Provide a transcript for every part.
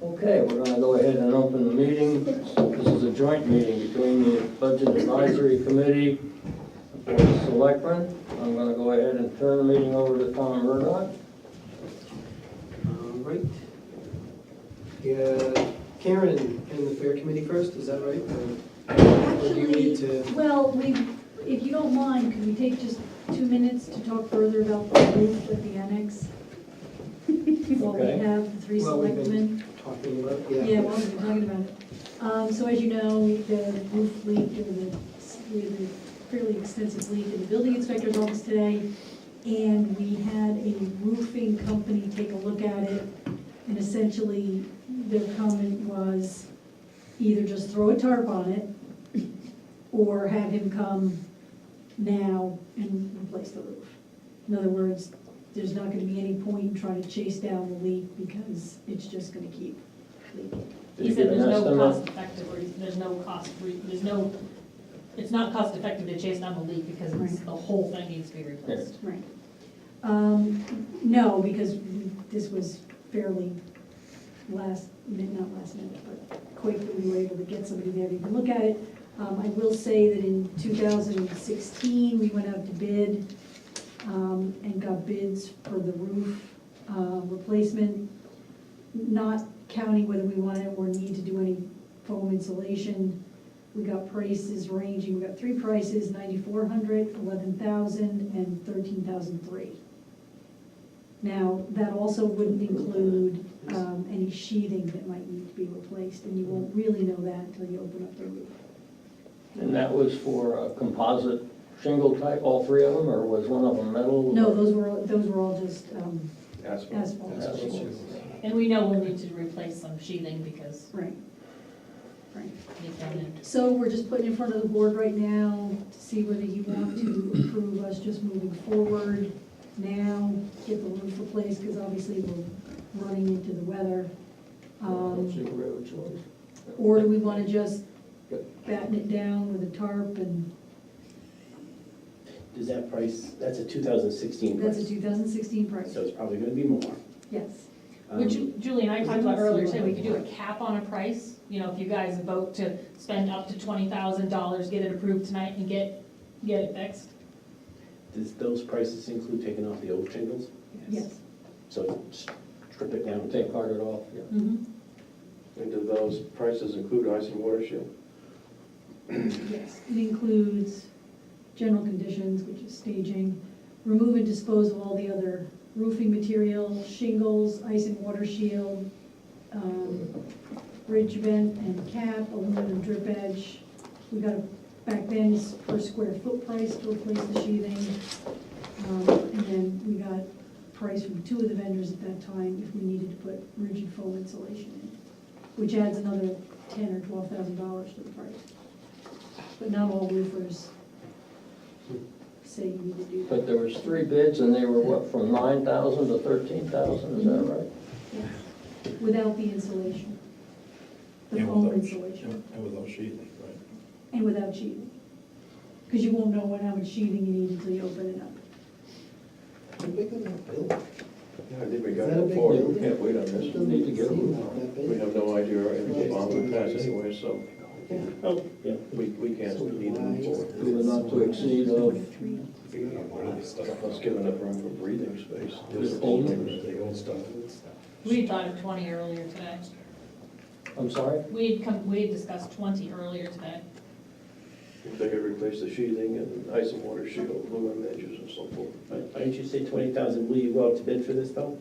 Okay, we're gonna go ahead and open the meeting. This is a joint meeting between the Budget Advisory Committee and the Selectmen. I'm gonna go ahead and turn the meeting over to Tom Murdock. All right. Yeah, Karen and the Fair Committee first, is that right? Or do you need to? Well, if you don't mind, could we take just 2 minutes to talk further about the roof at the annex? While we Okay. have the three Well, we've been selectmen. Talking about, Yeah, well, we're talking about it. So as you know, the roof leak, we had a fairly extensive leak in the building inspector's office today. And we had a roofing company take a look at it. And essentially, their comment was either just throw a tarp on it or have him come now and replace the roof. In other words, there's not gonna be any point in trying to chase down the leak because it's just gonna keep leaking. Did He you said get an there's no estimate? cost effective, or there's no cost, it's not cost effective to chase down the leak because it's, the whole thing needs to be replaced. Right. No, because this was fairly not last minute, but quick that we were able to get somebody there to look at it. I will say that in 2016, we went out to bid and got bids for the roof replacement, not counting whether we wanted or need to do any foam insulation. We got prices ranging, we got three prices, $9,400, $11,000, and $13,003. Now, that also wouldn't include any sheathing that might need to be replaced, and you won't really know that until you open up the roof. And that was for a composite shingle type, all three of them, or was one of them metal? No, those were all just Asphalt. asphalt. And we know we'll need to replace some sheathing because Right. it's done in. So we're just putting in front of the board right now to see whether you want to approve us just moving forward now, get the roof replaced, because obviously we're running into the weather. What's your real choice? Or do we want to just batten it down with a tarp, and Does that price, that's a 2016 that's a price, 2016 price, so it's probably gonna be more. yes. Which Um, Julie and I talked about earlier today, we could do a cap on a price, you know, if you guys vote to spend up to $20,000, get it approved tonight and get it fixed. Does those prices include taking off the old shingles? Yes. So strip it down? Take part of it off, yeah. Mhm. And do those prices include ice and water shield? Yes, it includes general conditions, which is staging, remove and dispose of all the other roofing material, shingles, ice and water shield, ridge vent and cap, aluminum drip edge. We got a back bends per square foot price to replace the sheathing. And then we got price from two of the vendors at that time if we needed to put rigid foam insulation in, which adds another $10,000 or $12,000 to the price. But not all roofers say you need to do that. But there was three bids, and they were what, from 9,000 to 13,000, is that right? Yes. Without the insulation. The And foam without- insulation, And without sheathing, right? and without sheathing. Because you won't know how much sheathing you need until you open it up. How big is that building? Yeah, I think we Is got that a it big before, deal? we can't wait on this. Need to get a roof on That We big? have no idea if the bond would pass anyway, so Yeah. Oh, yeah. we can't, we need to move forward. Do a not to exceed of, Let's give enough room for breathing space. Just the old stuff. We thought of 20 earlier today. I'm sorry? We had discussed 20 earlier today. If they could replace the sheathing and ice and water shield, aluminum edges and so forth. Why didn't you say 20,000? Will you go out to bid for this though?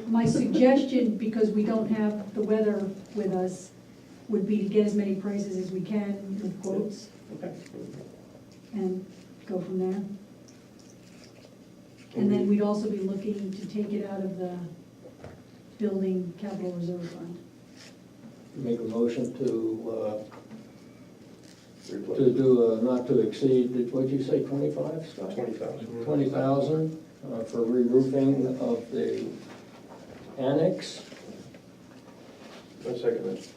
My suggestion, because we don't have the weather with us, would be to get as many prices as we can with quotes Okay. and go from there. And then we'd also be looking to take it out of the building capital reserve fund. Make a motion to Replace do a not to exceed, what'd you say, 25, Scott? 20,000. 20,000 for re-roofing of the annex. One second,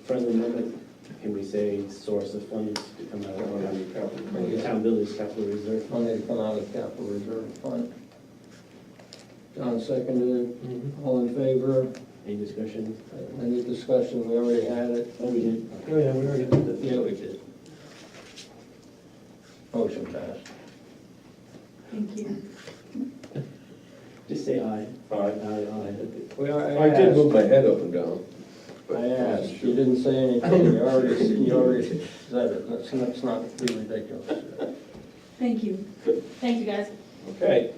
Friendly amendment, can we say source of funds to come out I don't have of any capital. the town buildings capital reserve? Money to come out of capital reserve fund. John seconded, all in favor? Any discussion? Any discussion? We already had it. Oh, we did. Oh, yeah, we already did that. Yeah, we did. Motion passed. Thank you. Just say aye. Aye. Aye. We are, I did move my head up and down. but- I asked, you didn't say anything, you already said it, let's not be ridiculous. Thank you. Thank you, guys. Okay.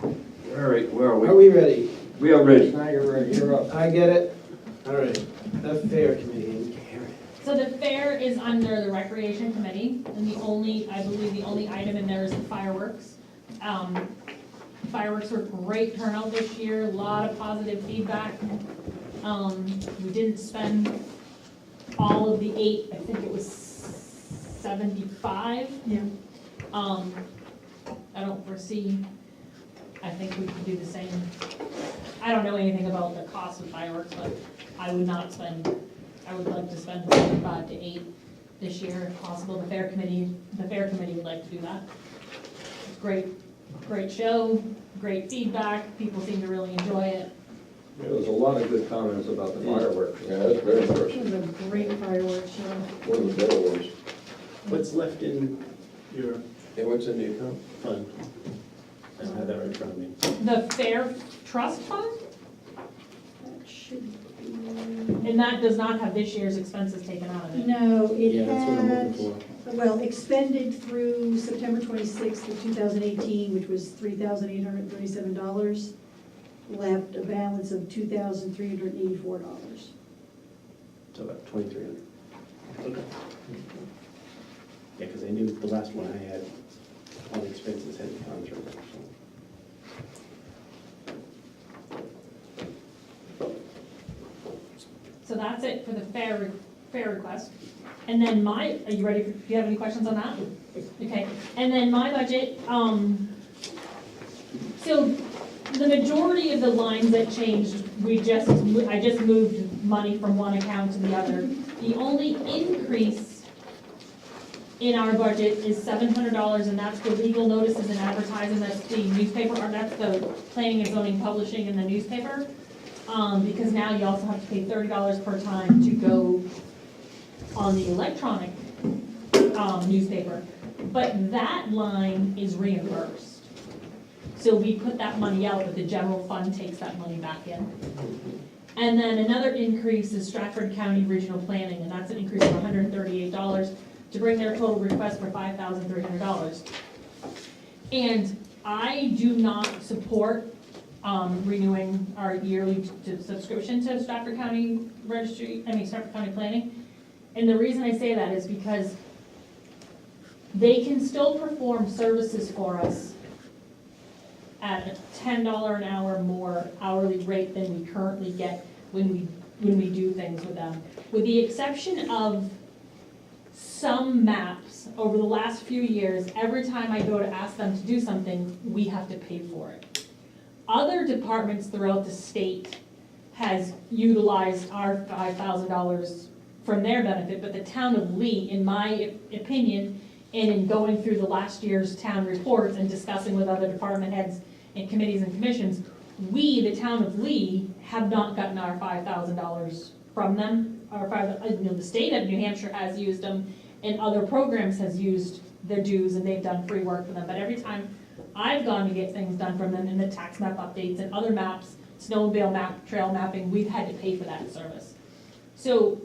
All right, where are Are we? we ready? We are ready. Now you're ready, you're up. I get it. All right, the fair committee. So the fair is under the recreation committee, and I believe the only item in there is the fireworks. Fireworks were great turnout this year, a lot of positive feedback. We didn't spend all of the 8, I think it was 75. Yeah. I don't foresee, I think we could do the same. I don't know anything about the cost of fireworks, but I would like to spend 75 to 8 this year if possible. The fair committee would like to do that. Great show, great feedback, people seem to really enjoy it. There was a lot of good comments about the fireworks. Yeah, that's very It impressive. was a great fireworks show. One of the better ones. What's left in your And what's in the account? fund? I have that right in front of me. The fair trust fund, That should be. and that does not have this year's expenses taken out of it. No, it Yeah, that's what I'm had, looking for. well, expended through September 26th of 2018, which was $3,837, left a balance of $2,384. So about 2,300. Okay. Yeah, because I knew the last one I had, all the expenses hadn't gone through, so. So that's it for the fair request. And then are you ready, do you have any questions on that? Okay, and then my budget, so the majority of the lines that changed, I just moved money from one account to the other. The only increase in our budget is $700, and that's for legal notices and advertising, that's the newspaper, or that's the planning and zoning publishing in the newspaper. Because now you also have to pay $30 per time to go on the electronic newspaper. But that line is reimbursed. So we put that money out, but the general fund takes that money back in. And then another increase is Stratford County Regional Planning, and that's an increase of $138 to bring their total request for $5,300. And I do not support renewing our yearly subscription to Stratford County Stratford County Planning. And the reason I say that is because they can still perform services for us at a $10 an hour more hourly rate than we currently get when we do things with them. With the exception of some maps, over the last few years, every time I go to ask them to do something, we have to pay for it. Other departments throughout the state has utilized our $5,000 from their benefit, but the town of Lee, in my opinion, and in going through the last year's town reports and discussing with other department heads and committees and commissions, we, the town of Lee, have not gotten our $5,000 from them. The state of New Hampshire has used them, and other programs has used their dues, and they've done free work for them. But every time I've gone to get things done from them, and the tax map updates and other maps, snowmobile map, trail mapping, we've had to pay for that service. So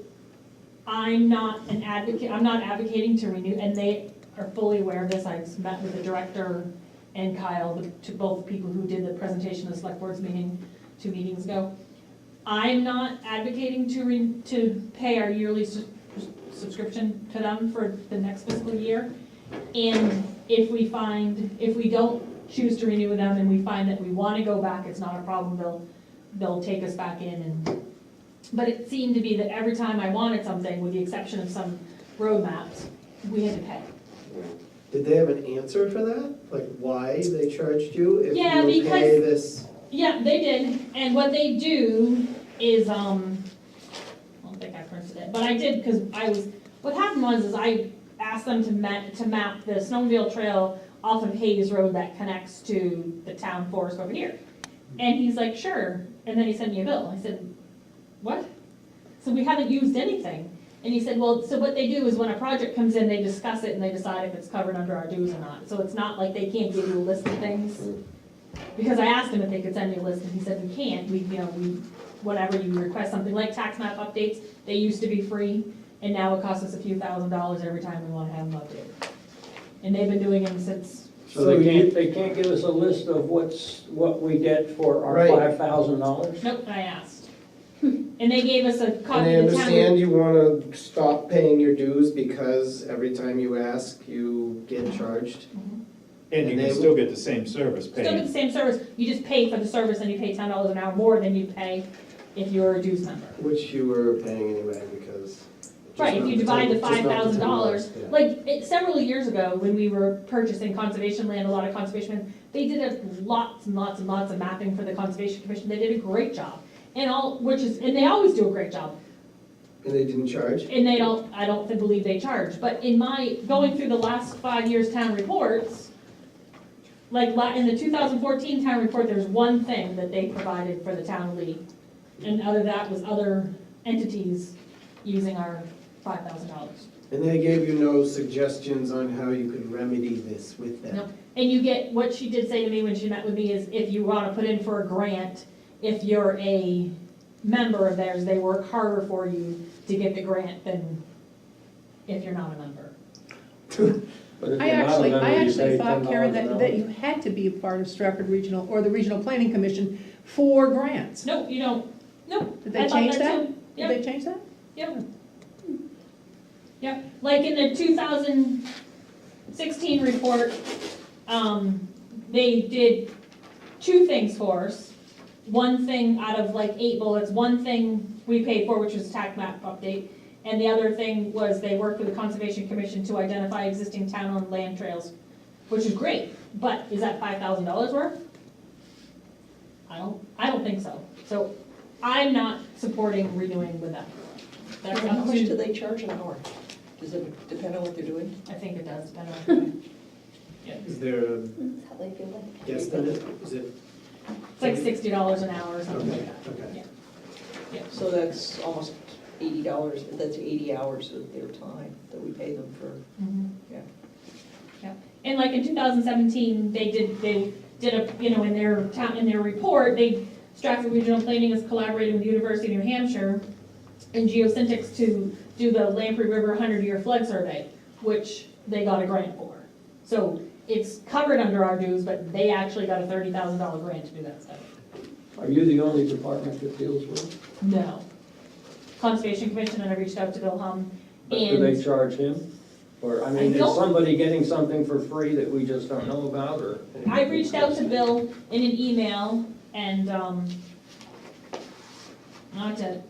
I'm not an advocate, I'm not advocating to renew, and they are fully aware of this. I've met with the director and Kyle, both people who did the presentation of the select board's meeting 2 meetings ago. I'm not advocating to pay our yearly subscription to them for the next fiscal year. And if we don't choose to renew with them and we find that we want to go back, it's not a problem, they'll take us back in. But it seemed to be that every time I wanted something, with the exception of some road maps, we had to pay. Did they have an answer for that? Like why they charged you if Yeah, you because- pay this? Yeah, they did, and what they do is, I don't think I printed it, but I did, because what happened was I asked them to map the snowmobile trail off of Hayes Road that connects to the town forest over here. And he's like, sure. And then he sent me a bill. I said, what? So we haven't used anything. And he said, well, so what they do is when a project comes in, they discuss it and they decide if it's covered under our dues or not. So it's not like they can't give you a list of things. Because I asked him if they could send me a list, and he said, we can't. We, whatever you request, something like tax map updates, they used to be free, and now it costs us a few $1,000s every time we want to have them updated. And they've been doing them since, So they can't give us a list of what we get for our Right. $5,000? nope, I asked. And they gave us a And copy I of the town. understand you wanna stop paying your dues because every time you ask, you get charged. And you And they- can still get the same service Still get paid. the same service, you just pay for the service and you pay $10 an hour more than you'd pay if you were a dues member. Which you were paying anyway, because. Right, if you divide the $5,000, Yeah. like, several years ago, when we were purchasing conservation land, a lot of conservation land, they did lots and lots and lots of mapping for the Conservation Commission, they did a great job. And they always do a great job, And they didn't charge? and I don't believe they charge, but in going through the last 5 years' town reports, like, in the 2014 town report, there's one thing that they provided for the town of Lee, and other than that was other entities using our $5,000. And they gave you no suggestions on how you could remedy this with them? Nope. And you get, what she did say to me when she met with me is if you want to put in for a grant, if you're a member of theirs, they work harder for you to get the grant than if you're not a member. But if I you're not a actually member, you pay thought, Karen, $10 an hour. that you had to be a part of Stratford Regional or the Regional Planning Commission for grants. Nope, you don't, nope. Did I they thought change too. that? Yep. Did they change that? Yep. Yep, like in the 2016 report, they did 2 things for us. One thing out of like 8 bullets, one thing we paid for, which was tax map update, and the other thing was they worked with the Conservation Commission to identify existing town-owned land trails, which is great, but is that $5,000 worth? I don't think so. So I'm not supporting renewing with them. That's How up much do to, they charge an hour? Does it depend on what they're doing? I think it does, depend on what you're doing. Is there a That's how they feel like. guess on it? Is it? It's like $60 an hour or something like that. Okay. So that's almost $80, that's 80 hours of their time that we pay them for. Yeah. Yeah, and like in 2017, they did a, in their report, Stratford Regional Planning is collaborating with the University of New Hampshire and Geosyntics to do the Lamprey River 100-year flood survey, which they got a grant for. So it's covered under our dues, but they actually got a $30,000 grant to do that study. Are you the only department that deals with it? No. Conservation Commission, and I reached out to Bill Hum, But do they and charge him? Or, I I mean, is don't- somebody getting something for free that we just don't know about, or? I reached out to Bill in an email, and, not to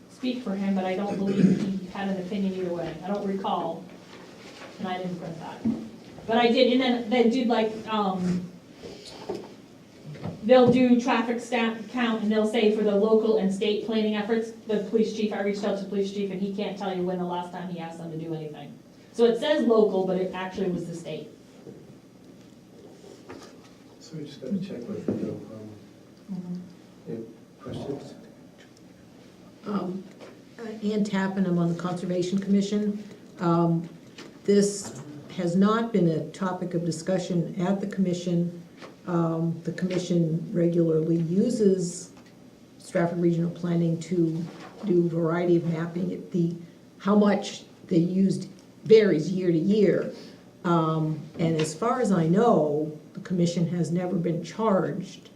speak for him, but I don't believe he had an opinion either way. I don't recall, and I didn't print that. But I did, and then they did like, they'll do traffic stat count, and they'll say for the local and state planning efforts, the police chief, I reached out to the police chief, and he can't tell you when the last time he asked them to do anything. So it says local, but it actually was the state. So we just gotta check with Bill. Any questions? Ann Tappan, I'm on the Conservation Commission. This has not been a topic of discussion at the commission. The commission regularly uses Stratford Regional Planning to do a variety of mapping. How much they used varies year to year. And as far as I know, the commission has never been charged.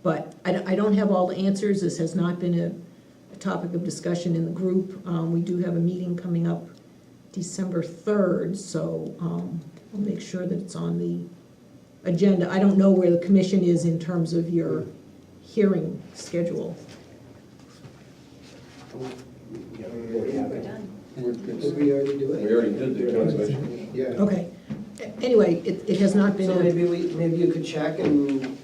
But I don't have all the answers. This has not been a topic of discussion in the group. We do have a meeting coming up December 3rd, so I'll make sure that it's on the agenda. I don't know where the commission is in terms of your hearing schedule. Yeah, we already have it. Did we already do it? We already did the conservation. Yeah. Okay. Anyway, it has not been So a, maybe you could check, and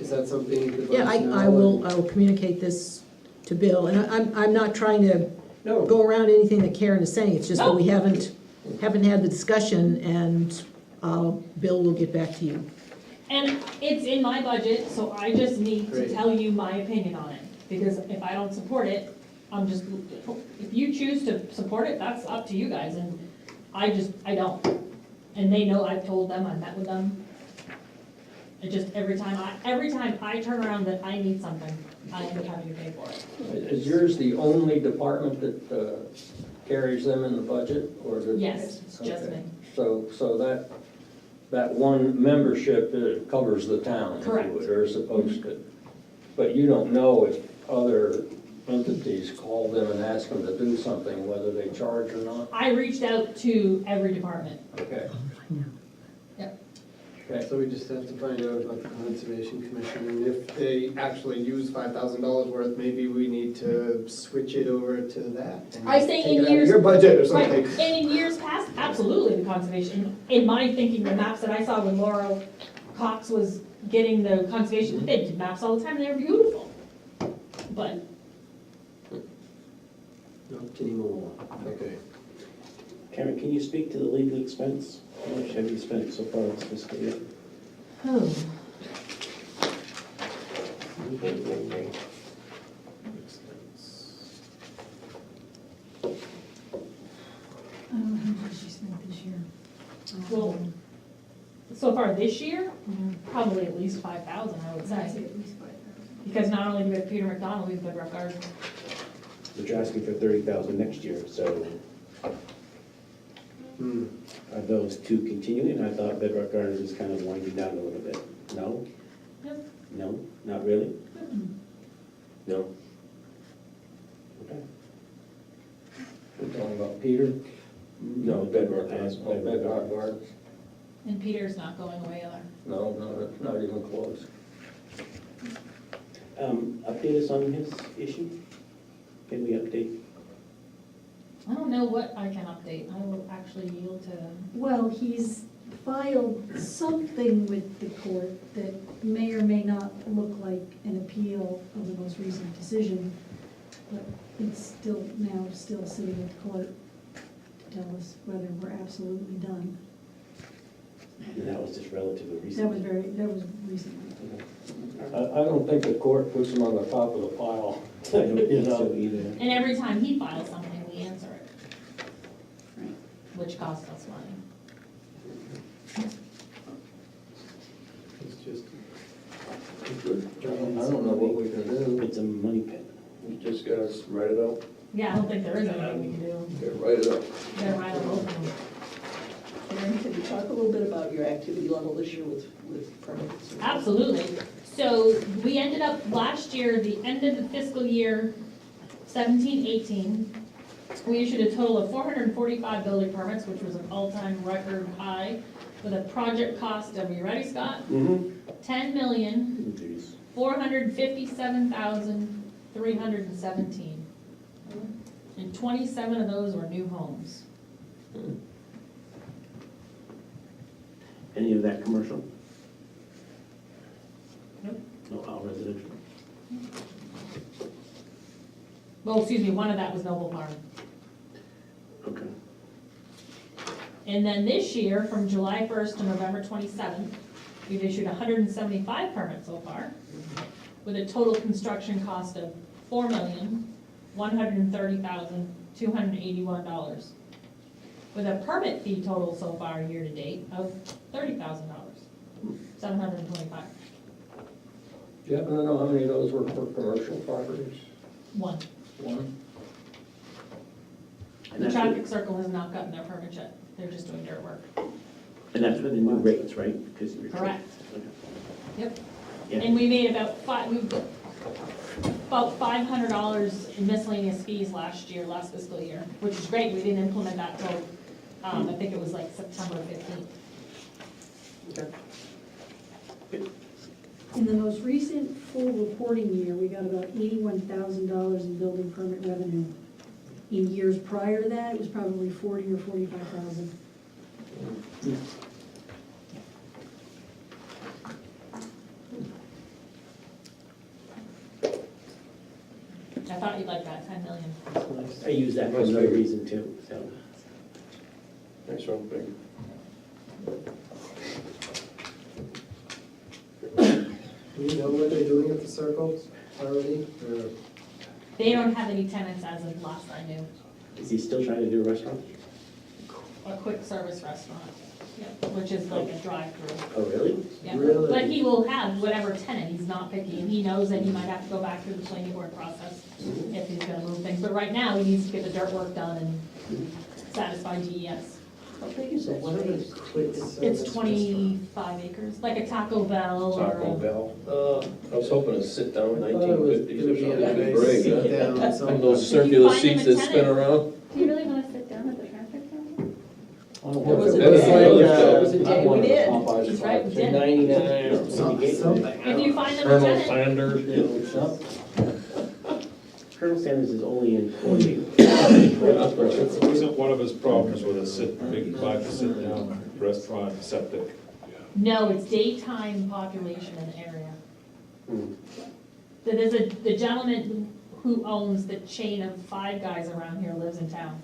is that something you could let yeah, us know? I will communicate this to Bill. And I'm not trying to No, go around anything that Karen is saying. It's just that we haven't had the discussion, and Bill will get back to you. And it's in my budget, so I just need to Great. tell you my opinion on it. Because if I don't support it, I'm just, if you choose to support it, that's up to you guys, and I don't. And they know, I've told them, I've met with them. It just, every time I turn around that I need something, I end up having to pay for it. Is yours the only department that carries them in the budget, or is it? Yes, it's just Okay. me. So that one membership covers the town, if you Correct. would, or is supposed to. But you don't know if other entities call them and ask them to do something, whether they charge or not? I reached out to every department. Okay. Okay. So we just have to find out about the Conservation Commission, and if they actually use $5,000 worth, maybe we need to switch it over to that. and I say take in it out of years- your budget or Right, something. and in years past, absolutely the conservation, in my thinking, the maps that I saw when Laurel Cox was getting the conservation, they did maps all the time, and they were beautiful. But, Not anymore. Okay. Karen, can you speak to the legal expense? How much have you spent so far this fiscal year? How much did you spend this year? well, so far this year, probably at least 5,000, I would I'd say. say at least 5,000. Because not only do we have Peter McDonald, we have Good Rock Garden. But you're asking for 30,000 next year, so Hmm. are those two continuing? I thought Bedrock Gardens was kind of winding down a little bit. No? Yep. No, not really? No. Okay. We're talking about Peter, No, Bedrock has. oh, Bedrock Gardens. And Peter's not going away either. No, that's not even close. Update us on his issue? Can we update? I don't know what I can update. I will actually yield to, Well, he's filed something with the court that may or may not look like an appeal of the most recent decision, but it's still sitting at the court to tell us whether we're absolutely done. And that was just relatively That recent. was recently. I don't think the court puts them on the top of the pile. I don't You think know. so either. and every time he files something, we answer it, Right. which costs us money. It's just, I don't know what we can do. It's a money pit. You just gotta write it out, Yeah, I don't think there is anything we can do. yeah, write it up. They're right on open. Karen, can you talk a little bit about your activity level this year with permits? Absolutely. So we ended up last year, the end of the fiscal year 17-18, we issued a total of 445 building permits, which was an all-time record high, with a project cost of, you ready, Scott? Mm-hmm. $10,457,317. And 27 of those were new homes. Any of that commercial? Nope. No, all residential? Well, excuse me, one of that was Noble Farm. Okay. And then this year, from July 1st to November 27th, we've issued 175 permits so far, with a total construction cost of $4,130,281, with a permit fee total so far year-to-date of $30,000, $725. Do you happen to know how many of those were for commercial properties? One. One? And The that's traffic with- circle has not gotten their permit yet. They're just doing dirt work. And that's with the new rates, right? 'Cause you're- Correct. Okay. Yep. Yeah. And we made about $500 in miscellaneous fees last fiscal year, which is great. We didn't implement that till, I think it was like September 15th. In the most recent full reporting year, we got about $81,000 in building permit revenue. In years prior to that, it was probably 40 or 45,000. I thought you'd like that, 10 million. I use that for Nice another figure. reason too, so. Nice round big. you know what they're doing at the Circle already? Or- They don't have any tenants as of last I knew, Is he still trying to do a restaurant? a quick service restaurant, yeah, which is like a drive-through. Oh, really? Yeah, Really? but he will have whatever tenant, he's not picky, and he knows that he might have to go back through the planning board process if he's gonna move things, but right now, he needs to get the dirt work done and satisfy DES. How big is So that what are the space? quick service It's 25 acres, like a Taco Bell or Taco a. Bell. I was hoping to sit down I thought it was 1950s gonna or be something. a Big nice break, sit huh? down And somewhere. those Can you circular find him seats a that spin tenant? around. Do you really want to sit down at the traffic cone? There was a That was day, like, there was a day we did. That's right, we did. 99 or Something. If you find them a Colonel tenant, Sanders. Colonel Sanders is only in 48. Wasn't one of his problems with a big 5 sit-down restaurant septic? no, it's daytime population in the area. Hmm. There's the gentleman who owns the chain of Five Guys around here lives in town.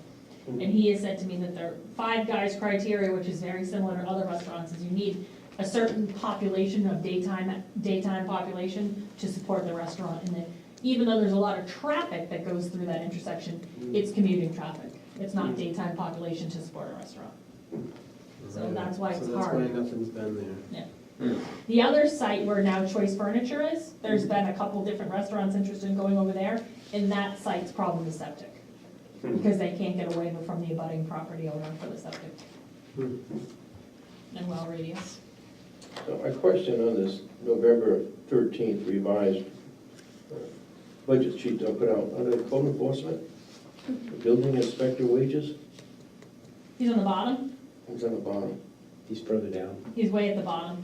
And he has said to me that their Five Guys criteria, which is very similar to other restaurants, is you need a certain population of daytime population to support the restaurant. And that even though there's a lot of traffic that goes through that intersection, it's commuting traffic. It's not daytime population to support a restaurant. So that's why it's So that's why hard. nothing's been there. The other site where Now Choice Furniture is, there's been a couple different restaurants interested in going over there, and that site's problem is septic. Because they can't get a waiver from the abutting property owner for the septic. And well radius. So my question on this November 13th revised budget sheet that I put out, under code enforcement, the building inspector wages, He's on the bottom, it's on the bottom. He's further down. he's way at the bottom.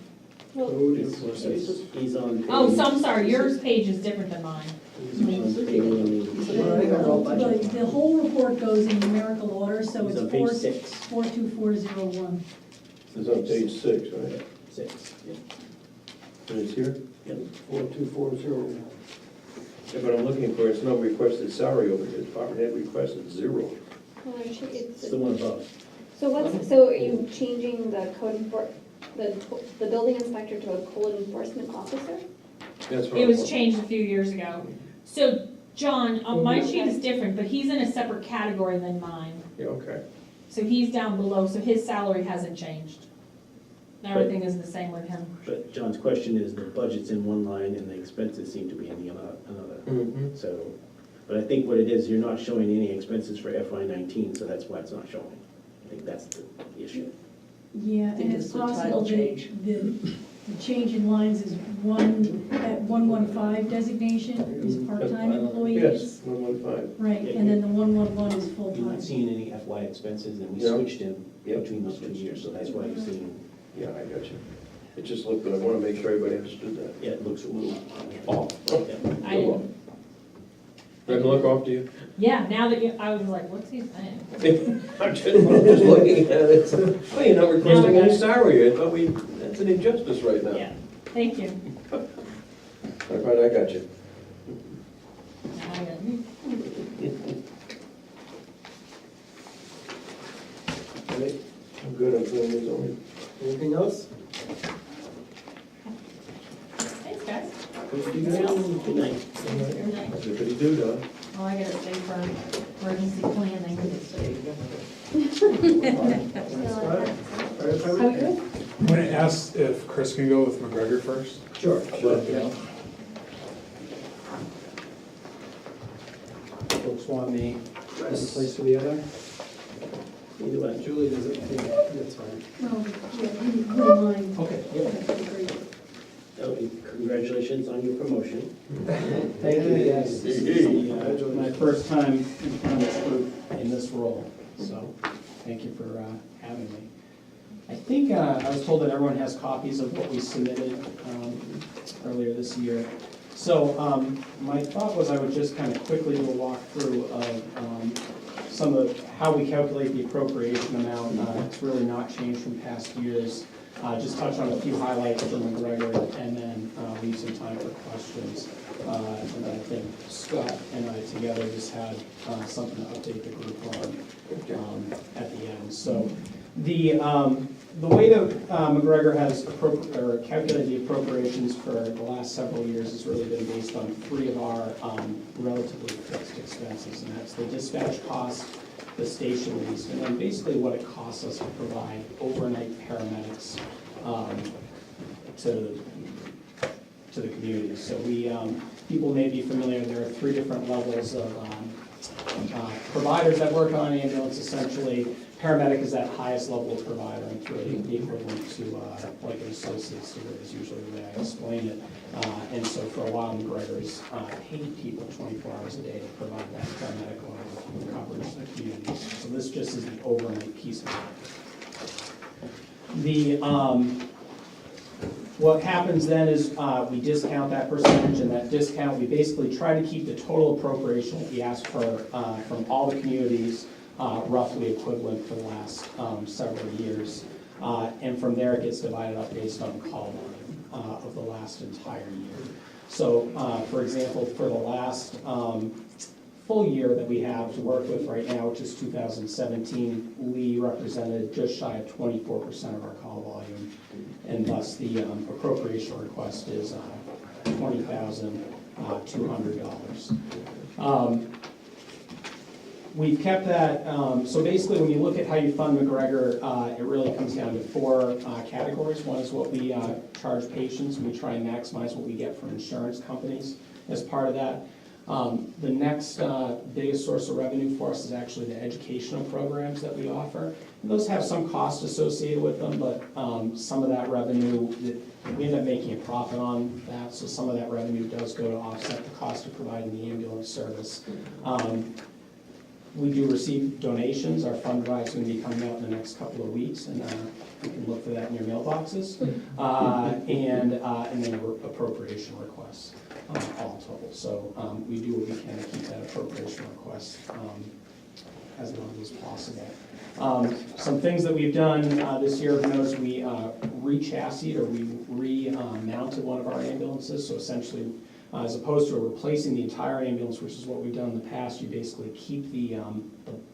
Code enforcement. He's on. Oh, so I'm sorry, yours page is different than mine. He's on page- The whole report goes in numerical order, so He's it's on page 6. 42401. It's on page 6, right? 6, yeah. And it's here? Yep. 42401. Yeah, but I'm looking for, it's no requested salary over here, department head requested 0. It's the one above. So are you changing the the building inspector to a code enforcement officer? That's what It I'm was looking. changed a few years ago. So, John, my sheet is different, but he's in a separate category than mine. Yeah, okay. So he's down below, so his salary hasn't changed. Everything is the same with him. But John's question is, the budget's in one line and the expenses seem to be in the another. Mm-hmm. So, but I think what it is, you're not showing any expenses for FY19, so that's why it's not showing. I think that's the issue. Yeah, think and it's it's the possible title that change. the change in lines is that 115 designation is part-time Yes, employees. 115. Right, and then the 111 is You're full-time. not seeing any FY expenses, and we Yeah. switched him Yeah. between those 2 years, so that's why you're seeing, Yeah, I got you. It just looked, but I want to make sure everybody understood that. yeah, it looks a little Off. Yeah. I didn't. Doesn't look off to you? Yeah, now that I was like, what's he saying? I'm just looking at it. Oh, you're not requesting any salary. I thought that's an injustice right now. Yeah, thank you. All right, I got you. Now I got- I'm good, I'm doing this only. Anything else? Thanks, guys. Good night. Good night. Zippity doo dah. Oh, I gotta stay for emergency planning. Fire department? I'm going to ask if Chris can go with McGregor first. Sure. Yeah. Folks want me one place for the other? Either way. Julie doesn't think that's fine. Well, yeah, you don't mind. Okay, Okay, great. Oh, and congratulations on your promotion. thank you, yes. This is my first time in front of this group in this role, so thank you for having me. I think I was told that everyone has copies of what we submitted earlier this year. So my thought was I would just kind of quickly do a walkthrough of some of how we calculate the appropriation amount. It's really not changed from past years. Just touch on a few highlights from McGregor and then leave some time for questions. And I think Scott and I together just had something to update the group on at the end. So the way that McGregor has calculated the appropriations for the last several years has really been based on three of our relatively fixed expenses, and that's the dispatch cost, the station lease, and then basically what it costs us to provide overnight paramedics to the community. So people may be familiar, there are three different levels of providers that work on an ambulance. Essentially, paramedic is that highest level of provider, and it's really the equivalent to like an associate's degree is usually the way I explain it. And so for a while, McGregor's paid people 24 hours a day to provide that paramedic level coverage to the community. So this just is the overnight piece of it. What happens then is we discount that percentage, and that discount, we basically try to keep the total appropriation that we ask for from all the communities roughly equivalent for the last several years. And from there, it gets divided up based on call volume of the last entire year. So, for example, for the last full year that we have to work with right now, which is 2017, we represented just shy of 24% of our call volume, and thus the appropriation request is $20,200. We've kept that, so basically when you look at how you fund McGregor, it really comes down to four categories. One is what we charge patients, and we try and maximize what we get from insurance companies as part of that. The next biggest source of revenue for us is actually the educational programs that we offer. And those have some cost associated with them, but some of that revenue, we end up making a profit on that, so some of that revenue does go to offset the cost of providing the ambulance service. We do receive donations. Our fund drive is going to be coming out in the next couple of weeks, and you can look for that in your mailboxes. And then appropriation requests, all total. So we do what we can to keep that appropriation request as low as possible. Some things that we've done this year, I've noticed we re-chassised or we remounted one of our ambulances. So essentially, as opposed to replacing the entire ambulance, which is what we've done in the past, you basically keep the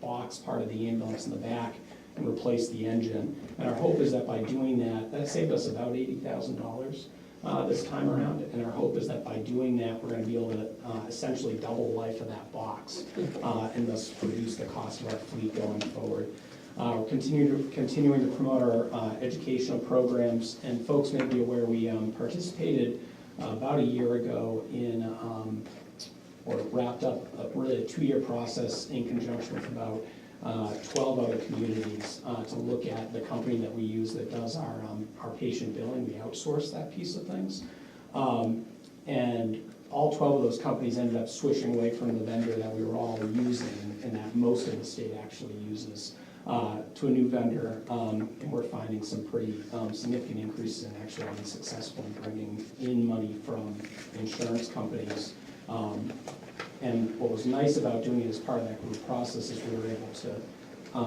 box part of the ambulance in the back and replace the engine. And our hope is that by doing that, that saved us about $80,000 this time around. And our hope is that by doing that, we're going to be able to essentially double the life of that box and thus reduce the cost of our fleet going forward. We're continuing to promote our educational programs, and folks may be aware we participated about a year ago in, or wrapped up really a 2-year process in conjunction with about 12 other communities to look at the company that we use that does our patient billing. We outsource that piece of things. And all 12 of those companies ended up switching away from the vendor that we were all using and that most of the state actually uses to a new vendor. And we're finding some pretty significant increases in actually being successful in bringing in money from insurance companies. And what was nice about doing it as part of that group process is we were able to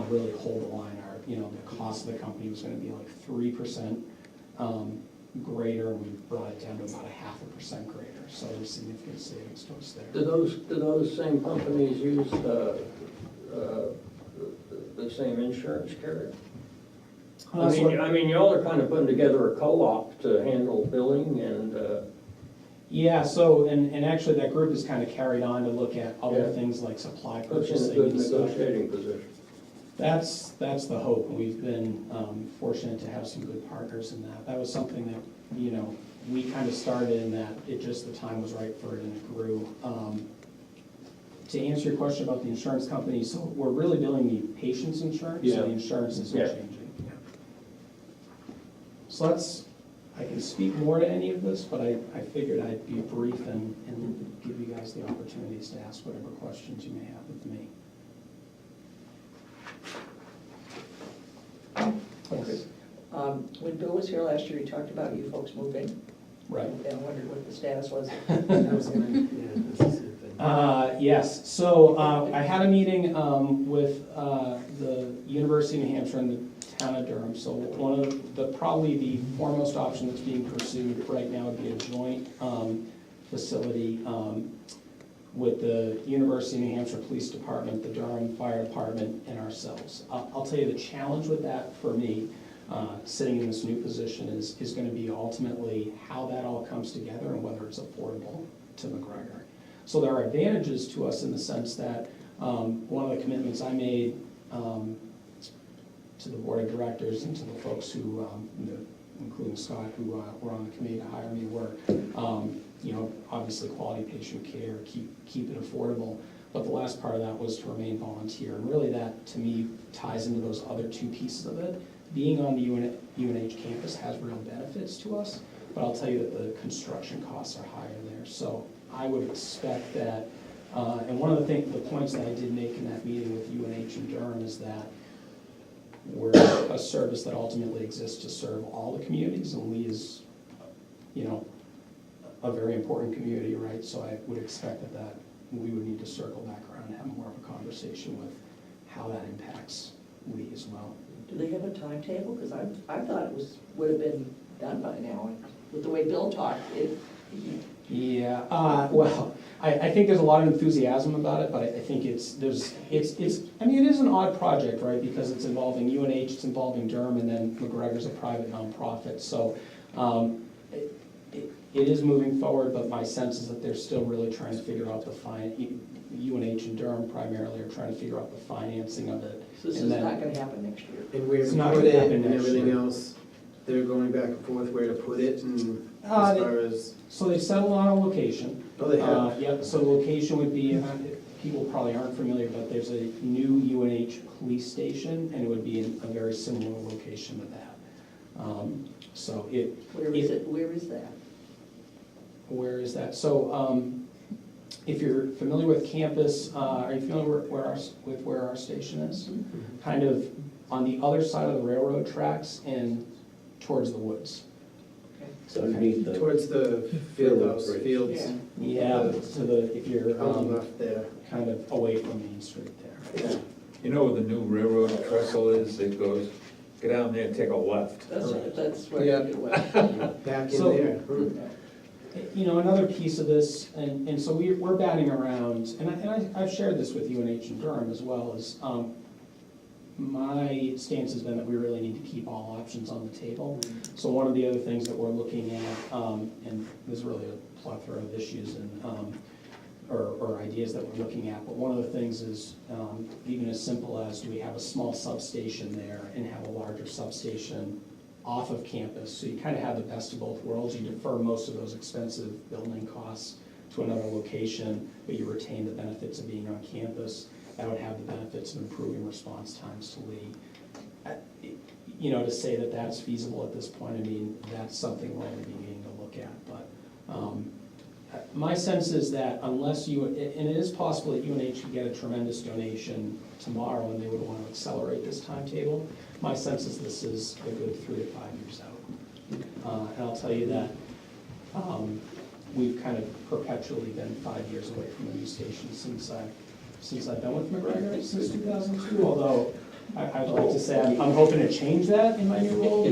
really hold the line. The cost of the company was going to be like 3% greater, and we brought it down to about 0.5% greater. So there's significant savings to us there. Do those same companies use the same insurance carrier? I mean, y'all are kind of putting together a co-op to handle billing and. Yeah, so, and actually that group is kind of carried on to look at other things like supply purchasing. That's in a good negotiating position. That's the hope. We've been fortunate to have some good partners in that. That was something that, we kind of started in that the time was right for it and it grew. To answer your question about the insurance company, so we're really billing the patient's insurance, so the insurance isn't changing. Yeah. So I can speak more to any of this, but I figured I'd be brief and give you guys the opportunities to ask whatever questions you may have with me. Okay. When Bill was here last year, he talked about you folks moving. Right. And I wondered what the status was. Yes, so I had a meeting with the University of New Hampshire and the town of Durham. So one of probably the foremost option that's being pursued right now would be a joint facility with the University of New Hampshire Police Department, the Durham Fire Department, and ourselves. I'll tell you the challenge with that for me sitting in this new position is gonna be ultimately how that all comes together and whether it's affordable to McGregor. So there are advantages to us in the sense that, one of the commitments I made, to the board of directors and to the folks who, including Scott, who were on the committee to hire me, were, obviously quality patient care, keep it affordable. But the last part of that was to remain volunteer. And really that, to me, ties into those other two pieces of it. Being on the UNH campus has real benefits to us, but I'll tell you that the construction costs are higher there. So I would expect that, and one of the points that I did make in that meeting with UNH and Durham is that we're a service that ultimately exists to serve all the communities, and Lee is, a very important community, right? So I would expect that we would need to circle back around and have more of a conversation with how that impacts Lee as well. Do they have a timetable? Because I thought it would have been done by now, with the way Bill talked. Yeah, well, I think there's a lot of enthusiasm about it, but I think it is an odd project, right? Because it's involving UNH, it's involving Durham, and then McGregor's a private nonprofit. So it is moving forward, but my sense is that they're still really trying to figure out UNH and Durham primarily are trying to figure out the financing of it. So this is not gonna happen next year. And where It's to not put gonna it happen and next everything year. else, they're going back and forth where to put it and as far as, So they settled on a location. oh, they have. Yep, so the location would be, people probably aren't familiar, but there's a new UNH police station, and it would be in a very similar location to that. So Where is it? Where is that? where is that? So if you're familiar with campus, are you familiar with where our station is? Kind of on the other side of the railroad tracks and towards the woods. So underneath the, Towards the field house, Bridge. fields, Yeah, to the, if you're on the left there. kind of away from Main Street there. Yeah. You know where the new railroad trestle is? It goes, get down there and take a left. That's where Yeah. it was. Back in So- there. Another piece of this, and so we're batting around, and I've shared this with UNH and Durham as well, is my stance has been that we really need to keep all options on the table. So one of the other things that we're looking at, and there's really a plethora of issues and, or ideas that we're looking at, but one of the things is even as simple as, do we have a small substation there and have a larger substation off of campus? So you kind of have the best of both worlds. You defer most of those expensive building costs to another location, but you retain the benefits of being on campus. That would have the benefits of improving response times to Lee. To say that that's feasible at this point, I mean, that's something we're going to be needing to look at. But my sense is that unless and it is possible that UNH could get a tremendous donation tomorrow and they would want to accelerate this timetable. My sense is this is a good 3 to 5 years out. And I'll tell you that we've kind of perpetually been 5 years away from a new station since I've been with McGregor, since 2002, although I'd like to say I'm hoping to change that in my new role,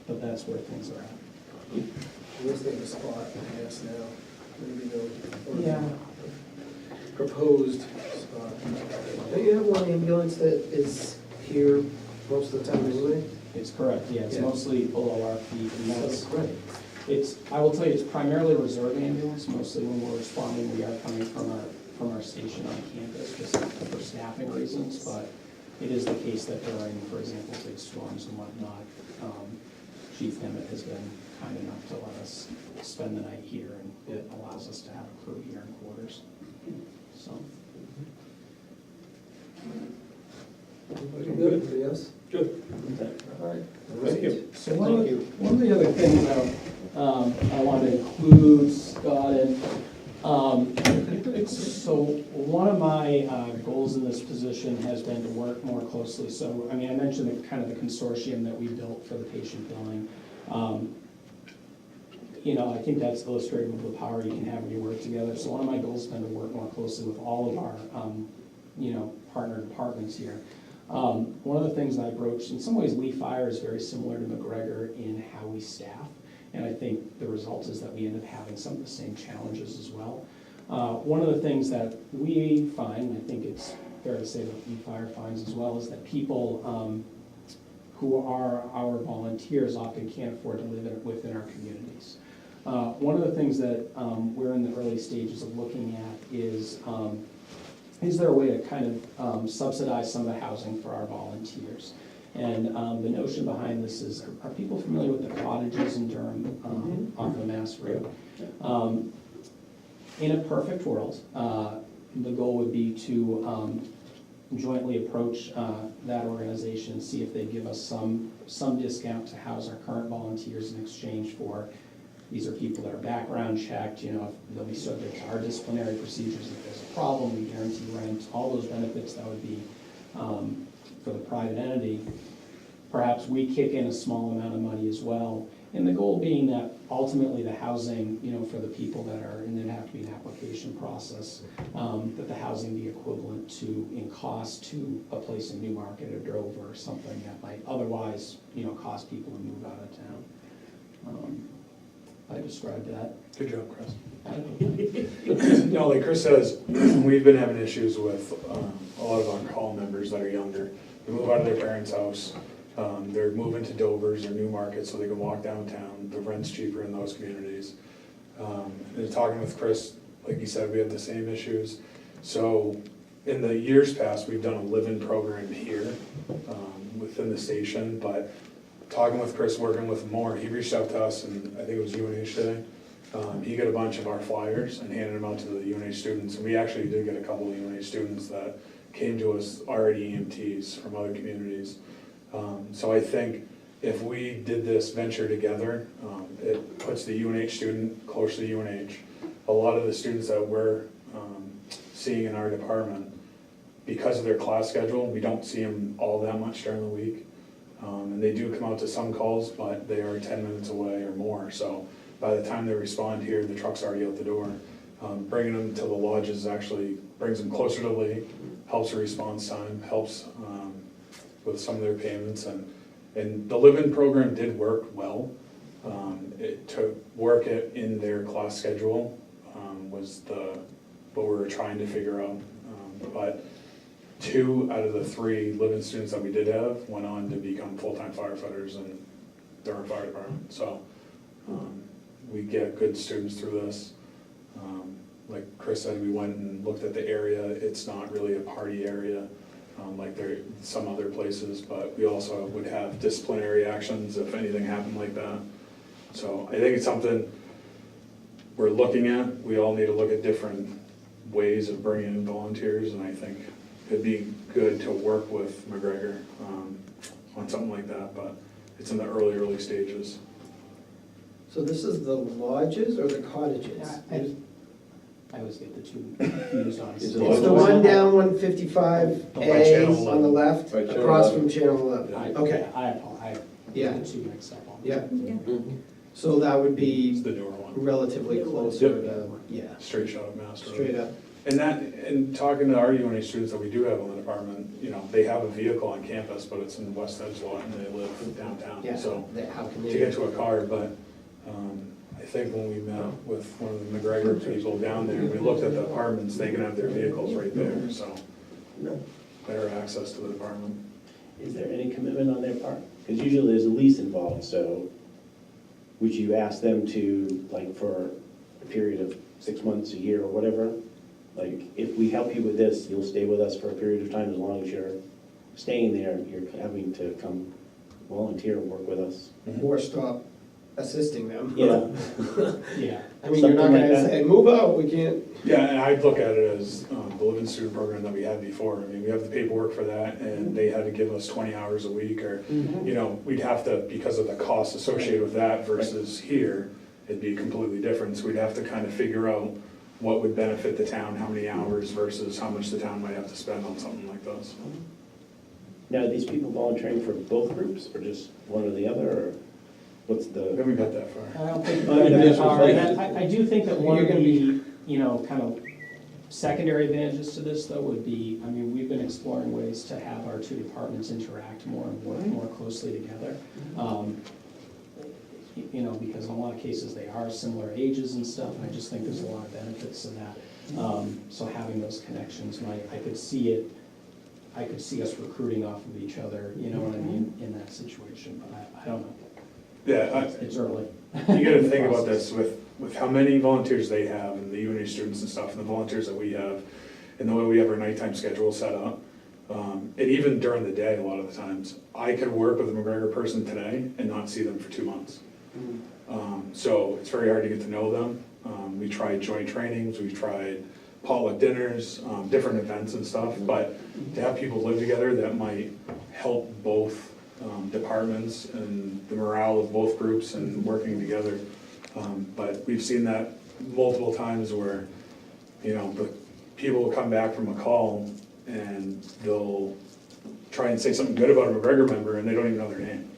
but that's where things are at. Where's the spot, I guess, now? Maybe the, Yeah. proposed spot. Don't you have one ambulance that is here most of the time anyway? It's correct, yeah, it's Yeah. mostly below our feet, and that's, Right. I will tell you, it's primarily reserve ambulance, mostly when we're responding, we are coming from our station on campus, just for staffing reasons, but it is the case that during, for example, big storms and whatnot, Chief Emmett has been kind enough to let us spend the night here, and it allows us to have a crew here in quarters, so. Good, anybody else? good. All right. Thank you. So one of the other things I want to include, Scott, so one of my goals in this position has been to work more closely. So, I mean, I mentioned the consortium that we built for the patient billing. I think that's illustrative of the power you can have when you work together. So one of my goals has been to work more closely with all of our, partner departments here. One of the things that I broached, in some ways Lee Fire is very similar to McGregor in how we staff, and I think the result is that we end up having some of the same challenges as well. One of the things that we find, and I think it's fair to say that Lee Fire finds as well, is that people who are our volunteers often can't afford to live within our communities. One of the things that we're in the early stages of looking at is there a way to kind of subsidize some of the housing for our volunteers? And the notion behind this is, are people familiar with the cottages in Durham on the Mass Road? In a perfect world, the goal would be to jointly approach that organization, see if they give us some discount to house our current volunteers in exchange for, these are people that are background checked, you know, if they'll be subject to our disciplinary procedures if there's a problem, we guarantee rent, all those benefits that would be for the private entity. Perhaps we kick in a small amount of money as well. And the goal being that ultimately the housing, you know, for the people that are, and then have to be an application process, that the housing be equivalent to, in cost, to a place in Newmarket or Dover or something that might otherwise, you know, cost people to move out of town. I described that. Good job, Chris. I don't know. No, like Chris says, we've been having issues with a lot of on-call members that are younger. They move out of their parents' house, they're moving to Dover's or Newmarket so they can walk downtown. The rent's cheaper in those communities. And talking with Chris, like he said, we have the same issues. So in the years past, we've done a live-in program here within the station, but talking with Chris, working with more, he reached out to us, and I think it was UNH Day. He got a bunch of our flyers and handed them out to the UNH students, and we actually did get a couple of UNH students that came to us already EMTs from other communities. So I think if we did this venture together, it puts the UNH student close to UNH. A lot of the students that we're seeing in our department, because of their class schedule, we don't see them all that much during the week. And they do come out to some calls, but they are 10 minutes away or more. So by the time they respond here, the truck's already out the door. Bringing them to the lodges actually brings them closer to Lee, helps the response time, helps with some of their payments. And the live-in program did work well. It took work in their class schedule was what we were trying to figure out. But 2 out of the 3 live-in students that we did have went on to become full-time firefighters in Durham Fire Department. So we get good students through this. Like Chris said, we went and looked at the area. It's not really a party area like there some other places, but we also would have disciplinary actions if anything happened like that. So I think it's something we're looking at. We all need to look at different ways of bringing in volunteers, and I think it'd be good to work with McGregor on something like that, but it's in the early stages. So this is the lodges or the cottages? I always get the two confused on. Is It's it the one down 155A Channel on the left, Right, Channel across 11. from Channel 11. I Okay, apologize. Yeah. The two mixed up on. yeah. Mhm. So that would It's be the newer one, relatively closer to, yeah, straight shot of Mass Road. straight up. And talking to our UNH students that we do have in the department, you know, they have a vehicle on campus, but it's in West Edge lot and they live downtown. Yeah, So how can to they? get to a car, but I think when we met with one of the McGregor people down there, we looked at the apartments, they can have their vehicles right there, so better access to the department. Is there any commitment on their part? Because usually there's a lease involved, so would you ask them to, like, for a period of 6 months, a year, or whatever? Like, if we help you with this, you'll stay with us for a period of time, as long as you're staying there, you're having to come volunteer and work with us. Or stop assisting them. Yeah. Yeah. I mean, you're not Something like gonna that. say, move out, we can't. Yeah, and I'd look at it as the live-in student program that we had before. I mean, we have the paperwork for that, and they had to give us 20 hours a week, or, you know, we'd have to, because of the costs associated with that versus here, it'd be completely different. So we'd have to kind of figure out what would benefit the town, how many hours versus how much the town might have to spend on something like this. Now, are these people volunteering for both groups, or just one or the other, or what's the? Then we got that far. I don't think Oh, yeah, that's that far. what I'm And I do think that one You're of gonna the, you know, kind of secondary advantages to this, though, would be, I mean, we've been exploring ways to have our two departments interact more and work more closely together. You know, because in a lot of cases, they are similar ages and stuff, and I just think there's a lot of benefits to that. So having those connections, I could see it I could see us recruiting off of each other, you know what I mean, in that situation, but I don't know. Yeah, It's early. you gotta think about this with how many volunteers they have and the UNH students and stuff and the volunteers that we have and the way we have our nighttime schedule set up. And even during the day, a lot of the times, I could work with a McGregor person today and not see them for 2 months. So it's very hard to get to know them. We tried joint trainings, we've tried potluck dinners, different events and stuff, but to have people live together, that might help both departments and the morale of both groups and working together. But we've seen that multiple times where, you know, the people will come back from a call and they'll try and say something good about a McGregor member and they don't even know their name,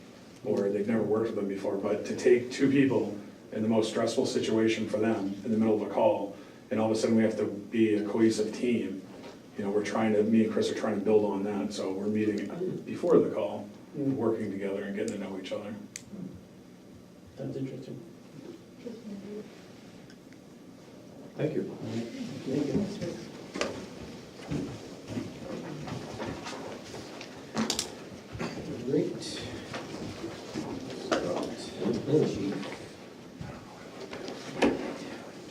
or they've never worked with them before. But to take 2 people in the most stressful situation for them in the middle of a call, and all of a sudden we have to be a cohesive team, you know, me and Chris are trying to build on that. So we're meeting before the call, working together and getting to know each other. That's interesting. Thank you. Great.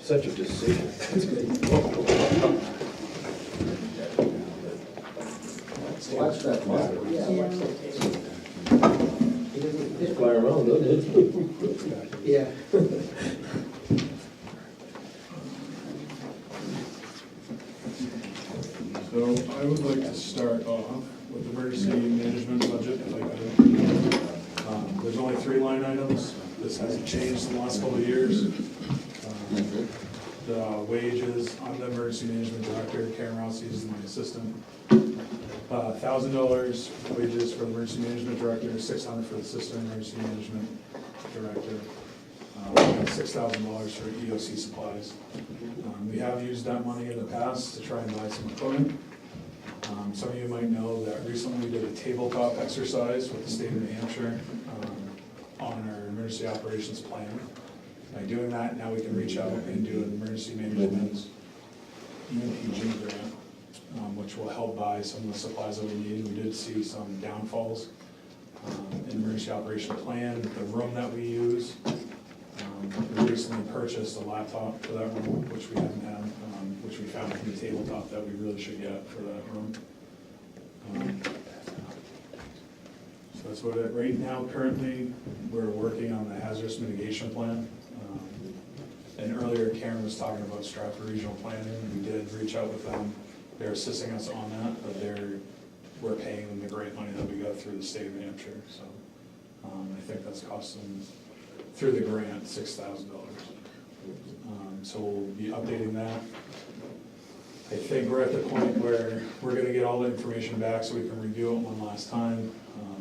Such a decision. Watch that clock. Just fly around, doesn't it? Yeah. So I would like to start off with the emergency management budget, if I could. There's only 3 line items. This hasn't changed in the last couple of years. The wages, I'm the emergency management director, Karen Rossi is my assistant. $1,000 wages for the emergency management director, $600 for the assistant emergency management director. $6,000 for EOC supplies. We have used that money in the past to try and buy some equipment. Some of you might know that recently we did a tabletop exercise with the state of New Hampshire on our emergency operations plan. By doing that, now we can reach out and do an emergency management EMPG grant, which will help buy some of the supplies that we need. We did see some downfalls in the emergency operation plan, the room that we use. We recently purchased a laptop for that room, which we haven't had, which we found from the tabletop that we really should get for that room. So that's what right now, currently, we're working on the hazardous mitigation plan. And earlier Karen was talking about Stratford Regional Planning. We did reach out with them. They're assisting us on that, but we're paying them the grant money that we got through the state of New Hampshire. So I think that's cost them, through the grant, $6,000. So we'll be updating that. I think we're at the point where we're gonna get all the information back so we can review it one last time.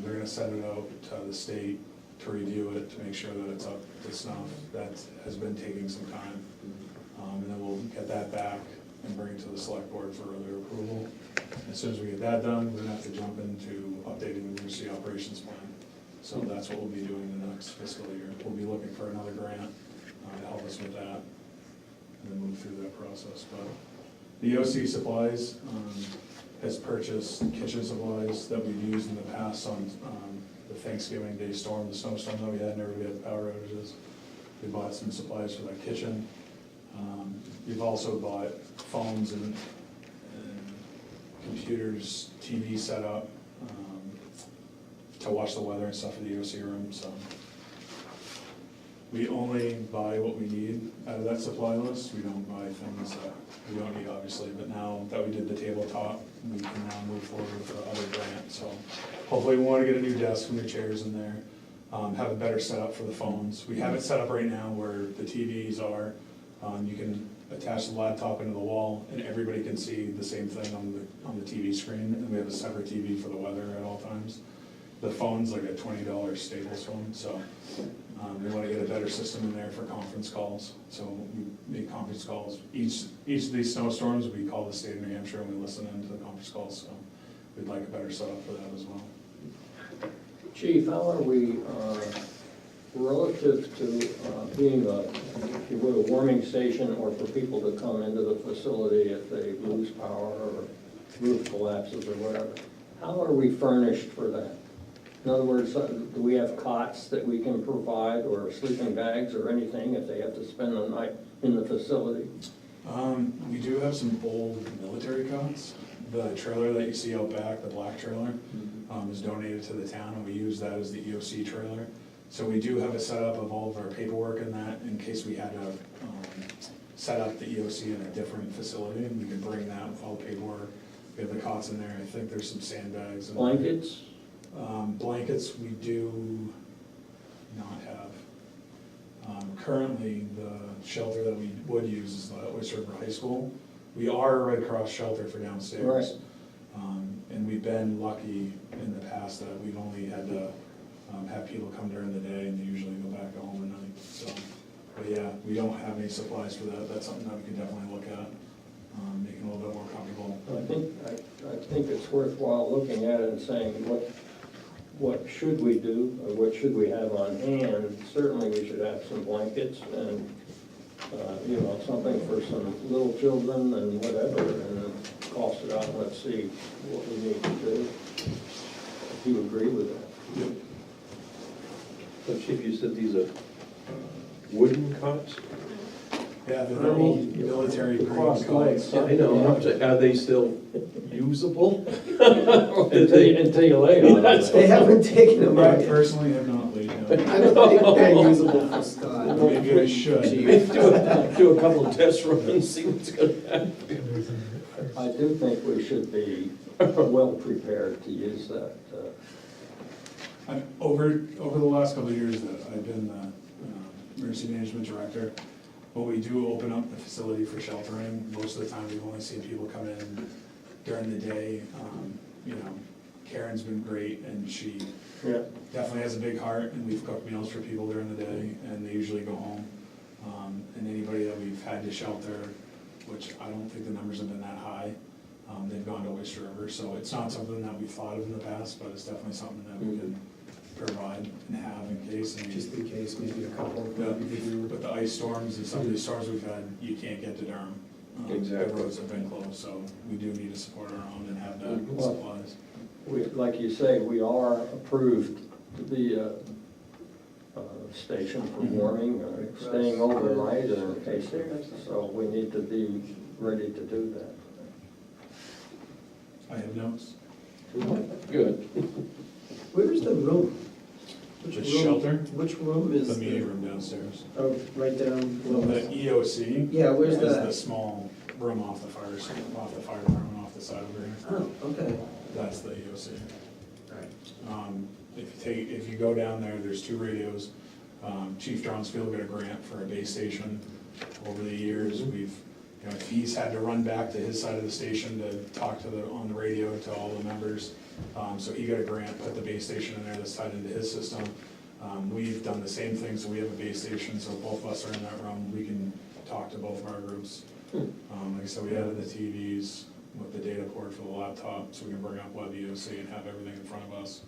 They're gonna send it out to the state to review it, to make sure that it's up to snuff. That has been taking some time. And then we'll get that back and bring it to the select board for other approval. As soon as we get that done, we're gonna have to jump into updating the emergency operations plan. So that's what we'll be doing in the next fiscal year. We'll be looking for another grant to help us with that, and then move through that process. But the OC supplies has purchased kitchen supplies that we've used in the past on the Thanksgiving Day storm, the snowstorm that we had, and everybody had power outages. We bought some supplies for that kitchen. We've also bought phones and computers, TV setup, to watch the weather and stuff in the OC room, so. We only buy what we need out of that supply list. We don't buy things that we don't need, obviously, but now that we did the tabletop, we can now move forward with the other grant. So hopefully we want to get a new desk and new chairs in there, have a better setup for the phones. We have it set up right now where the TVs are. You can attach the laptop into the wall and everybody can see the same thing on the TV screen, and we have a separate TV for the weather at all times. The phone's like a $20 Staples phone, so we want to get a better system in there for conference calls. So we make conference calls. Each of these snowstorms, we call the state of New Hampshire and we listen into the conference calls. So we'd like a better setup for that as well. Chief, how are we relative to being if you will, a warming station, or for people to come into the facility if they lose power or roof collapses or whatever? how are we furnished for that? In other words, do we have cots that we can provide, or sleeping bags or anything if they have to spend the night in the facility? We do have some old military cots. The trailer that you see out back, the black trailer, is donated to the town, and we use that as the EOC trailer. So we do have a setup of all of our paperwork in that, in case we had to set up the EOC in a different facility, and we could bring that with all the paperwork. We have the cots in there. I think there's some sandbags. Blankets? Blankets, we do not have. Currently, the shelter that we would use is the Oyster River High School. We are a Red Cross shelter for downstairs. Right. And we've been lucky in the past that we've only had to have people come during the day, and they usually go back home at night. So, but yeah, we don't have any supplies for that. That's something that we could definitely look at, make it a little bit more comfortable. I think it's worthwhile looking at it and saying, what should we do, or what should we have on hand? Certainly, we should have some blankets and, you know, something for some little children and whatever, and cost it out, and let's see what we need to do. If you agree with that. So Chief, you said these are wooden cots? Yeah, they're old military grade Cross legs. cots. Yeah, I know, are they still usable? Until you lay on it. They haven't taken them I out yet. personally have not laid down. I don't think they're usable for Scott. Maybe I should. Do a couple of test runs, see what's gonna happen. I do think we should be well prepared to use that. Over the last couple of years that I've been the emergency management director, when we do open up the facility for sheltering, most of the time we've only seen people come in during the day. You know, Karen's been great, and she Yeah. definitely has a big heart, and we've cooked meals for people during the day, and they usually go home. And anybody that we've had to shelter, which I don't think the numbers have been that high, they've gone to Oyster River. So it's not something that we've thought of in the past, but it's definitely something that we can provide and have in case. And Just in case, maybe a couple. with the ice storms and some of these storms we've had, you can't get to Durham. Exactly. The roads have been closed, so we do need to support our own and have that Mhm. supplies. We, like you say, we are approved to be a station for warming, or staying overnight, or in case, so we need to be ready to do that. I have notes. Good. Where's the room? Which The room? shelter, Which room is? the meeting room downstairs. Oh, right down. The EOC Yeah, where's is the that? small room off the fire department, off the side over here. Oh, okay. That's the EOC. If you go down there, there's 2 radios. Chief Johnsfield got a grant for a base station. Over the years, he's had to run back to his side of the station to talk on the radio to all the members. So he got a grant, put the base station in there that's tied into his system. We've done the same thing, so we have a base station, so both of us are in that room, we can talk to both of our groups. Like I said, we added the TVs with the data port for the laptop, so we can bring up Web EOC and have everything in front of us.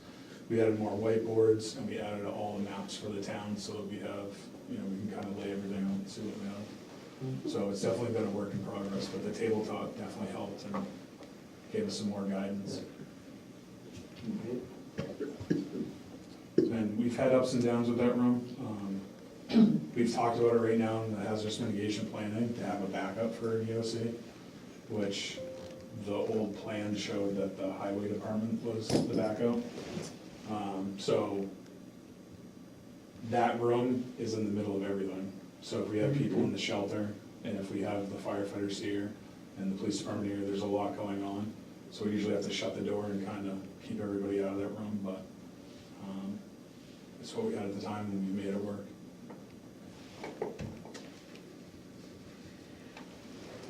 We added more whiteboards, and we added all the maps for the town, so that we have, we can kind of lay everything out and see what we have. So it's definitely been a work in progress, but the tabletop definitely helped and gave us some more guidance. And we've had ups and downs with that room. We've talked about it right now in the hazardous mitigation planning to have a backup for EOC, which the old plan showed that the highway department was the backup. So that room is in the middle of everything. So if we have people in the shelter, and if we have the firefighters here and the police department here, there's a lot going on. So we usually have to shut the door and kind of keep everybody out of that room, but it's what we had at the time, and we made it work.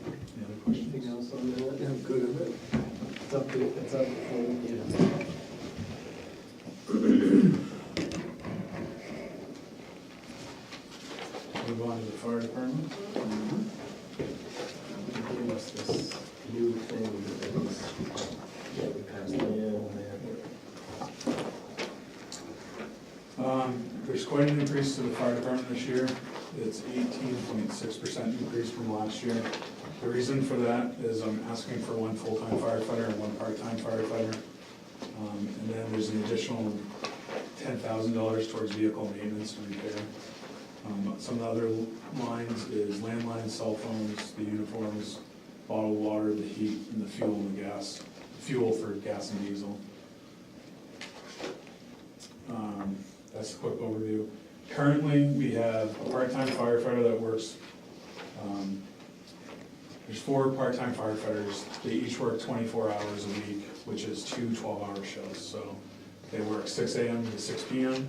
Any other questions? Anything else on that? I'm good with it. It's up for, yeah. Move on to the fire department. Give us this new thing that is, yeah, we passed that on there. There's quite an increase to the fire department this year. It's 18.6% increase from last year. The reason for that is I'm asking for 1 full-time firefighter and 1 part-time firefighter. And then there's an additional $10,000 towards vehicle maintenance and repair. Some of the other lines is landlines, cell phones, the uniforms, bottled water, the heat, and the fuel and the gas, fuel for gas and diesel. That's a quick overview. Currently, we have a part-time firefighter that works, there's 4 part-time firefighters. They each work 24 hours a week, which is 2 12-hour shifts. So they work 6 a.m. to 6 p.m.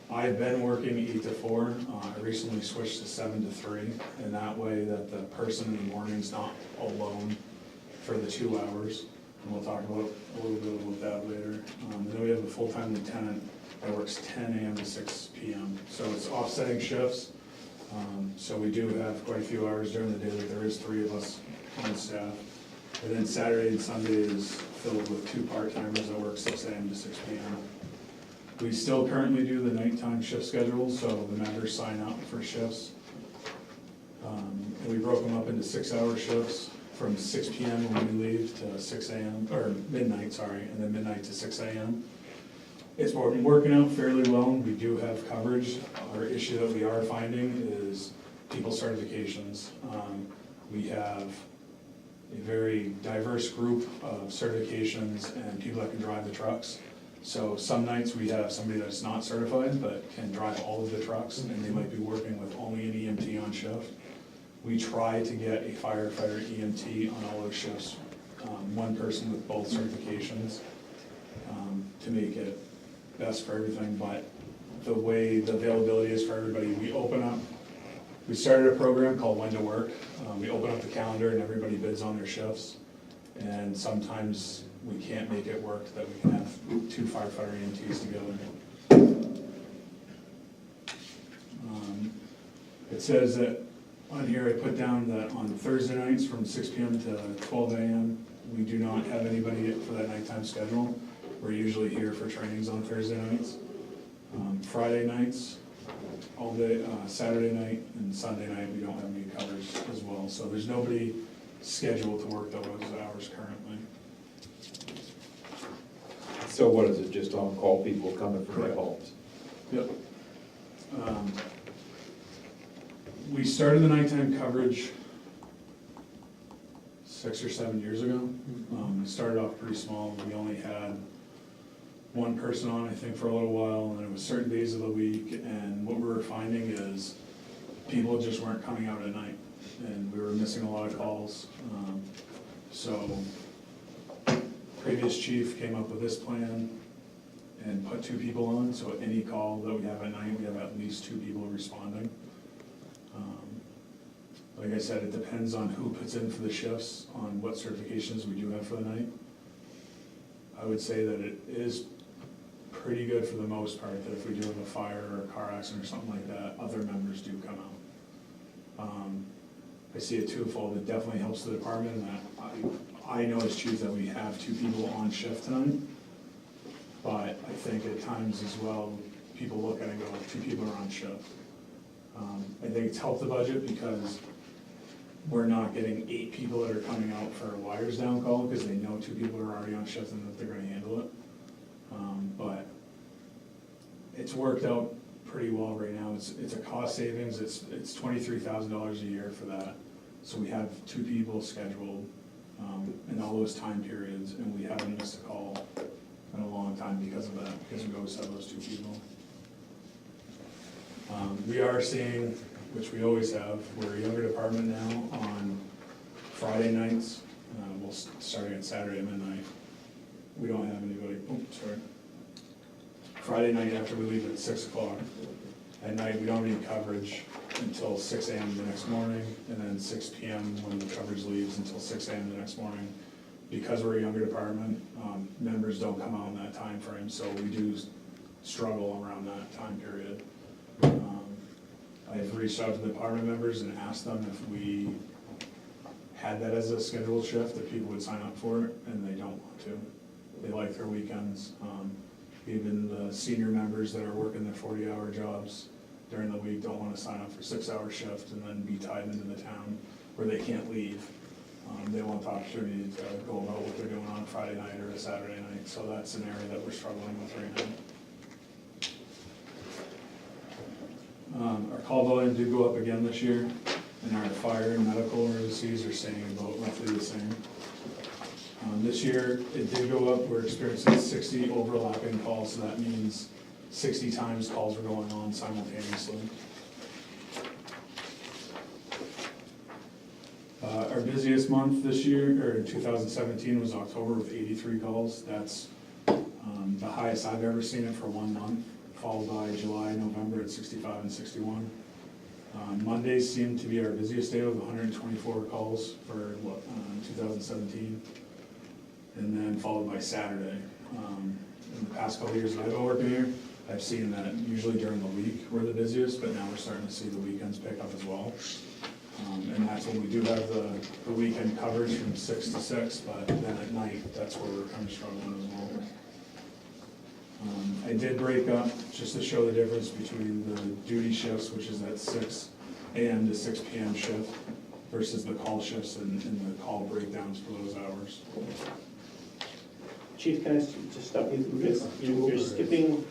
I've been working 8 to 4. I recently switched to 7 to 3, and that way that the person in the morning's not alone for the 2 hours. And we'll talk about a little bit about that later. And then we have a full-time lieutenant that works 10 a.m. to 6 p.m. So it's offsetting shifts. So we do have quite a few hours during the day that there is 3 of us on staff. And then Saturday and Sunday is filled with 2 part-timers that work 6 a.m. to 6 p.m. We still currently do the nighttime shift schedule, so the members sign up for shifts. And we broke them up into 6-hour shifts from 6 p.m. when we leave to 6 a.m., or midnight, sorry, and then midnight to 6 a.m. It's been working out fairly well. We do have coverage. Our issue that we are finding is people certifications. We have a very diverse group of certifications and people that can drive the trucks. So some nights we have somebody that's not certified but can drive all of the trucks, and they might be working with only an EMT on shift. We try to get a firefighter EMT on all those shifts, 1 person with both certifications, to make it best for everything. But the way the availability is for everybody, we started a program called When to Work. We open up the calendar and everybody bids on their shifts, and sometimes we can't make it work that we can have 2 firefighter EMTs together. It says that on here I put down that on Thursday nights from 6 p.m. to 12 a.m. we do not have anybody for that nighttime schedule. We're usually here for trainings on Thursday nights. Friday nights, all day, Saturday night and Sunday night we don't have any coverage as well. So there's nobody scheduled to work those hours currently. So what is it, just on-call people coming from their homes? Yep. We started the nighttime coverage 6 or 7 years ago. It started off pretty small. We only had 1 person on, I think, for a little while, and it was certain days of the week. And what we were finding is people just weren't coming out at night, and we were missing a lot of calls. So previous chief came up with this plan and put 2 people on, so any call that we have at night, we have at least 2 people responding. Like I said, it depends on who puts in for the shifts, on what certifications we do have for the night. I would say that it is pretty good for the most part, that if we do have a fire or a car accident or something like that, other members do come out. I see it twofold. It definitely helps the department in that I know as chief that we have 2 people on shift tonight, but I think at times as well, people look at it and go, 2 people are on shift. I think it's helped the budget because we're not getting 8 people that are coming out for a wires down call because they know 2 people are already on shift and that they're gonna handle it. But it's worked out pretty well right now. It's a cost savings. It's $23,000 a year for that. So we have 2 people scheduled in all those time periods, and we haven't missed a call in a long time because of that, because we always have those 2 people. We are seeing, which we always have, we're a younger department now on Friday nights. We'll start at Saturday at midnight. We don't have anybody, Friday night after we leave at 6 o'clock. At night, we don't need coverage until 6 a.m. the next morning, and then 6 p.m. when the coverage leaves until 6 a.m. the next morning. Because we're a younger department, members don't come out in that time frame, so we do struggle around that time period. I've reached out to the department members and asked them if we had that as a scheduled shift, if people would sign up for it, and they don't want to. They like their weekends. Even the senior members that are working their 40-hour jobs during the week don't want to sign up for 6-hour shift and then be tied into the town where they can't leave. They want the opportunity to go about what they're doing on Friday night or a Saturday night, so that's an area that we're struggling with right now. Our call volume did go up again this year, and our fire and medical emergencies are staying about roughly the same. This year, it did go up, we're experiencing 60 overlapping calls, so that means 60 times calls were going on simultaneously. Our busiest month this year, or in 2017, was October with 83 calls. That's the highest I've ever seen it for one month, followed by July, November at 65 and 61. Mondays seem to be our busiest day with 124 calls for 2017, and then followed by Saturday. In the past couple of years that I've been working here, I've seen that usually during the week we're the busiest, but now we're starting to see the weekends pick up as well. And that's when we do have the weekend coverage from 6 to 6, but then at night, that's where we're kind of struggling as well. I did break up, just to show the difference between the duty shifts, which is at 6 a.m. to 6 p.m. shift, versus the call shifts and the call breakdowns for those hours. Chief, can I just stop you? Because you're skipping,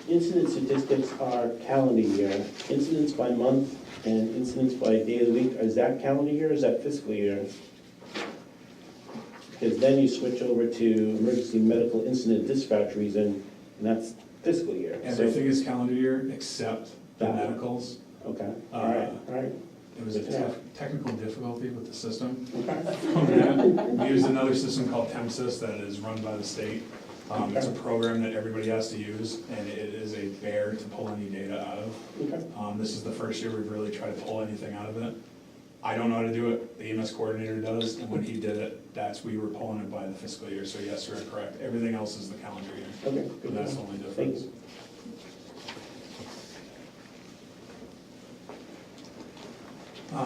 incident statistics are calendar year, incidents by month, and incidents by day of the week. Is that calendar year or is that fiscal year? Because then you switch over to emergency medical incident dispatch reason, and that's fiscal year. Everything is calendar year except the That. medicals. Okay, all right. There was a technical difficulty with the system. Okay. From that, we used another system called TEMSYS that is run by the state. It's a program that everybody has to use, and it is a bear to pull any data out of. Okay. This is the first year we've really tried to pull anything out of it. I don't know how to do it, the EMS coordinator does, and when he did it, we were pulling it by the fiscal year, so yes, you're correct. Everything else is the calendar year. Okay. But that's the only difference. Thanks.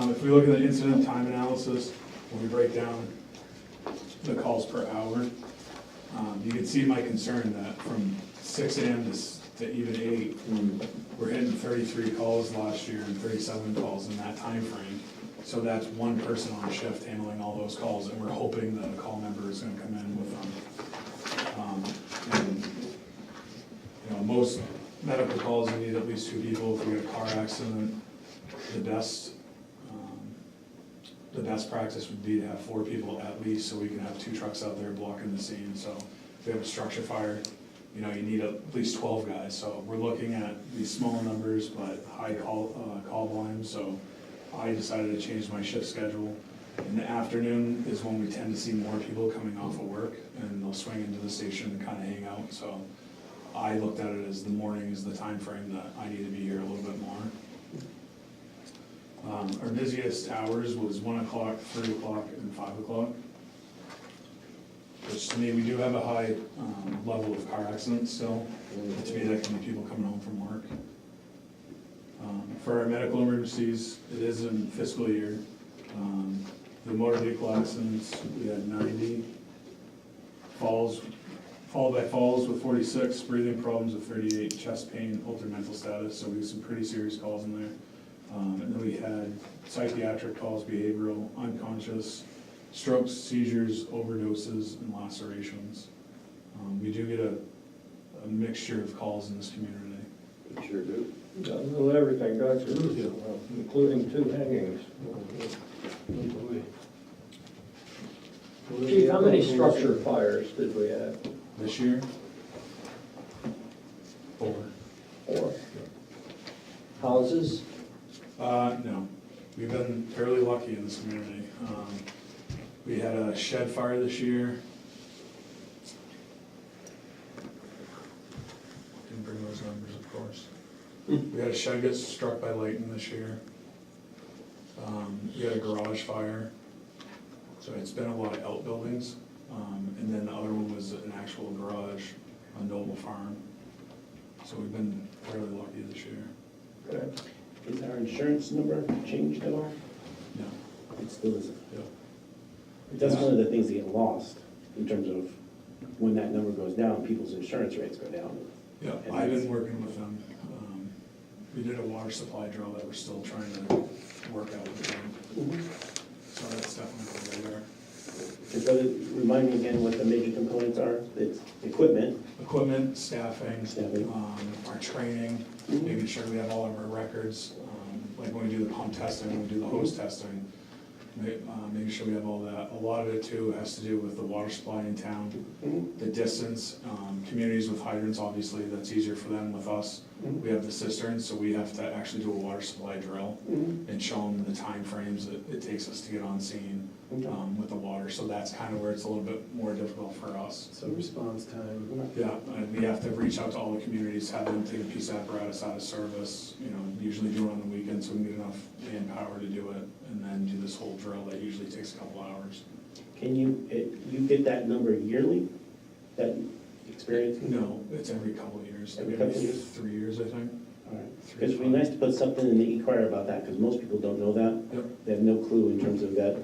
If we look at the incident time analysis, when we break down the calls per hour, you can see my concern that from 6 a.m. to even 8, we're hitting 33 calls last year and 37 calls in that time frame. So that's one person on shift handling all those calls, and we're hoping that a call member is gonna come in with them. And, you know, most medical calls, you need at least 2 people. If we get a car accident, the best practice would be to have 4 people at least, so we can have 2 trucks out there blocking the scene. So if we have a structure fire, you know, you need at least 12 guys. So we're looking at these small numbers, but high call volume. So I decided to change my shift schedule. In the afternoon is when we tend to see more people coming off of work, and they'll swing into the station and kind of hang out. So I looked at it as the morning is the time frame that I need to be here a little bit more. Our busiest hours was 1 o'clock, 3 o'clock, and 5 o'clock. Which to me, we do have a high level of car accidents still. To me, that can be people coming home from work. For our medical emergencies, it is in fiscal year. The motor vehicle accidents, we had 90. Falls, followed by falls with 46, breathing problems with 38, chest pain, altered mental status, so we had some pretty serious calls in there. And then we had psychiatric calls, behavioral, unconscious, strokes, seizures, overdoses, and lacerations. We do get a mixture of calls in this community. We sure do. Got a little everything, got you, including 2 hangings. Chief, how many structure fires did we have? This year? 4. 4. Houses? No. We've been fairly lucky in this community. We had a shed fire this year. Didn't bring those numbers, of course. We had a shed get struck by lightning this year. We had a garage fire. So it's been a lot of outbuildings. And then the other one was an actual garage on Noble Farm. So we've been fairly lucky this year. Okay. Is our insurance number changed at all? No. It still isn't. Yeah. That's one of the things that get lost in terms of when that number goes down, people's insurance rates go down. Yeah, And I've that's- been working with them. We did a water supply drill that we're still trying to work out with them. So so that's definitely on the radar. Remind me again what the major components are. It's equipment. Equipment, staffing, Staffing. our training, making sure we have all of our records, like when we do the pump testing, when we do the hose testing, making sure we have all that. A lot of it too has to do with the water supply in town, the distance, communities with hydrants, obviously, that's easier for them. With us, we have the cisterns, so we have to actually do a water supply drill and show them the timeframes that it takes us to get on scene with the water. So that's kind of where it's a little bit more difficult for us. So response time. Yeah, and we have to reach out to all the communities, have them take a piece of apparatus out of service, usually do it on the weekend so we can get enough manpower to do it, and then do this whole drill that usually takes a couple hours. Can you get that number yearly, that experience? No, it's every couple of years. Every couple of years? 3 years, I think. All right. Because it'd be nice to put something in the e-crier about that, because most people don't know that. Yep. They have no clue in terms of that,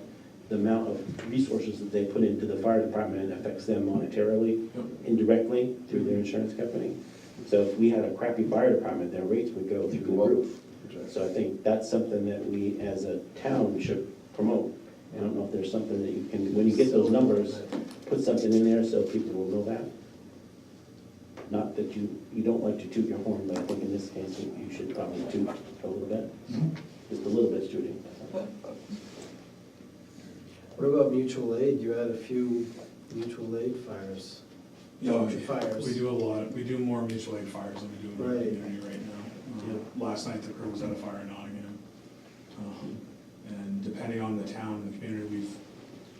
the amount of resources that they put into the fire department affects them monetarily, Yep. indirectly through their insurance company. So if we had a crappy fire department, their rates would go through the roof. So I think that's something that we, as a town, should promote. I don't know if there's something that you can, when you get those numbers, put something in there so people will know that. Not that you don't like to toot your horn, but I think in this case, you should probably toot a little bit. Just a little bit tooting. What about mutual aid? You had a few mutual aid fires. Fires. We do a lot, we do more mutual aid fires than we do in the Right. community right now. Last night, the crew was at a fire in Nottingham. And depending on the town and the community, we've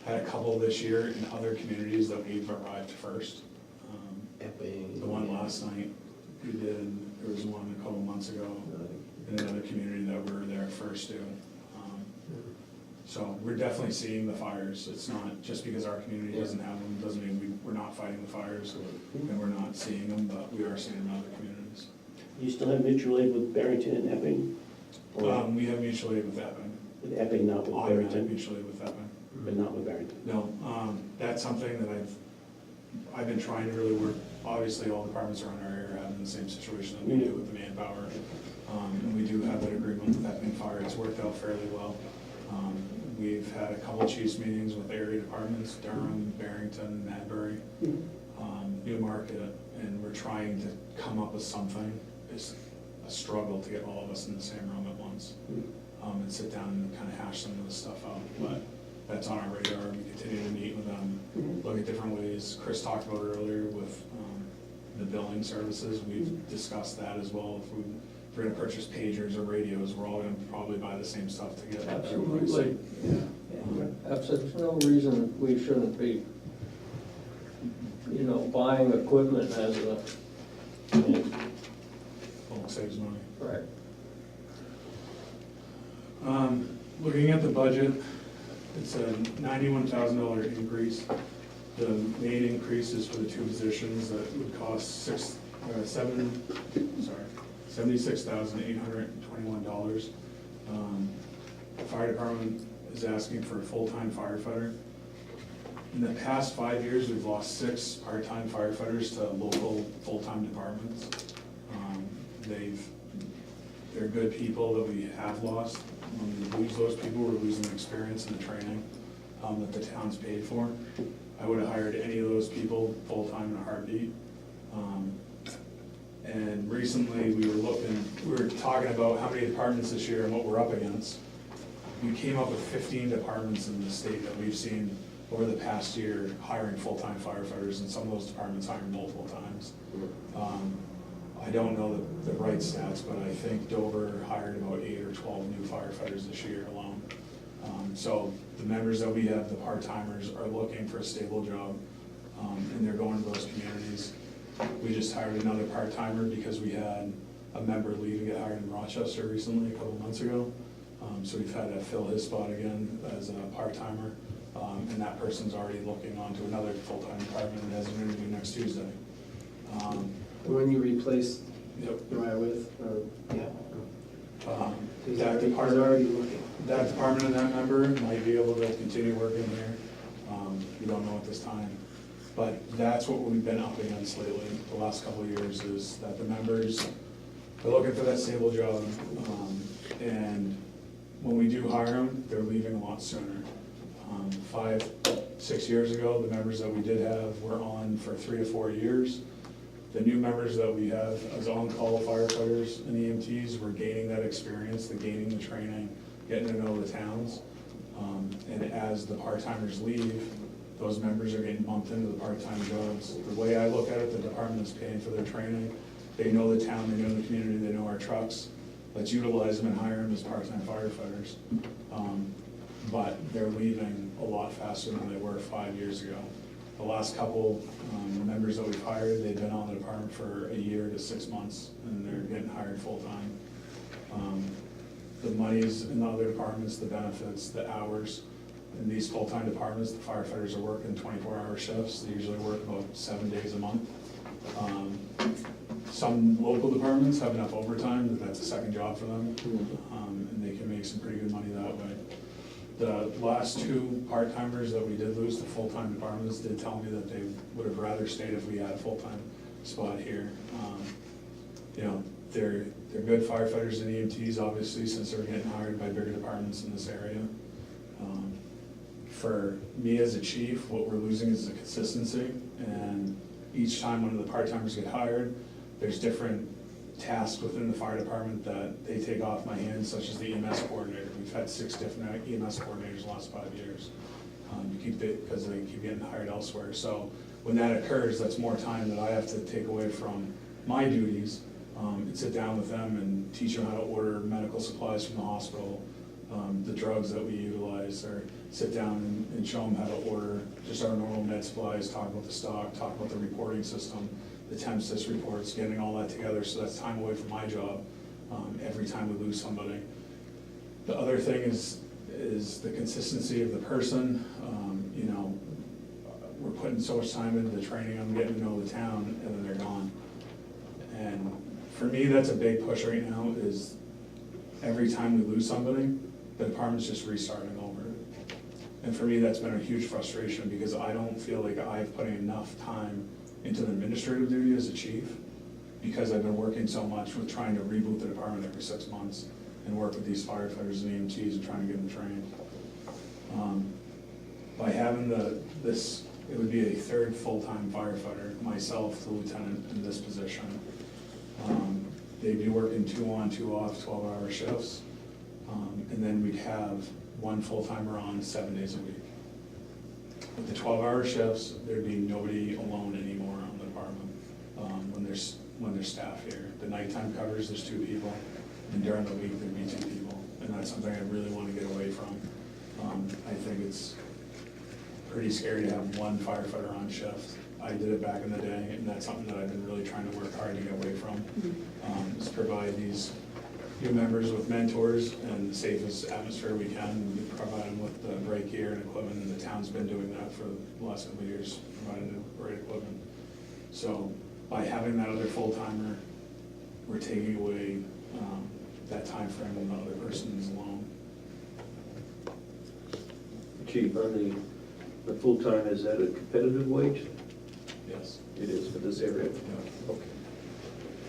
had a couple this year in other communities that we've arrived first. The one last night we did, there was one a couple months ago in another community that we were there first to. So we're definitely seeing the fires. It's not just because our community doesn't have them, doesn't mean we're not fighting the fires and we're not seeing them, but we are seeing them in other communities. You still have mutual aid with Barrington and Epping? Or We have mutual aid with Epping. with Epping, not with Automatic Barrington? mutual aid with Epping. But not with Barrington? No, that's something that I've been trying to really work. Obviously, all departments around our area are having the same situation that we do with the manpower. And we do have that agreement with Epping Fire. It's worked out fairly well. We've had a couple chiefs meetings with area departments, Durham, Barrington, Madbury, Newmarket, and we're trying to come up with something. It's a struggle to get all of us in the same room at once and sit down and kind of hash some of this stuff out. But that's on our radar. We continue to meet with them, look at different ways. Chris talked about it earlier with the billing services. We've discussed that as well. If we're gonna purchase pagers or radios, we're all gonna probably buy the same stuff to get that better price. Absolutely. There's no reason we shouldn't be, buying equipment as a, Bulk saves money. right. Looking at the budget, it's a $91,000 increase. The main increase is for the two positions that would cost $76,821. The fire department is asking for a full-time firefighter. In the past 5 years, we've lost 6 part-time firefighters to local full-time departments. They're good people that we have lost. When we lose those people, we're losing the experience and the training that the town's paid for. I would have hired any of those people full-time in a heartbeat. And recently, we were talking about how many departments this year and what we're up against. We came up with 15 departments in the state that we've seen over the past year hiring full-time firefighters, and some of those departments hiring multiple times. I don't know the right stats, but I think Dover hired about 8 or 12 new firefighters this year alone. So the members that we have, the part-timers, are looking for a stable job, and they're going to those communities. We just hired another part-timer because we had a member leave and get hired in Rochester recently, a couple months ago. So we've had to fill his spot again as a part-timer, and that person's already looking on to another full-time department and has an interview next Tuesday. When you replace Yep. Mariah with, That he's department, already looking. that department and that member might be able to continue working here. We don't know at this time. But that's what we've been up against lately, the last couple of years, is that the members are looking for that stable job. And when we do hire them, they're leaving a lot sooner. 5, 6 years ago, the members that we did have were on for 3 to 4 years. The new members that we have as on-call firefighters and EMTs, we're gaining that experience, they're gaining the training, getting to know the towns. And as the part-timers leave, those members are getting bumped into the part-time jobs. The way I look at it, the department is paying for their training. They know the town, they know the community, they know our trucks. Let's utilize them and hire them as part-time firefighters. But they're leaving a lot faster than they were 5 years ago. The last couple members that we've hired, they've been on the department for a year to 6 months, and they're getting hired full-time. The monies in the other departments, the benefits, the hours, in these full-time departments, the firefighters are working 24-hour shifts. They usually work about 7 days a month. Some local departments have enough overtime that that's a second job for them, and they can make some pretty good money that way. The last 2 part-timers that we did lose, the full-time departments, did tell me that they would have rather stayed if we had a full-time spot here. You know, they're good firefighters and EMTs, obviously, since they're getting hired by bigger departments in this area. For me as a chief, what we're losing is the consistency, and each time one of the part-timers get hired, there's different tasks within the fire department that they take off my hands, such as the EMS coordinator. We've had 6 different EMS coordinators the last 5 years. Because they keep getting hired elsewhere. So when that occurs, that's more time that I have to take away from my duties, and sit down with them and teach them how to order medical supplies from the hospital, the drugs that we utilize, or sit down and show them how to order just our normal med supplies, talk about the stock, talk about the reporting system, the TempSys reports, getting all that together, so that's time away from my job every time we lose somebody. The other thing is the consistency of the person. You know, we're putting so much time into the training, I'm getting to know the town, and then they're gone. And for me, that's a big push right now, is every time we lose somebody, the department's just restarting over. And for me, that's been a huge frustration, because I don't feel like I've put enough time into the administrative duty as a chief, because I've been working so much with trying to reboot the department every 6 months and work with these firefighters and EMTs and trying to get them trained. By having this, it would be a 3rd full-time firefighter, myself, the lieutenant, in this position. They'd be working 2 on, 2 off, 12-hour shifts. And then we'd have 1 full-timer on 7 days a week. With the 12-hour shifts, there'd be nobody alone anymore on the department when there's staff here. The nighttime covers, there's 2 people, and during the week, there'd be 2 people. And that's something I really want to get away from. I think it's pretty scary to have 1 firefighter on shift. I did it back in the day, and that's something that I've been really trying to work hard to get away from, is provide these new members with mentors and the safest atmosphere we can. We provide them with the right gear and equipment, and the town's been doing that for the last couple of years, providing the right equipment. So by having that other full-timer, we're taking away that time frame when the other person is alone. Chief, on the full-time, is that a competitive wage? Yes. It is for this area? Yeah. Okay.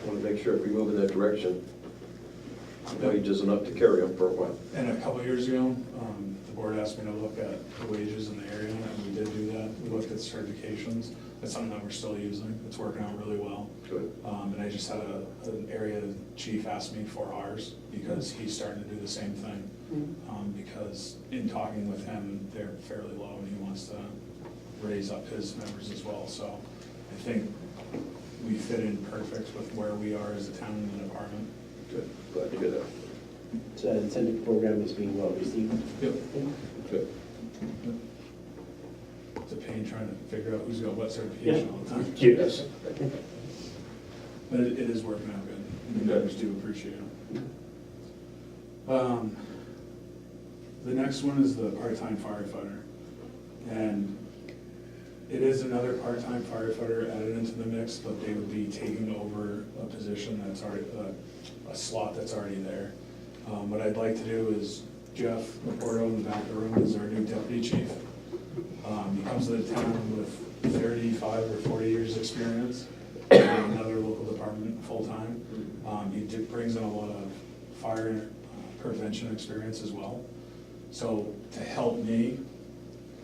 I want to make sure if we move in that direction, wage is enough to carry them for a while. And a couple of years ago, the board asked me to look at the wages in the area, and we did do that. We looked at certifications. That's something that we're still using. It's working out really well. Good. And I just had an area chief ask me for ours, because he's starting to do the same thing. Because in talking with him, they're fairly low, and he wants to raise up his members as well. So I think we fit in perfect with where we are as a town and the department. Good, glad to hear that. So the incentive program is being well received. Yep. Good. It's a pain trying to figure out who's got what certification all the time. Yes. But it is working out good, and the members do appreciate it. The next one is the part-time firefighter. And it is another part-time firefighter added into the mix, but they would be taking over a position that's already, a slot that's already there. What I'd like to do is Jeff Laporto in the back of the room is our new deputy chief. He comes to the town with 35 or 40 years experience in another local department full-time. He brings in a lot of fire prevention experience as well. So to help me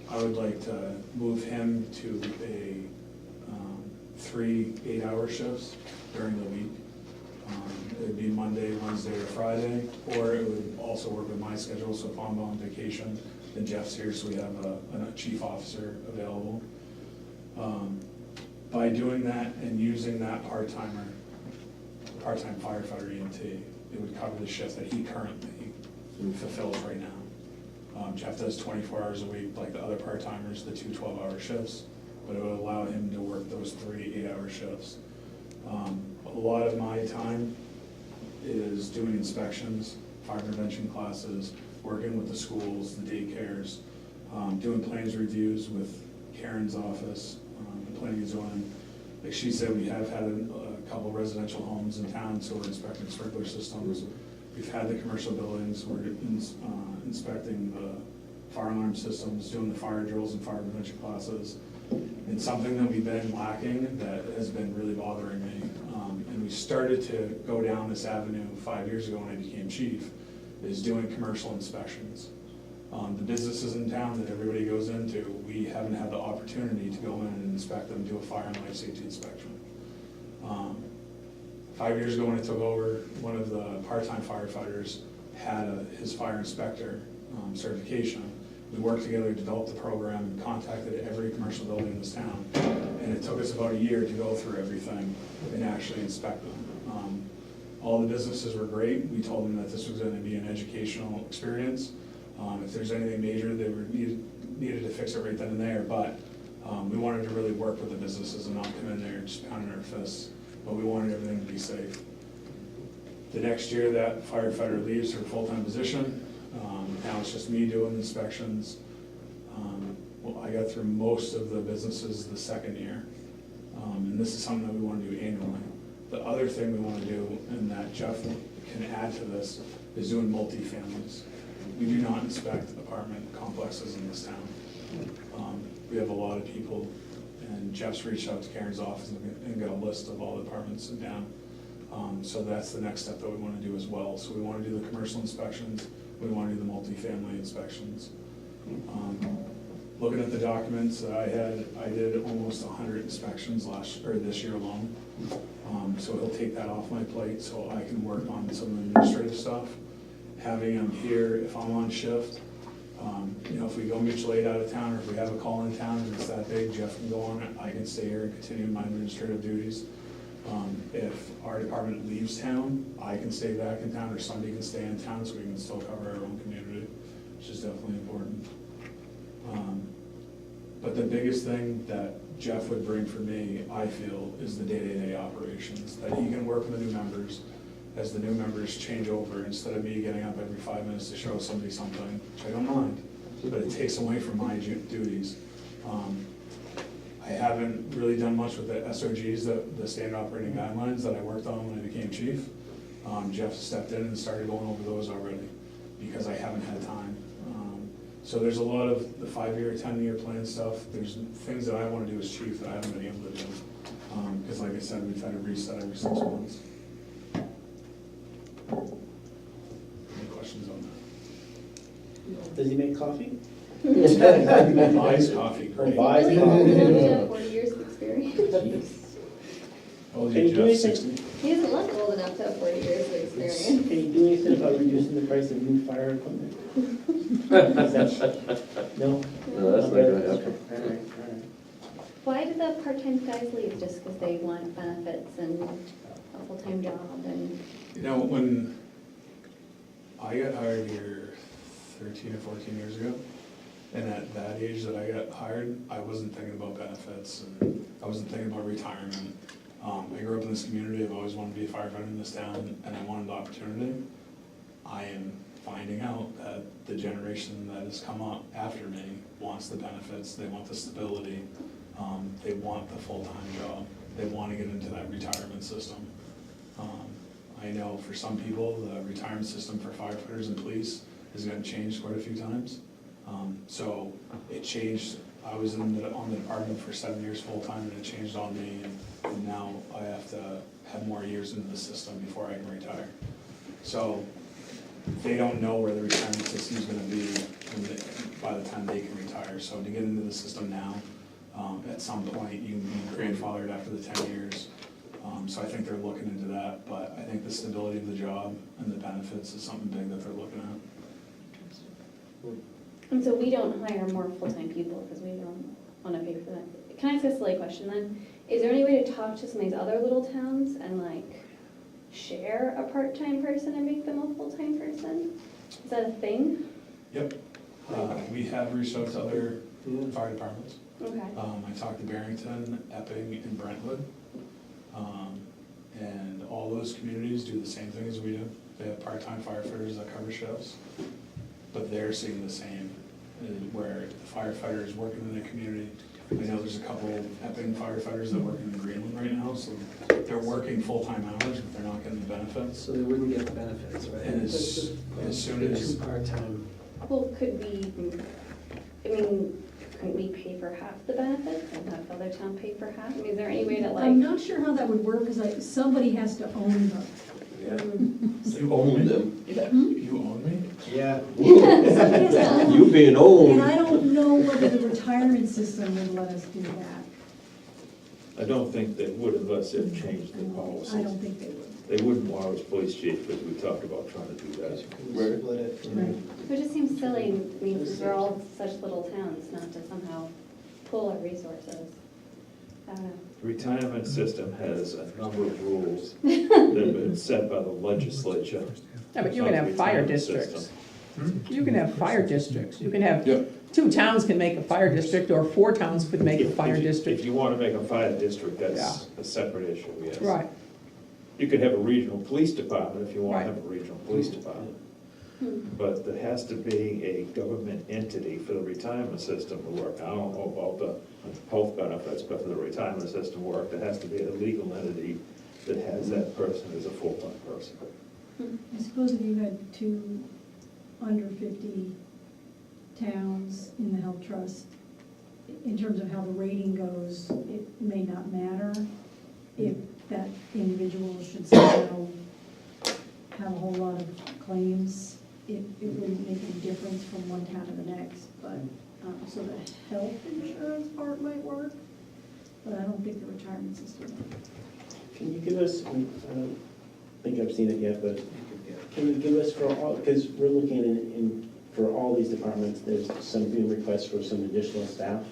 I would like to move him to a 3 8-hour shifts during the week. It would be Monday, Wednesday, or Friday, or it would also work with my schedule, so if I'm on vacation, then Jeff's here, so we have a chief officer available. By doing that and using that part-time firefighter EMT, it would cover the shift that he currently fulfills right now. Jeff does 24 hours a week like the other part-timers, the 2 12-hour shifts, but it would allow him to work those 3 8-hour shifts. A lot of my time is doing inspections, fire prevention classes, working with the schools, the daycares, doing plans reviews with Karen's office, planning and zoning. Like she said, we have had a couple residential homes in town, so we're inspecting sprinkler systems. We've had the commercial buildings, we're inspecting the fire alarm systems, doing the fire drills and fire prevention classes. And something that we've been lacking that has been really bothering me, and we started to go down this avenue 5 years ago when I became chief, is doing commercial inspections. The businesses in town that everybody goes into, we haven't had the opportunity to go in and inspect them, do a fire and life safety inspection. 5 years ago when I took over, one of the part-time firefighters had his fire inspector certification. We worked together to develop the program, contacted every commercial building in this town, and it took us about a year to go through everything and actually inspect them. All the businesses were great. We told them that this was going to be an educational experience. If there's anything major, they were needed to fix it right then and there, but we wanted to really work with the businesses and not come in there and just pounding our fists, but we wanted everything to be safe. The next year, that firefighter leaves her full-time position. Now it's just me doing inspections. Well, I got through most of the businesses the second year, and this is something that we want to do annually. The other thing we want to do, and that Jeff can add to this, is doing multi-families. We do not inspect apartment complexes in this town. We have a lot of people, and Jeff's reached out to Karen's office and got a list of all the apartments in town. So that's the next step that we want to do as well. So we want to do the commercial inspections, we want to do the multifamily inspections. Looking at the documents that I did almost 100 inspections this year alone. So he'll take that off my plate so I can work on some administrative stuff. Having him here, if I'm on shift, if we go mutual aid out of town, or if we have a call in town and it's that big, Jeff can go on it, I can stay here and continue my administrative duties. If our department leaves town, I can stay back in town, or somebody can stay in town so we can still cover our own community, which is definitely important. But the biggest thing that Jeff would bring for me, I feel, is the day-to-day operations, that he can work with the new members. As the new members change over, instead of me getting up every 5 minutes to show somebody something, which I don't mind, but it takes away from my duties. I haven't really done much with the SOGs, the standard operating guidelines that I worked on when I became chief. Jeff stepped in and started going over those already because I haven't had time. So there's a lot of the 5-year, 10-year plan stuff. There's things that I want to do as chief that I haven't been able to do. Because like I said, we've had to reset every 6 months. Any questions on that? Does he make coffee? Buys coffee, great. Buys Really coffee. old enough to have 40 years of experience. How old Can are you do you, Jeff? anything? 60? He doesn't look old enough to have 40 years of experience. Can you do anything about reducing the price of new fire equipment? No? No, that's not gonna happen. All right. Why do the part-time guys leave? Just because they want benefits and a full-time job and? When I got hired here 13 or 14 years ago, and at that age that I got hired, I wasn't thinking about benefits, and I wasn't thinking about retirement. I grew up in this community, I've always wanted to be a firefighter in this town, and I wanted the opportunity. I am finding out that the generation that has come up after me wants the benefits, they want the stability, they want the full-time job, they want to get into that retirement system. I know for some people, the retirement system for firefighters and police has gotten changed quite a few times. So it changed, I was on the department for 7 years full-time, and it changed on me, and now I have to have more years into the system before I can retire. So they don't know where the retirement system's gonna be by the time they can retire. So to get into the system now, at some point, you can be grandfathered after the 10 years. So I think they're looking into that, but I think the stability of the job and the benefits is something big that they're looking at. And so we don't hire more full-time people because we don't want to pay for that. Can I ask a silly question then? Is there any way to talk to some of these other little towns and like share a part-time person and make them a full-time person? Is that a thing? Yep. We have reached out to other Yeah. fire departments. Okay. I talked to Barrington, Epping, and Brentwood. And all those communities do the same thing as we do. They have part-time firefighters that cover shifts, but they're seeing the same, where the firefighter is working in the community. I know there's a couple Epping firefighters that work in Greenland right now, so they're working full-time hours, but they're not getting the benefits. So they wouldn't get the benefits, right? And as soon as, Two part-time. Well, could we, I mean, couldn't we pay for half the benefits and have the other town pay for half? I mean, is there any way to I'm like? not sure how that would work, because somebody has to own them. You own them? you own me? Yeah. Somebody has to own You them. being And old. I don't know whether the retirement system would let us do that. I don't think they would unless they've changed the I policies. don't think they would. They wouldn't want us police chief, because we talked about trying to do that. Split it. Right. It just seems silly, I mean, since we're all such little towns, not to somehow pool our resources. I don't know. The retirement system has a number of rules that have been set by the legislature. Yeah, but you can have fire Retirement districts. system. You can have fire districts. You can have, Yeah. 2 towns can make a fire district, or 4 towns could make a fire If district. you want to make a fire district, that's a separate issue, yes. Right. You could have a regional police department if you want Right. to have a regional police department. But there has to be a government entity for the retirement system to work. I don't know about the health benefits, but for the retirement system to work, there has to be a legal entity that has that person as a full-time person. I suppose if you had 2 under 50 towns in the health trust, in terms of how the rating goes, it may not matter if that individual should somehow have a whole lot of claims. It wouldn't make any difference from one town to the next, but, so the health insurance part might work, but I don't think the retirement system would. Can you give us, I don't think I've seen it yet, but can you give us for all, because we're looking for all these departments, there's some new requests for some additional staff.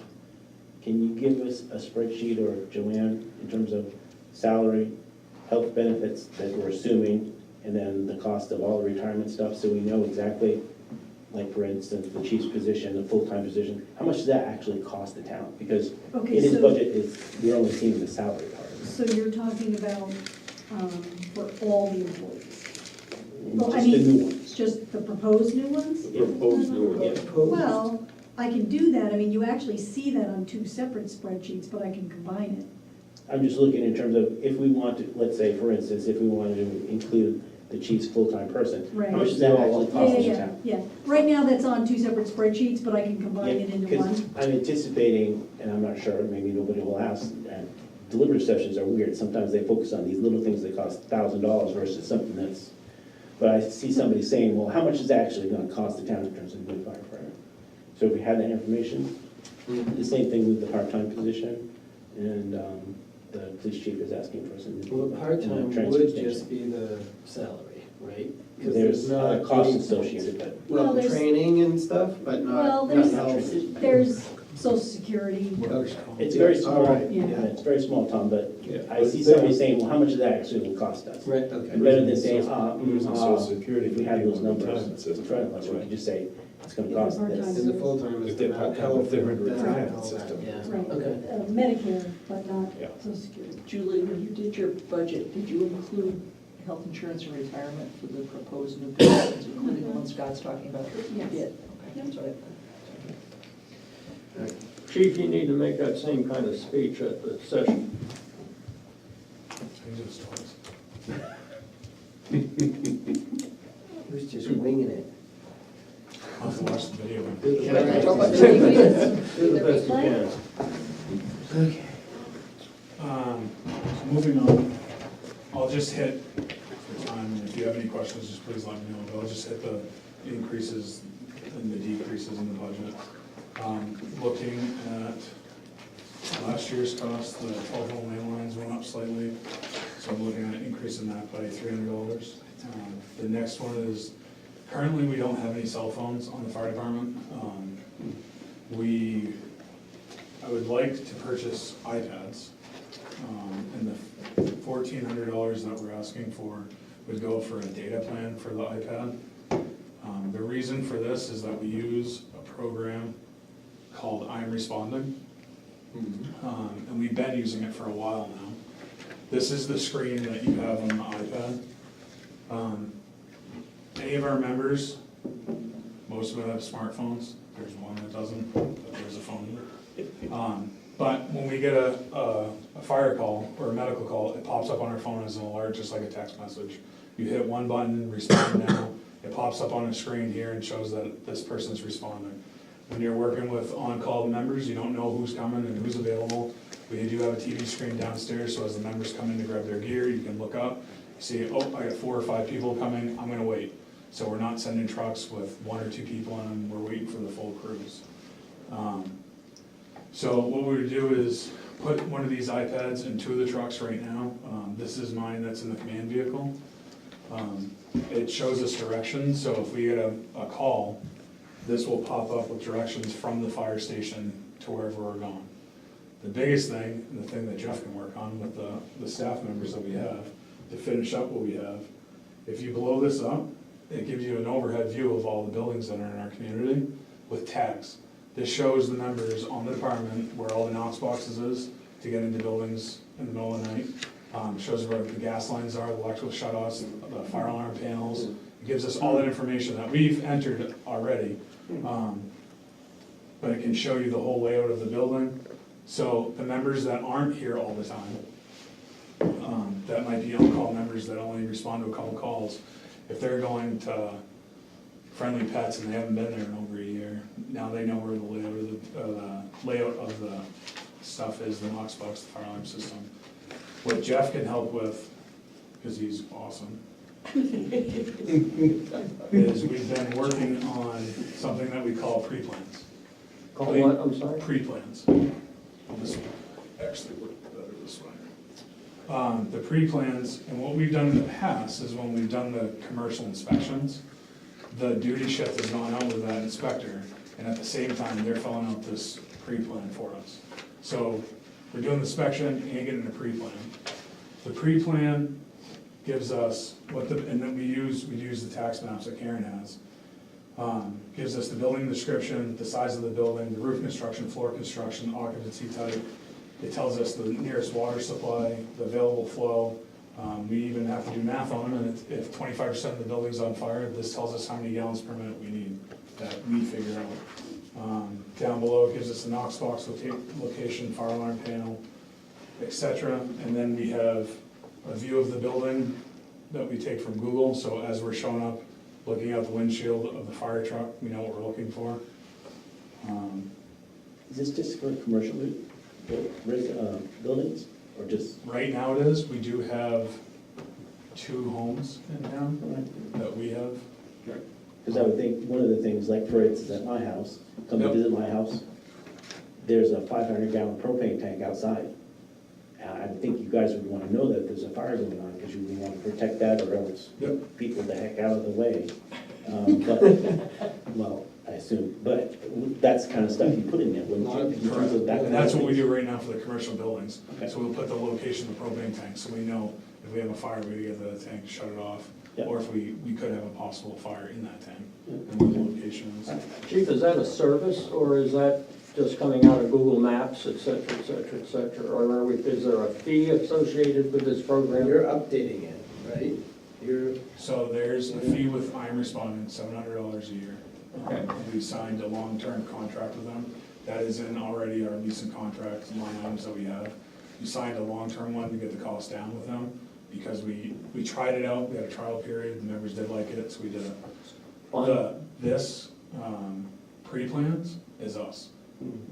Can you give us a spreadsheet, or Joanne, in terms of salary, health benefits that we're assuming, and then the cost of all the retirement stuff, so we know exactly, like for instance, the chief's position, the full-time position, how much does that actually cost the town? Because Okay, in his so- budget we're only seeing the salary part of it. So you're talking about for all the employees? Well, I Just the mean, new ones. Just the proposed new ones? Proposed new one. Yeah. Well, I can do that. I mean, you actually see that on 2 separate spreadsheets, but I can combine it. I'm just looking in terms of, if we want to, let's say, for instance, if we wanted to include the chief's full-time person, Right. how much does that actually cost the town? Yeah. Right now, that's on 2 separate spreadsheets, but I can combine it into Because one. I'm anticipating, and I'm not sure, maybe nobody will ask, and deliberative sessions are weird. Sometimes they focus on these little things that cost $1,000 versus something that's, but I see somebody saying, well, how much is that actually gonna cost the town in terms of new firefighter? So if we had that information, the same thing with the part-time position, and the police chief is asking for some. Well, part-time transfer would station. just be the salary, right? 'Cause There's not costs any- associated, but Well, Well, there's- training and stuff, but Well, not health. there's Social Security. Okay. it's very small. All right, Yeah. Yeah, it's very small, Tom, but Yeah. I see somebody saying, well, how much is that actually will cost us? Right, okay. Rather than saying, Using Social Security if we had those numbers retirement in system. front of us, we could just say, it's gonna Yeah, cost part-time. this. And the full-time is If they're the part-time, health. if they're in benefit, retirement all that, system. Yeah, Right, okay. Medicare, but not Yeah. Social Security. Julie, when you did your budget, did you include health insurance and retirement for the proposed new positions, including the ones Scott's talking about? Yes. You did, okay, sorry. Chief, you need to make that same kind of speech at the session. Change those toys. Who's just winging it? I'll have to watch the video. Do the Should I best- talk about the Do the best you replay? can. So moving on, I'll just hit for time, and if if you have any questions, just please let me know, but I'll just hit the increases and the decreases in the budget. Looking at last year's cost, the telephone main lines went up slightly, so I'm looking at increasing that by $300. The next one is, currently we don't have any cell phones on the fire department. I would like to purchase iPads, and the $1,400 that we're asking for would go for a data plan for the iPad. The reason for this is that we use a program called I'm Responding, and we've been using it for a while now. This is the screen that you have on the iPad. Any of our members, most of them have smartphones. There's one that doesn't, but there's a phone. But when we get a fire call or a medical call, it pops up on our phone as an alert, just like a text message. You hit one button, respond now, it pops up on a screen here and shows that this person's responding. When you're working with on-call members, you don't know who's coming and who's available. We do have a TV screen downstairs, so as the members come in to grab their gear, you can look up, see, oh, I got 4 or 5 people coming, I'm gonna wait. So we're not sending trucks with 1 or 2 people in them, we're waiting for the full crews. So what we would do is put one of these iPads in 2 of the trucks right now. This is mine that's in the command vehicle. It shows us directions, so if we get a call, this will pop up with directions from the fire station to wherever we're going. The biggest thing, and the thing that Jeff can work on with the staff members that we have, to finish up what we have, if you blow this up, it gives you an overhead view of all the buildings that are in our community with tags. This shows the members on the department where all the Knox boxes is to get into buildings in the middle of the night. Shows where the gas lines are, the electrical shutoffs, the fire alarm panels. It gives us all that information that we've entered already. But it can show you the whole layout of the building. So the members that aren't here all the time, that might be on-call members that only respond to a couple calls. If they're going to Friendly Pets and they haven't been there in over a year, now they know where the layout of the stuff is, the Knox box, the fire alarm system. What Jeff can help with, because he's awesome, is we've been working on something that we call pre-plans. Call what, I'm sorry? Pre-plans. This actually worked better this way. The pre-plans, and what we've done in the past is when we've done the commercial inspections, the duty shift has gone out with that inspector, and at the same time, they're filling out this pre-plan for us. So we're doing the inspection and getting a pre-plan. The pre-plan gives us and then we use the tax maps that Karen has. Gives us the building description, the size of the building, the roof construction, floor construction, occupancy type. It tells us the nearest water supply, the available flow. We even have to do math on them, and if 25% of the building's on fire, this tells us how many gallons per minute we need that we figure out. Down below, it gives us the Knox box location, fire alarm panel, etc. And then we have a view of the building that we take from Google, so as we're showing up, looking out the windshield of the fire truck, we know what we're looking for. Is this just for commercial buildings, or just? Right now it is. We do have 2 homes in town that we have. Because I would think one of the things, like for instance at my house, come to visit my house, there's a 500-gallon propane tank outside. I would think you guys would want to know that there's a fire going on, because you would want to protect that, or else people the heck out of the way. Well, I assume, but that's the kind of stuff you put in there, wouldn't you? In terms of that And kind that's of what we things? do right now for the commercial buildings. Okay. So we'll put the location of the propane tank, so we know if we have a fire, we get the tank, shut it off. Yep. Or if we could have a possible fire in that tank, and where the location is. Chief, is that a service, or is that just coming out of Google Maps, et cetera, et cetera, et cetera? Or is there a fee associated with this program? You're updating it, right? So there's a fee with I'm Responding, $700 a year. Okay. We signed a long-term contract with them. That is in already our leasing contract line items that we have. We signed a long-term one to get the cost down with them, because we tried it out, we had a trial period, the members did like it, so we did it. This pre-plans is us.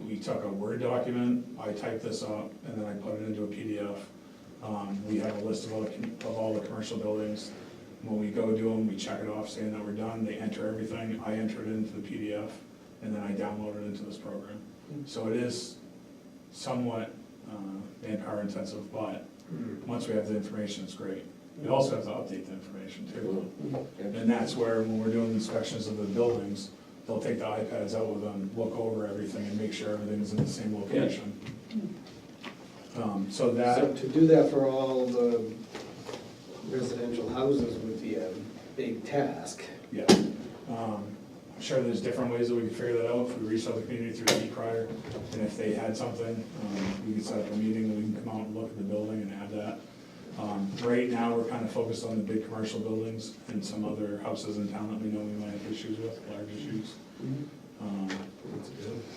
We took a Word document, I typed this up, and then I put it into a PDF. We have a list of all the commercial buildings. When we go do them, we check it off, saying that we're done, they enter everything, I enter it into the PDF, and then I download it into this program. So it is somewhat manpower intensive, but once we have the information, it's great. We also have to update the information too. And that's where, when we're doing inspections of the buildings, they'll take the iPads out with them, look over everything and make sure everything's in the same location. So So that, to do that for all the residential houses would be a big task. yeah. I'm sure there's different ways that we could figure that out, if we reached out to the community through the e-crier, and if they had something, we could set up a meeting, and we can come out and look at the building and add that. Right now, we're kind of focused on the big commercial buildings and some other houses in town that we know we might have issues with, large issues.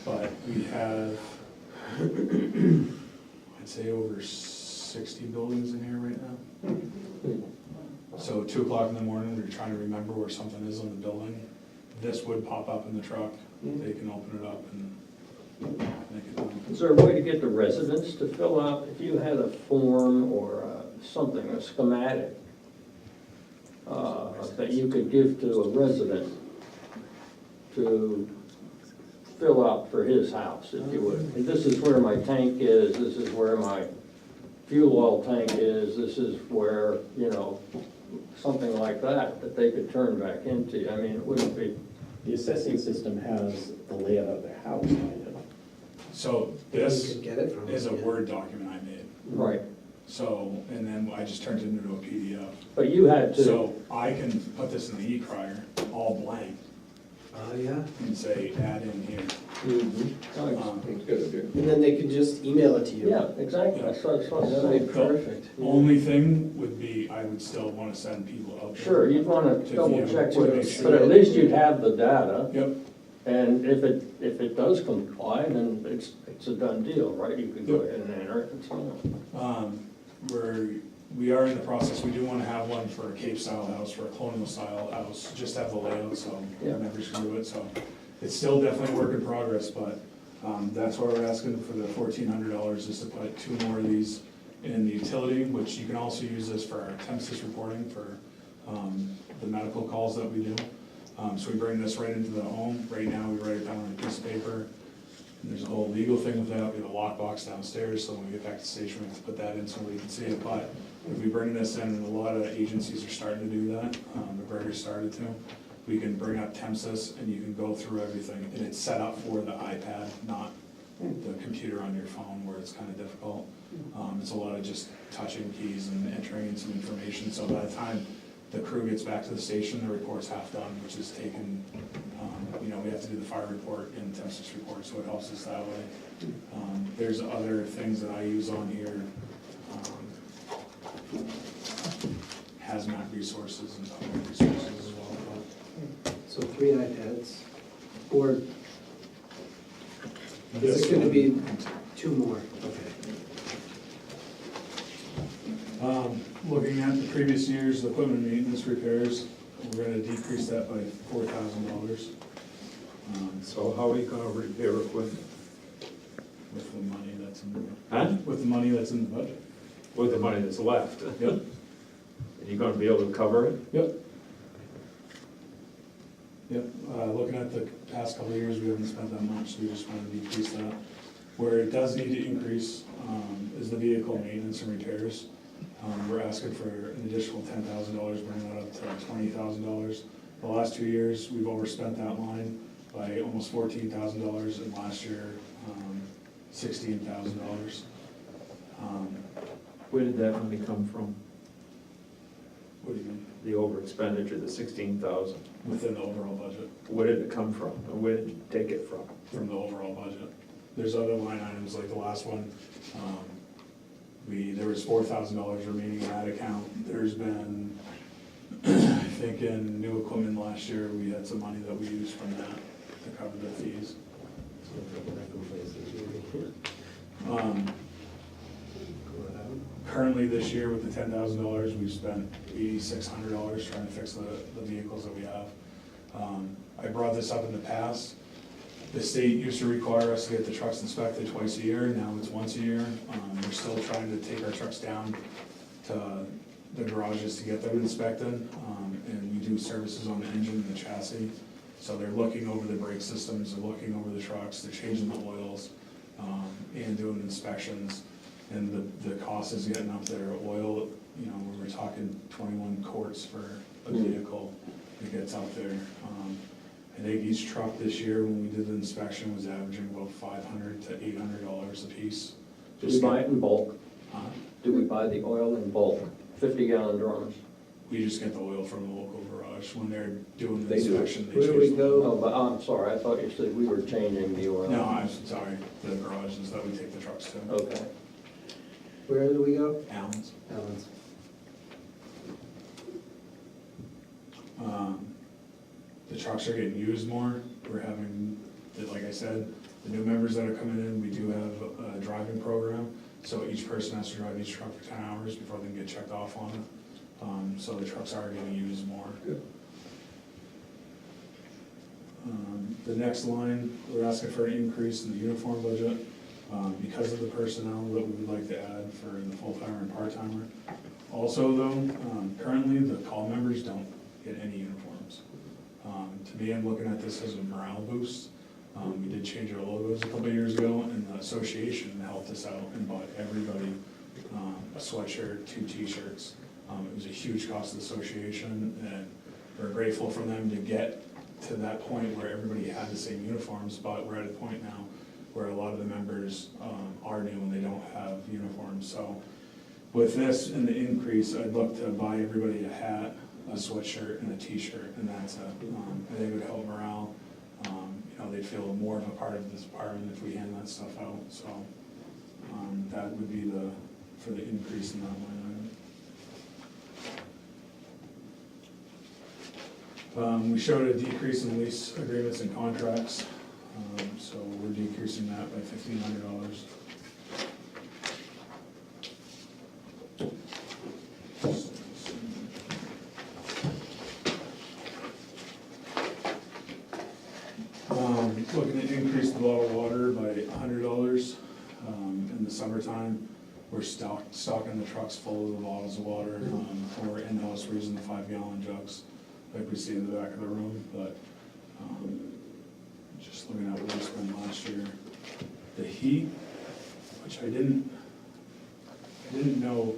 But we have, I'd say over 60 buildings in here right now. So 2 o'clock in the morning, we're trying to remember where something is on the building. This would pop up in the truck, they can open it up and make it done. Is there a way to get the residents to fill out, if you had a form or something, a schematic, that you could give to a resident to fill out for his house, if you would? And this is where my tank is, this is where my fuel oil tank is, this is where, you know, something like that, that they could turn back into. I mean, it wouldn't be, The assessing system has the layout of their house, kind of. So You this could get it from is a them, yeah. Word document I made. right. So, and then I just turned it into a PDF. But you had to, So I can put this in the e-crier, all blank, Oh, yeah. and say, add in here. And then they could just email it to you. yeah, exactly, that's what I was That'd be saying. perfect. Only thing would be, I would still want to send people out there. Sure, you'd wanna To double view, check to with make it, sure. but at least you'd have the data. Yep, And if it does comply, then it's a done deal, right? You could go ahead and enter it and so on. we are in the process, we do want to have one for a Cape style house, for a colonial style house, just have the layout, so Yeah. members can do it, so. It's still definitely a work in progress, but, that's why we're asking for the $1,400, is to put 2 more of these in the utility, which you can also use this for our Tempsys reporting for, the medical calls that we do. So we bring this right into the home, right now we write it down on a piece of paper. And there's a whole legal thing with that, we have a lockbox downstairs, so when we get back to the station, we have to put that in so we can see it. But if we bring this in, and a lot of agencies are starting to do that, McGregor started to, we can bring up Tempsys and you can go through everything, and it's set up for the iPad, not the computer on your phone where it's kind of difficult. It's a lot of just touching keys and entering in some information, so by the time the crew gets back to the station, the report's half done, which is taken, we have to do the fire report and Tempsys report, so it helps us that way. There's other things that I use on here, hazmat resources and other resources as well. So 3 iPads, or is This it gonna one- be 2 more? Okay. Looking at the previous year's equipment maintenance repairs, we're gonna decrease that by $4,000. So how are you gonna repair equipment? With the money that's in the, Huh? with the money that's in the budget. With the money that's left? Yep. And you're gonna be able to cover it? Yep. Yep, looking at the past couple of years, we haven't spent that much, so we just want to decrease that. Where it does need to increase is the vehicle maintenance and repairs. We're asking for an additional $10,000, bringing that up to $20,000. The last 2 years, we've overspent that line by almost $14,000, and last year, $16,000. Where did that money come from? What do you mean? The over expenditure, the 16,000? Within the overall budget, Where did it come from? And where did you take it from? from the overall budget. There's other line items, like the last one, there was $4,000 remaining in that account. There's been, I think in new equipment last year, we had some money that we used from that to cover the fees. Currently this year with the $10,000, we've spent $8,600 trying to fix the vehicles that we have. I brought this up in the past. The state used to require us to get the trucks inspected twice a year, now it's once a year. We're still trying to take our trucks down to the garages to get them inspected, and we do services on the engine and the chassis. So they're looking over the brake systems, they're looking over the trucks, they're changing the oils, and doing inspections. And the cost is getting up there. Oil, you know, when we're talking 21 quarts for a vehicle, it gets up there. I think each truck this year, when we did the inspection, was averaging about $500 to $800 a piece. Do we buy it in bulk? Do we buy the oil in bulk, 50-gallon drums? We just get the oil from the local garage. When they're doing the They do. inspection, they Where do we change. go? No, but I'm sorry, I thought you said we were changing the oil. No, I'm sorry, the garages that we take the trucks to. Okay. Where do we go? Allen's. Allen's. The trucks are getting used more. We're having, like I said, the new members that are coming in, we do have a driving program. So each person has to drive each truck for 10 hours before they can get checked off on it. So the trucks are getting used more. Good. The next line, we're asking for an increase in the uniform budget because of the personnel that we would like to add for the full-timer and part-timer. Also though, currently the call members don't get any uniforms. To me, I'm looking at this as a morale boost. We did change our logos a couple of years ago, and the association helped us out and bought everybody a sweatshirt, 2 t-shirts. It was a huge cost to the association, and we're grateful for them to get to that point where everybody had the same uniforms, but we're at a point now where a lot of the members are new and they don't have uniforms. So with this and the increase, I'd look to buy everybody a hat, a sweatshirt, and a t-shirt, and that's it. I think it would help morale. You know, they'd feel more of a part of this department if we hand that stuff out. So that would be for the increase in that line item. We showed a decrease in lease agreements and contracts, so we're decreasing that by $1,500. Looking to increase the bottled water by $100 in the summertime. We're stocking the trucks full of the bottles of water. We're in-house, we're using the 5-gallon jugs like we see in the back of the room, but just looking at what we spent last year. The heat, which I didn't know,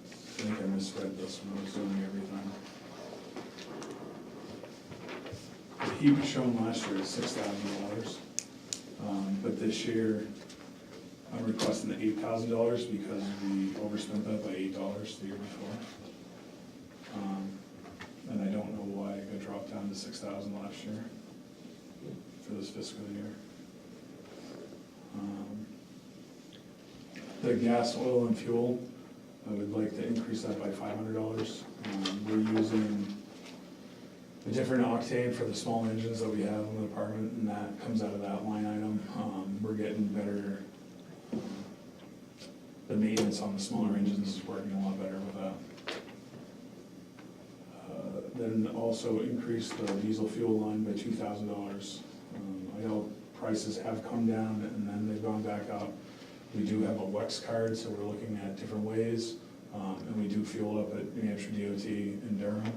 I think I misread this when I was doing everything. The heat was shown last year at $6,000, but this year I'm requesting the $8,000 because we overspent that by $8 the year before. And I don't know why it got dropped down to $6,000 last year for this fiscal year. The gas, oil, and fuel, I would like to increase that by $500. We're using a different octane for the small engines that we have in the department, and that comes out of that line item. We're getting better, the maintenance on the smaller engines is working a lot better with that. Then also increase the diesel fuel line by $2,000. I know prices have come down and then they've gone back up. We do have a WEX card, so we're looking at different ways, and we do fuel up at New Hampshire DOT in Durham.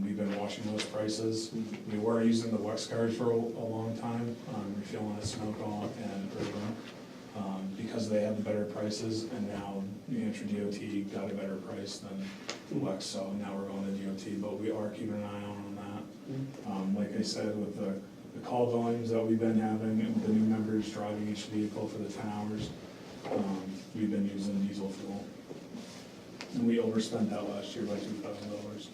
We've been watching those prices. We were using the WEX card for a long time, refueling at Sunoco and Urban, because they have the better prices, and now New Hampshire DOT got a better price than WEX, so now we're going to DOT, but we are keeping an eye on that. Like I said, with the call volumes that we've been having and with the new members driving each vehicle for the 10 hours, we've been using diesel fuel. And we overspent that last year by $2,000.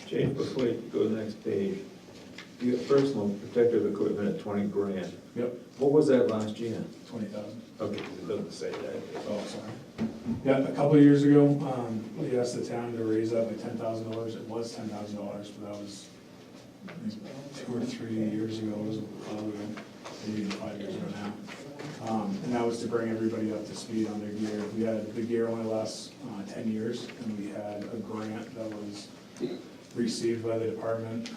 Jane, before you go to the next page, you got personal protective equipment at 20 grand. Yep. What was that last year? 20,000. Okay, it doesn't say that. Oh, sorry. Yeah, a couple of years ago, we asked the town to raise that by $10,000. It was $10,000, but that was 2 or 3 years ago. It was a while ago, maybe 5 years ago now. And that was to bring everybody up to speed on their gear. We had, the gear only lasts 10 years, and we had a grant that was received by the department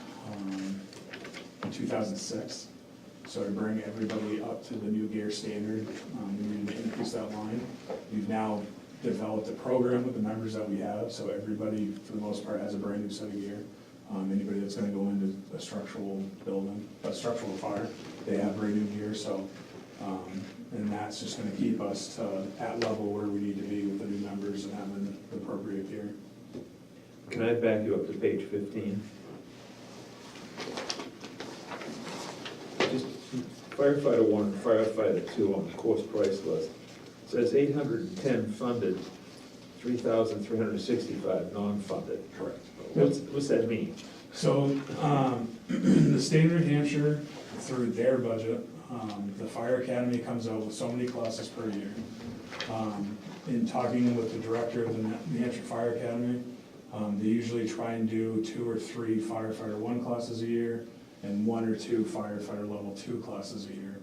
in 2006. So to bring everybody up to the new gear standard, we needed to increase that line. We've now developed a program with the members that we have, so everybody, for the most part, has a brand new set of gear. Anybody that's gonna go into a structural building, a structural fire, they have brand new gear, so, and that's just gonna keep us to at level where we need to be with the new members and having the appropriate gear. Can I back you up to page 15? Just firefighter 1, firefighter 2 on the cost price list. It says 810 funded, 3,365 non-funded. Correct. What's that mean? So, the state of New Hampshire, through their budget, the fire academy comes out with so many classes per year. In talking with the director of the New Hampshire Fire Academy, they usually try and do 2 or 3 firefighter 1 classes a year and 1 or 2 firefighter level 2 classes a year.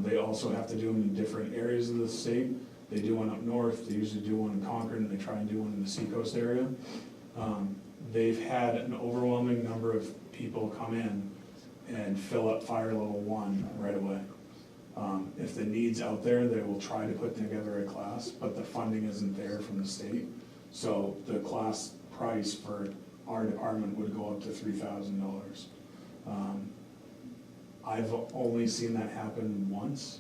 They also have to do them in different areas of the state. They do one up north, they usually do one in Concord, and they try and do one in the seacoast area. They've had an overwhelming number of people come in and fill up fire level 1 right away. If the need's out there, they will try to put together a class, but the funding isn't there from the state. So the class price for our department would go up to $3,000. I've only seen that happen once,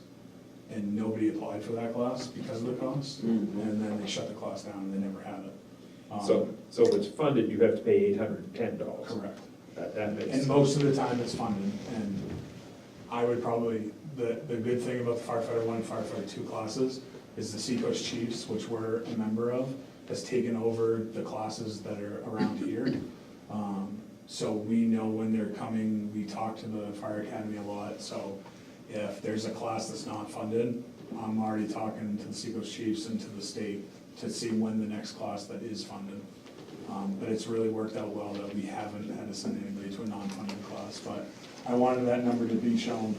and nobody applied for that class because of the cost, and then they shut the class down and they never had it. So if it's funded, you have to pay $810. Correct. That makes And sense. most of the time it's funded, and I would probably, the good thing about the firefighter 1 and firefighter 2 classes is the Seacoast Chiefs, which we're a member of, has taken over the classes that are around here. So we know when they're coming, we talk to the fire academy a lot, so if there's a class that's not funded, I'm already talking to the Seacoast Chiefs and to the state to see when the next class that is funded. But it's really worked out well that we haven't had to send anybody to a non-funded class, but I wanted that number to be shown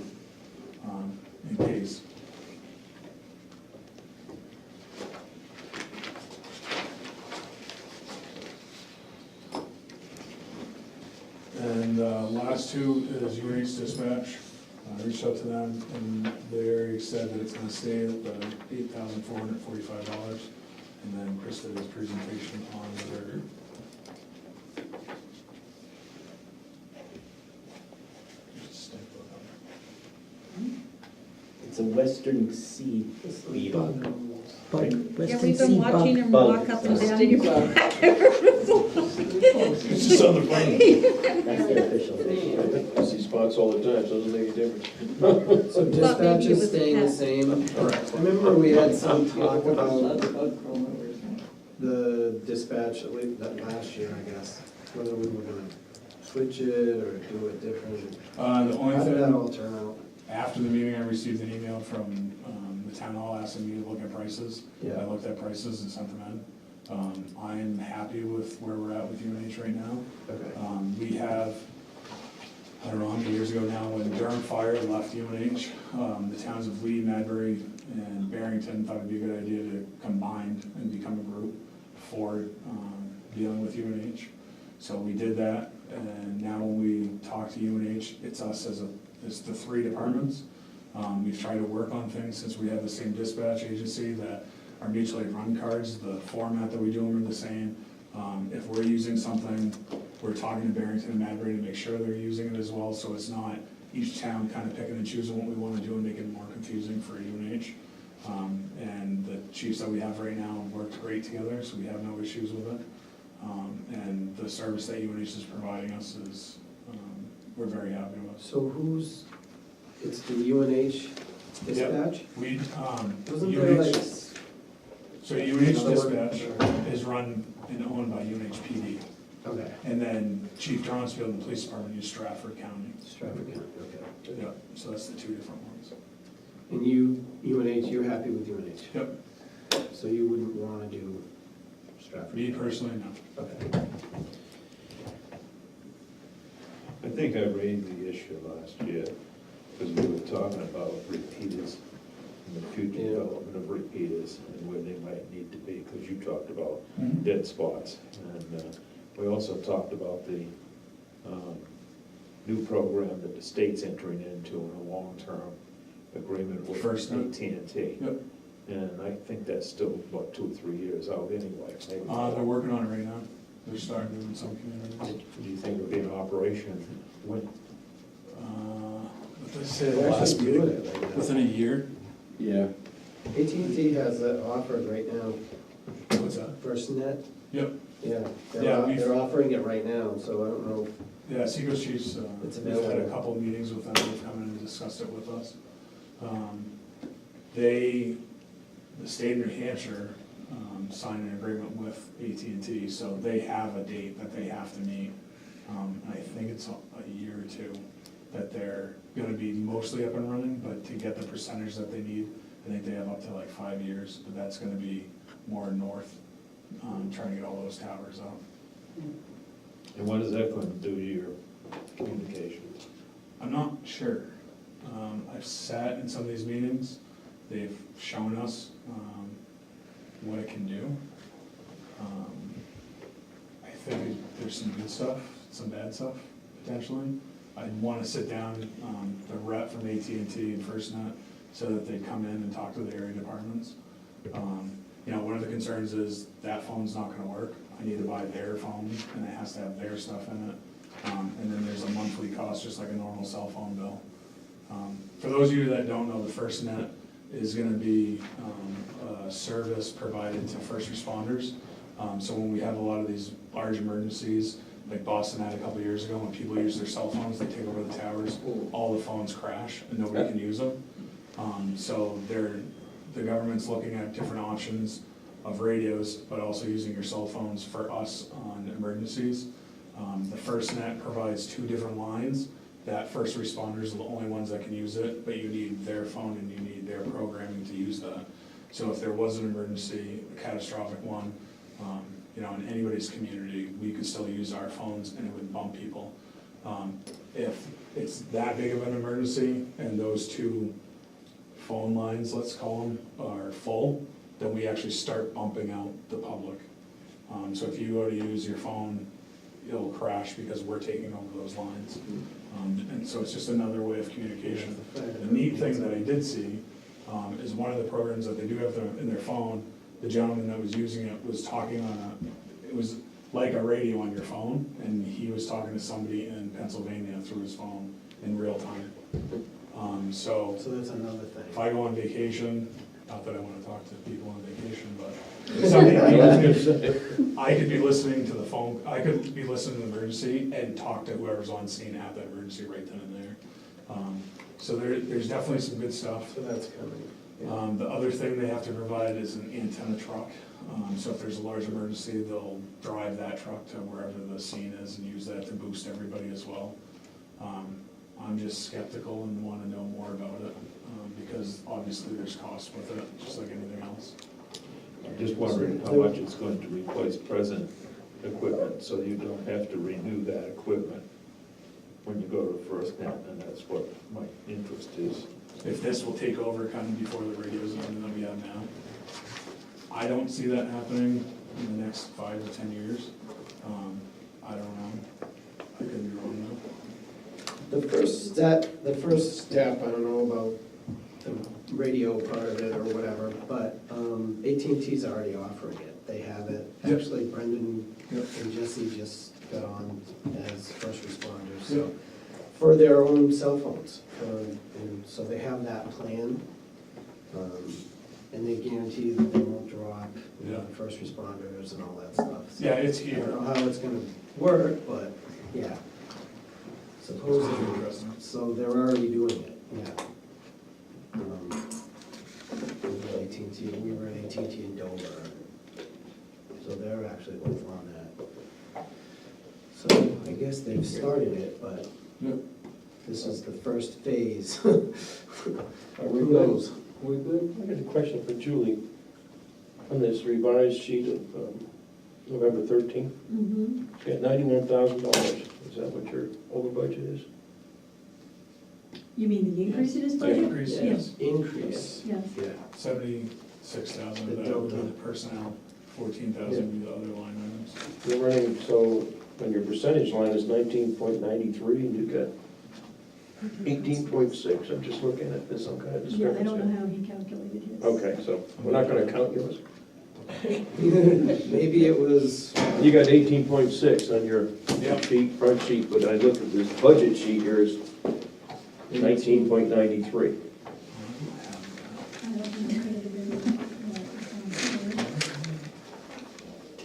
in case. And last 2 is UNH Dispatch. I reached out to them and they said that it's gonna stay at the $8,445. And then Chris did his presentation on their It's a Western Sea beetle. Bug, Yeah, Western we've been Sea watching bug. him walk up and down Stink your. bug. It's just on the phone. That's their official name. I see spots all the time, so it doesn't make a difference. So dispatch maybe it is was a staying the pest. same. Correct. I remember we had some talk about Bug crawling over his head. the dispatch, at least that last year, I guess, whether we were gonna switch it or do it different. The How only did that thing, all turn out? after the meeting, I received an email from the town hall asking me to look at prices. Yeah. I looked at prices and sent them in. I'm happy with where we're at with UNH right now. Okay. We have, I don't know how many years ago now, when Durham Fire left UNH, the towns of Lee, Madbury, and Barrington thought it'd be a good idea to combine and become a group for dealing with UNH. So we did that, and now when we talk to UNH, it's us it's the 3 departments. We've tried to work on things since we have the same dispatch agency that our mutual aid run cards, the format that we do them are the same. If we're using something, we're talking to Barrington and Madbury to make sure they're using it as well, so it's not each town kind of picking and choosing what we want to do and making it more confusing for UNH. And the chiefs that we have right now worked great together, so we have no issues with it. And the service that UNH is providing us is, we're very happy with. So it's the UNH dispatch? We, Wasn't there like, UNH, so UNH Another one? Dispatch is run and owned by UNHPD. okay, And then Chief Johnsfield and the police department use Stratford County. Stratford County, okay. Yeah, so that's the 2 different ones. And UNH, you're happy with UNH? Yep. So you wouldn't wanna do Stratford? Me personally, no. Okay. I think I raised the issue last year, because we were talking about repeaters and the future Yeah. development of repeaters and where they might need to be, because you talked about Mhm. dead spots. And we also talked about the new program that the state's entering into in a long-term agreement with FirstNet. AT&T. Yep. And I think that's still, what, 2 or 3 years out anyway, maybe. They're working on it right now. They're starting in some communities. Do you think it'll be in operation when? What they say last meeting, within a year? Yeah. AT&T has it offered right now, What's that? FirstNet. Yep. Yeah, Yeah, we've- they're offering it right now, so I don't know. Yeah, Seacoast Chiefs, It's we've had a available. couple of meetings with them, they've come in and discussed it with us. The state of New Hampshire signed an agreement with AT&T, so they have a date that they have to meet. I think it's a year or two that they're gonna be mostly up and running, but to get the percentage that they need, I think they have up to like 5 years, but that's gonna be more north, trying to get all those towers up. And what is that going to do to your communications? I'm not sure. I've sat in some of these meetings, they've shown us what it can do. I think there's some good stuff, some bad stuff, potentially. I'd want to sit down, the rep from AT&T and FirstNet, so that they come in and talk to the area departments. You know, one of the concerns is that phone's not gonna work. I need to buy their phone, and it has to have their stuff in it. And then there's a monthly cost, just like a normal cell phone bill. For those of you that don't know, the FirstNet is gonna be a service provided to first responders. So when we have a lot of these large emergencies, like Boston had a couple years ago, when people use their cell phones, they take over the towers, all the phones crash and nobody can use them. So the government's looking at different options of radios, but also using your cell phones for us on emergencies. The FirstNet provides 2 different lines, that first responders are the only ones that can use it, but you need their phone and you need their programming to use that. So if there was an emergency, a catastrophic one, you know, in anybody's community, we could still use our phones and it would bump people. If it's that big of an emergency and those 2 phone lines, let's call them, are full, then we actually start bumping out the public. So if you go to use your phone, it'll crash because we're taking over those lines. And so it's just another way of communication. The neat thing that I did see is one of the programs that they do have in their phone, the gentleman that was using it was talking on it was like a radio on your phone, and he was talking to somebody in Pennsylvania through his phone in real time. So So that's another thing. if I go on vacation, not that I want to talk to people on vacation, but if something happens, I could be listening to the phone, I could be listening to the emergency and talk to whoever's on scene at that emergency right then and there. So there's definitely some good stuff. So that's coming. The other thing they have to provide is an antenna truck. So if there's a large emergency, they'll drive that truck to wherever the scene is and use that to boost everybody as well. I'm just skeptical and want to know more about it, because obviously there's costs with it, just like anything else. I'm just wondering how much it's going to replace present equipment, so you don't have to renew that equipment when you go to FirstNet, and that's what my interest is. If this will take over kind of before the radios that we have now. I don't see that happening in the next 5 to 10 years. I don't know. I could be wrong though. The first step, I don't know about the radio part of it or whatever, but AT&T's already offering it. They have it. Yep. Actually, Brendan Yep. and Jesse just got on as first responders, Yep. so, for their own cell phones. And so they have that plan, and they guarantee that they won't drop, you know, Yeah. first responders and all that stuff. So Yeah, it's I here. don't know how it's gonna work, but, yeah. Supposedly, Interesting. so they're already doing it, yeah. We were at AT&T in Dover, so they're actually both on that. So I guess they've started it, but Yep. this is the first phase. Are we Who good? knows? We good? I got a question for Julie. On this revised sheet of November 13th, Mm-hmm. it's got $91,000. Is that what your over budget is? You mean the increase in his The budget? increase, Yeah. yes. Increase, Yes. yeah. 76,000 The of that would be delta. the personnel, 14,000 would be the other line items. You're running, so on your percentage line is 19.93, and you've got 18.6, I'm just looking at this, some kind of Yeah, I discrepancy. don't know how he calculated his. Okay, so we're not gonna count yours? Maybe it was, You got 18.6 on your Yep. sheet, front sheet, but I looked at this budget sheet here is 19.93. I don't know, could have been,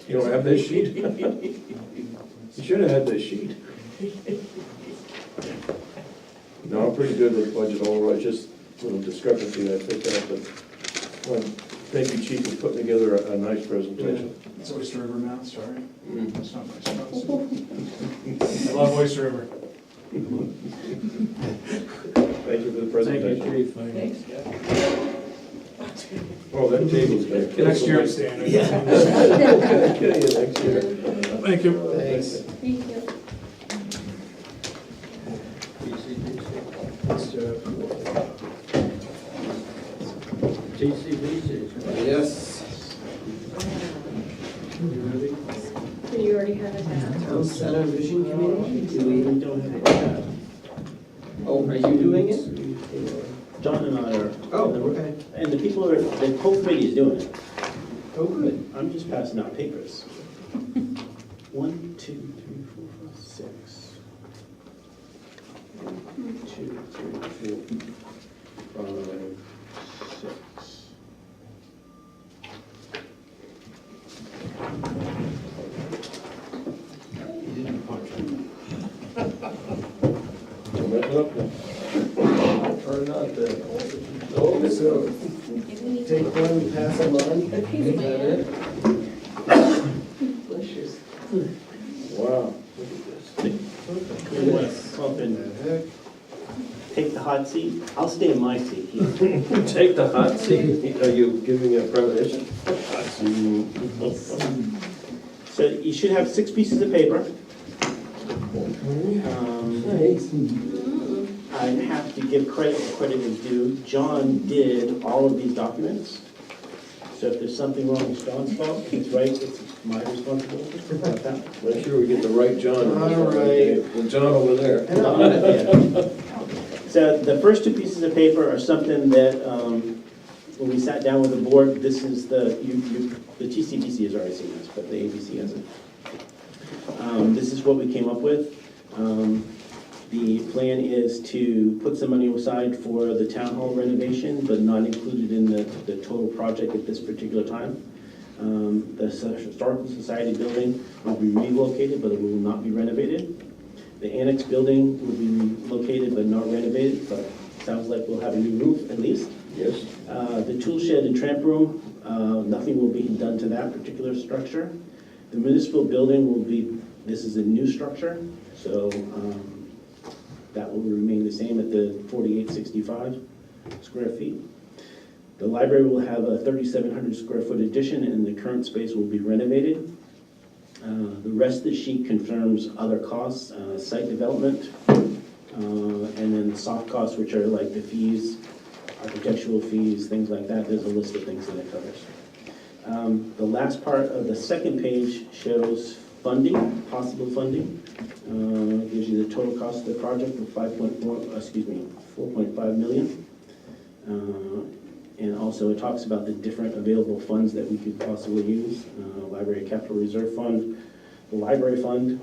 You don't have this sheet? You should have had this sheet. No, I'm pretty good with budget overall, just a little discrepancy that I picked out, but, well, thank you, Chief, for putting together a nice presentation. It's Oyster River math, sorry. Mm. That's not my strong suit. I love Oyster River. Thank you for the Thank presentation. you, Chief. Thanks. Oh, that table's gonna kill Next year I'm somebody. standing. Kill you next year. Thank you. thanks. Thank you. TCBC. Yes. Did you already have a tab? Town Center Vision Committee, do we? don't have it. Oh, are you doing it? John and I are. Oh, okay. And the people are, the whole committee is doing it. Oh, good. I'm just passing out papers. 1, 2, 3, 4, 5, 6. 1, 2, 3, 4, 5, 6. Don't mess it up now. Or not the, So, take one, pass them on. Is that it? Bless you. Wow, look at this. You want to come up and take the hot seat? I'll stay in my seat here. Take the hot seat. Are you giving a premonition? So you should have 6 pieces of paper. I have to give credit where credit is due. John did all of these documents. So if there's something wrong, it's John's fault. If it's right, it's my responsibility. How about that? Make sure we get the right John. All right. The John over there. So the first 2 pieces of paper are something that, when we sat down with the board, this is the TCBC has already seen this, but the ABC hasn't. This is what we came up with. The plan is to put some money aside for the town hall renovation, but not included in the total project at this particular time. The Historical Society building will be relocated, but it will not be renovated. The annex building will be relocated but not renovated, but sounds like we'll have a new roof at least. Yes. The tool shed and tramp room, nothing will be done to that particular structure. The municipal building will be, this is a new structure, so that will remain the same at the 4,865 square feet. The library will have a 3,700 square foot addition, and the current space will be renovated. The rest of the sheet confirms other costs, site development, and then the soft costs, which are like the fees, architectural fees, things like that. There's a list of things that it covers. The last part of the second page shows funding, possible funding. It gives you the total cost of the project of 4.5 million. And also it talks about the different available funds that we could possibly use. Library Capital Reserve Fund, the Library Fund,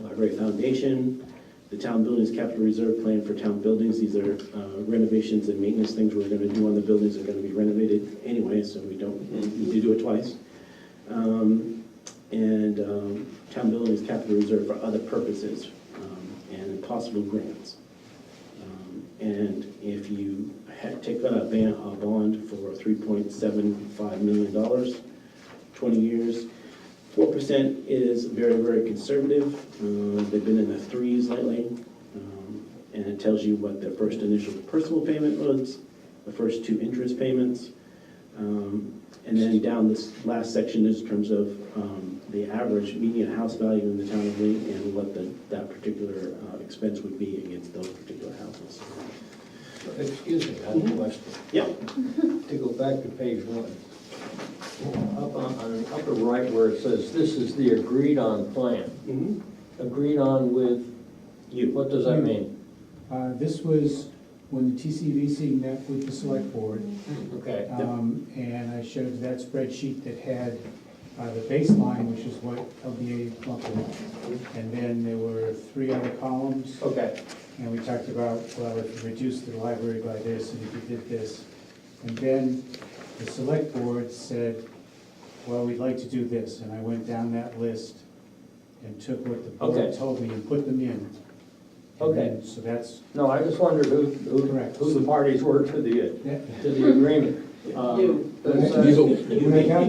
Library Foundation, the Town Buildings Capital Reserve Plan for town buildings. These are renovations and maintenance things we're gonna do on the buildings are gonna be renovated anyway, so we don't need to do it twice. Town Buildings Capital Reserve for other purposes, and possible grants. And if you take out a bond for $3.75 million, 20 years, 4% is very, very conservative. They've been in the 3s lately. And it tells you what the first initial principal payment was, the first 2 interest payments. And then down this last section is in terms of the average median house value in the town of Lee and what that particular expense would be against those particular houses. excuse me, I have a question. Yep. To go back to page 1. Up on the upper right where it says, this is the agreed on plan. Mm-hmm. Agreed on with, You. what does that mean? This was when the TCVC met with the select board. Okay, And I showed that spreadsheet that had the baseline, which is what LBA come up with. And then there were 3 other columns. okay, And we talked about, well, if you reduce the library by this, and if you did this. And then the select board said, well, we'd like to do this. And I went down that list and took what the board Okay. told me and put them in. And Okay. then- So that's, no, I just wondered Correct. who the parties were to the that- agreement. You. That's, when I got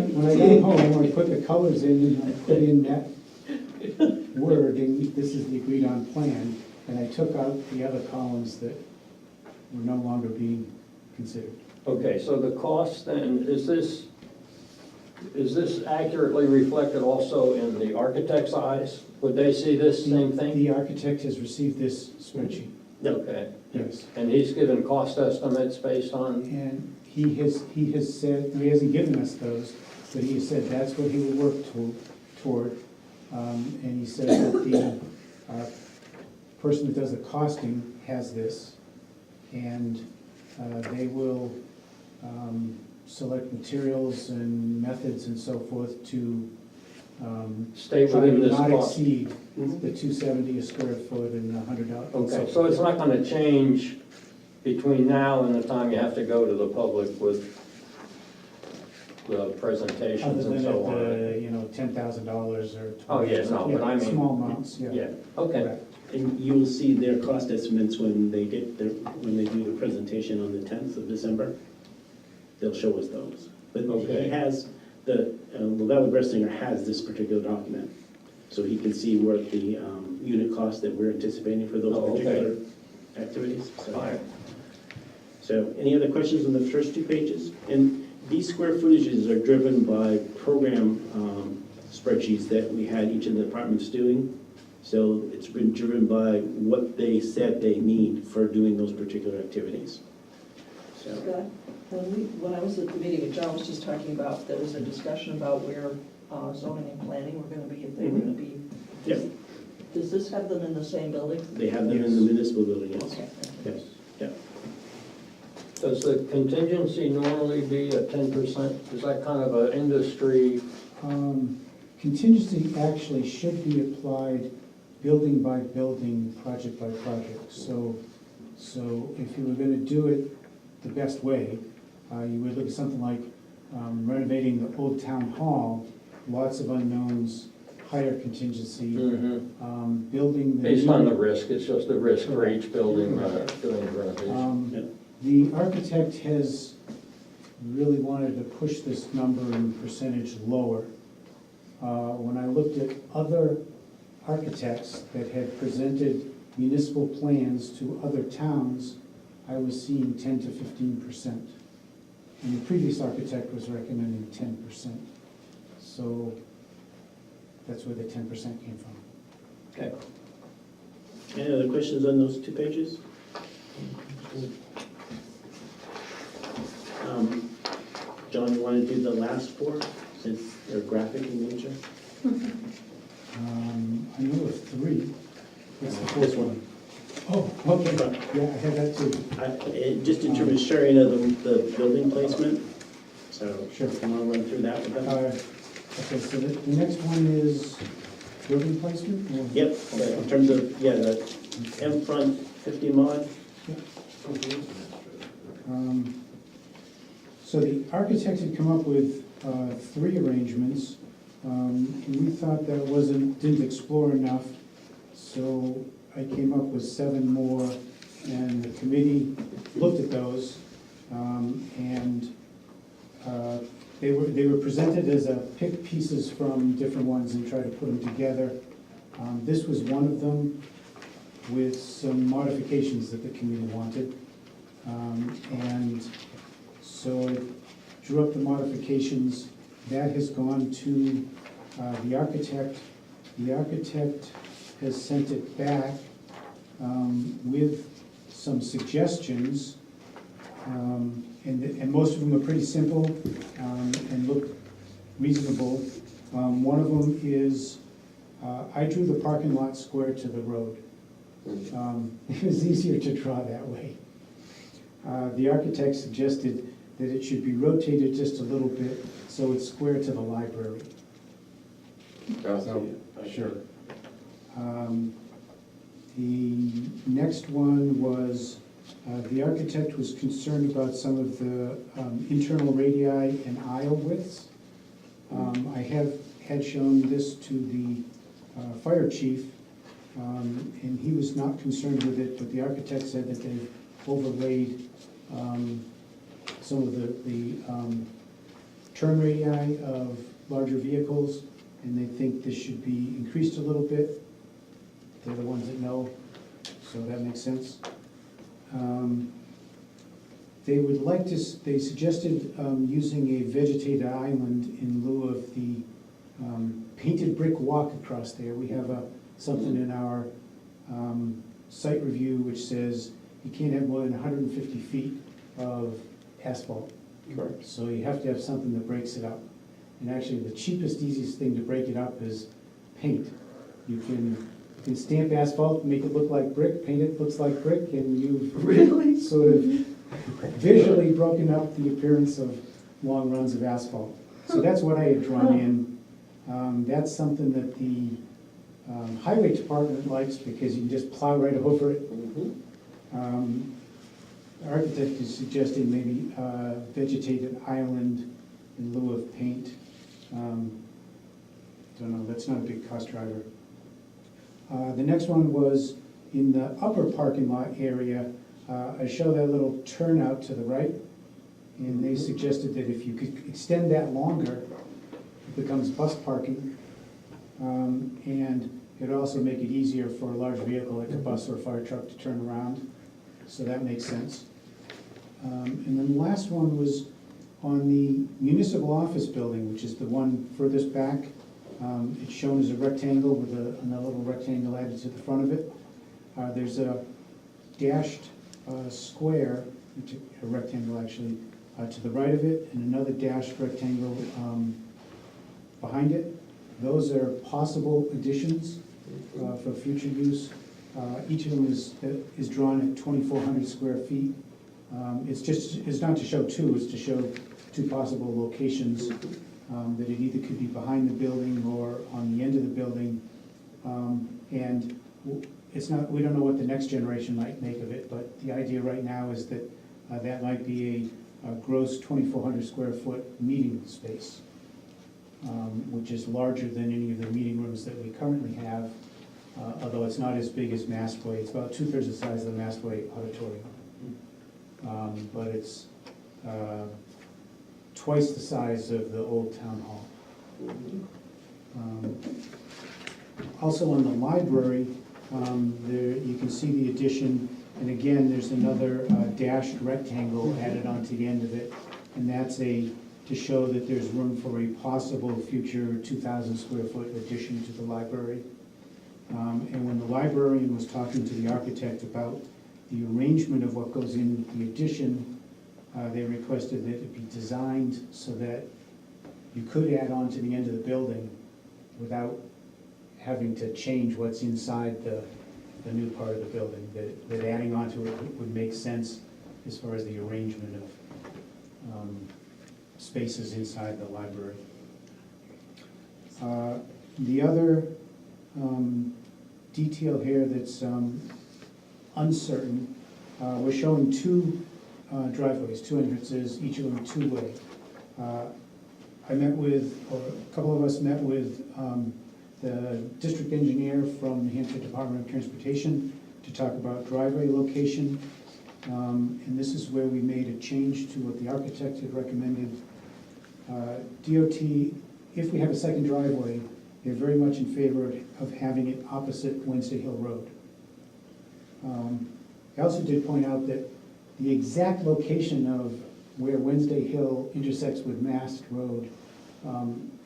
home, I put the colors in and I put in that word, and this is the agreed on plan. And I took out the other columns that were no longer being considered. Okay, so the cost then, is this accurately reflected also in the architect's eyes? Would they see this same thing? The architect has received this spreadsheet, Okay, yes. and he's given cost estimates based on, And he has said, he hasn't given us those, but he has said that's what he will work toward. And he said that the person that does the costing has this, and they will select materials and methods and so forth to stay try to within this not cost. exceed the $270 a square foot and $100. Okay, so it's not gonna change between now and the time you have to go to the public with the Other presentations and than so at on? the, $10,000 or. Oh, yeah, no, but I mean- Small amounts, yeah. Yeah, okay, Correct. And you will see their cost estimates when they do the presentation on the 10th of December. They'll show us those. But Okay. he has, Valley Bressinger has this particular document. So he can see where the unit cost that we're anticipating for those Oh, okay. particular activities. So- fine. So any other questions on the first 2 pages? And these square footages are driven by program spreadsheets that we had each of the departments doing. So it's been driven by what they said they need for doing those particular activities. So, Scott, when I was at the meeting, and John was just talking about, there was a discussion about where zoning and planning were gonna be, if they were gonna be. yeah, Does this have them in the same building? they have them in the municipal building, yes. Okay. Yes, yeah. Does the contingency normally be at 10%? Is that kind of an industry? Contingency actually should be applied building by building, project by project. So if you were gonna do it the best way, you would look at something like renovating the old town hall, lots of unknowns, higher contingency. Building the. Based on the risk, it's just the risk for each building doing the renovation. The architect has really wanted to push this number and percentage lower. When I looked at other architects that had presented municipal plans to other towns, I was seeing 10 to 15%. And the previous architect was recommending 10%. So that's where the 10% came from. Okay. Any other questions on those 2 pages? John, you want to do the last 4, since they're graphic in nature? I know of 3. What's the This 4th one. one? Oh, okay, yeah, I have that too. Just in terms of sharing of the building placement, so Sure. if you want to run through that with them? Okay, so the next one is building placement? or- Yep, in terms of, the M front 50 mod. So the architect had come up with 3 arrangements. We thought that didn't explore enough, so I came up with 7 more, and the committee looked at those, and they were presented as pick pieces from different ones and try to put them together. This was one of them with some modifications that the committee wanted. And so I drew up the modifications. That has gone to the architect. The architect has sent it back with some suggestions. And most of them are pretty simple and look reasonable. One of them is, I drew the parking lot square to the road. It was easier to draw that way. The architect suggested that it should be rotated just a little bit so it's square to the library. So, sure. The next one was, the architect was concerned about some of the internal radii and aisle widths. I had shown this to the fire chief, and he was not concerned with it, but the architect said that they've overlaid some of the turn radii of larger vehicles, and they think this should be increased a little bit. They're the ones that know, so that makes sense. They would like to, they suggested using a vegetated island in lieu of the painted brick walk across there. We have something in our site review which says you can't have more than 150 feet of asphalt. Correct. So you have to have something that breaks it up. And actually, the cheapest, easiest thing to break it up is paint. You can stamp asphalt, make it look like brick, paint it looks like brick, and you've Really? sort of visually broken up the appearance of long runs of asphalt. So that's what I had drawn in. That's something that the highway department likes because you can just plow right over it. The architect is suggesting maybe vegetated island in lieu of paint. Don't know, that's not a big cost driver. The next one was in the upper parking lot area. I show that little turnout to the right, and they suggested that if you could extend that longer, it becomes bus parking. And it'd also make it easier for a large vehicle like a bus or a fire truck to turn around. So that makes sense. And then the last one was on the municipal office building, which is the one furthest back. It's shown as a rectangle with another little rectangle added to the front of it. There's a dashed square, a rectangle actually, to the right of it, and another dashed rectangle behind it. Those are possible additions for future use. Each of them is drawn at 2,400 square feet. It's not to show two, it's to show two possible locations, that it either could be behind the building or on the end of the building. And it's not, we don't know what the next generation might make of it, but the idea right now is that that might be a gross 2,400 square foot meeting space, which is larger than any of the meeting rooms that we currently have, although it's not as big as Mastway. It's about 2/3 the size of the Mastway auditorium. But it's twice the size of the old town hall. Also on the library, there you can see the addition, and again, there's another dashed rectangle added onto the end of it, and that's to show that there's room for a possible future 2,000 square foot addition to the library. And when the librarian was talking to the architect about the arrangement of what goes in the addition, they requested that it be designed so that you could add on to the end of the building without having to change what's inside the new part of the building, that adding on to it would make sense as far as the arrangement of spaces inside the library. The other detail here that's uncertain, we're showing two driveways, two entrances, each of them two-way. I met with, or a couple of us met with the district engineer from the Hampshire Department of Transportation to talk about driveway location. And this is where we made a change to what the architect had recommended. DOT, if we have a second driveway, they're very much in favor of having it opposite Wednesday Hill Road. I also did point out that the exact location of where Wednesday Hill intersects with Mast Road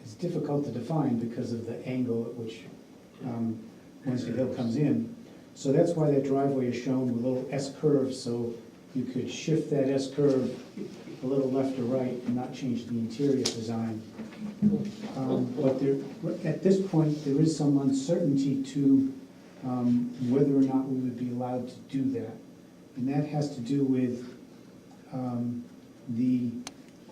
is difficult to define because of the angle at which Wednesday Hill comes in. So that's why that driveway is shown with a little S-curve, so you could shift that S-curve a little left or right and not change the interior design. But there, at this point, there is some uncertainty to whether or not we would be allowed to do that. And that has to do with the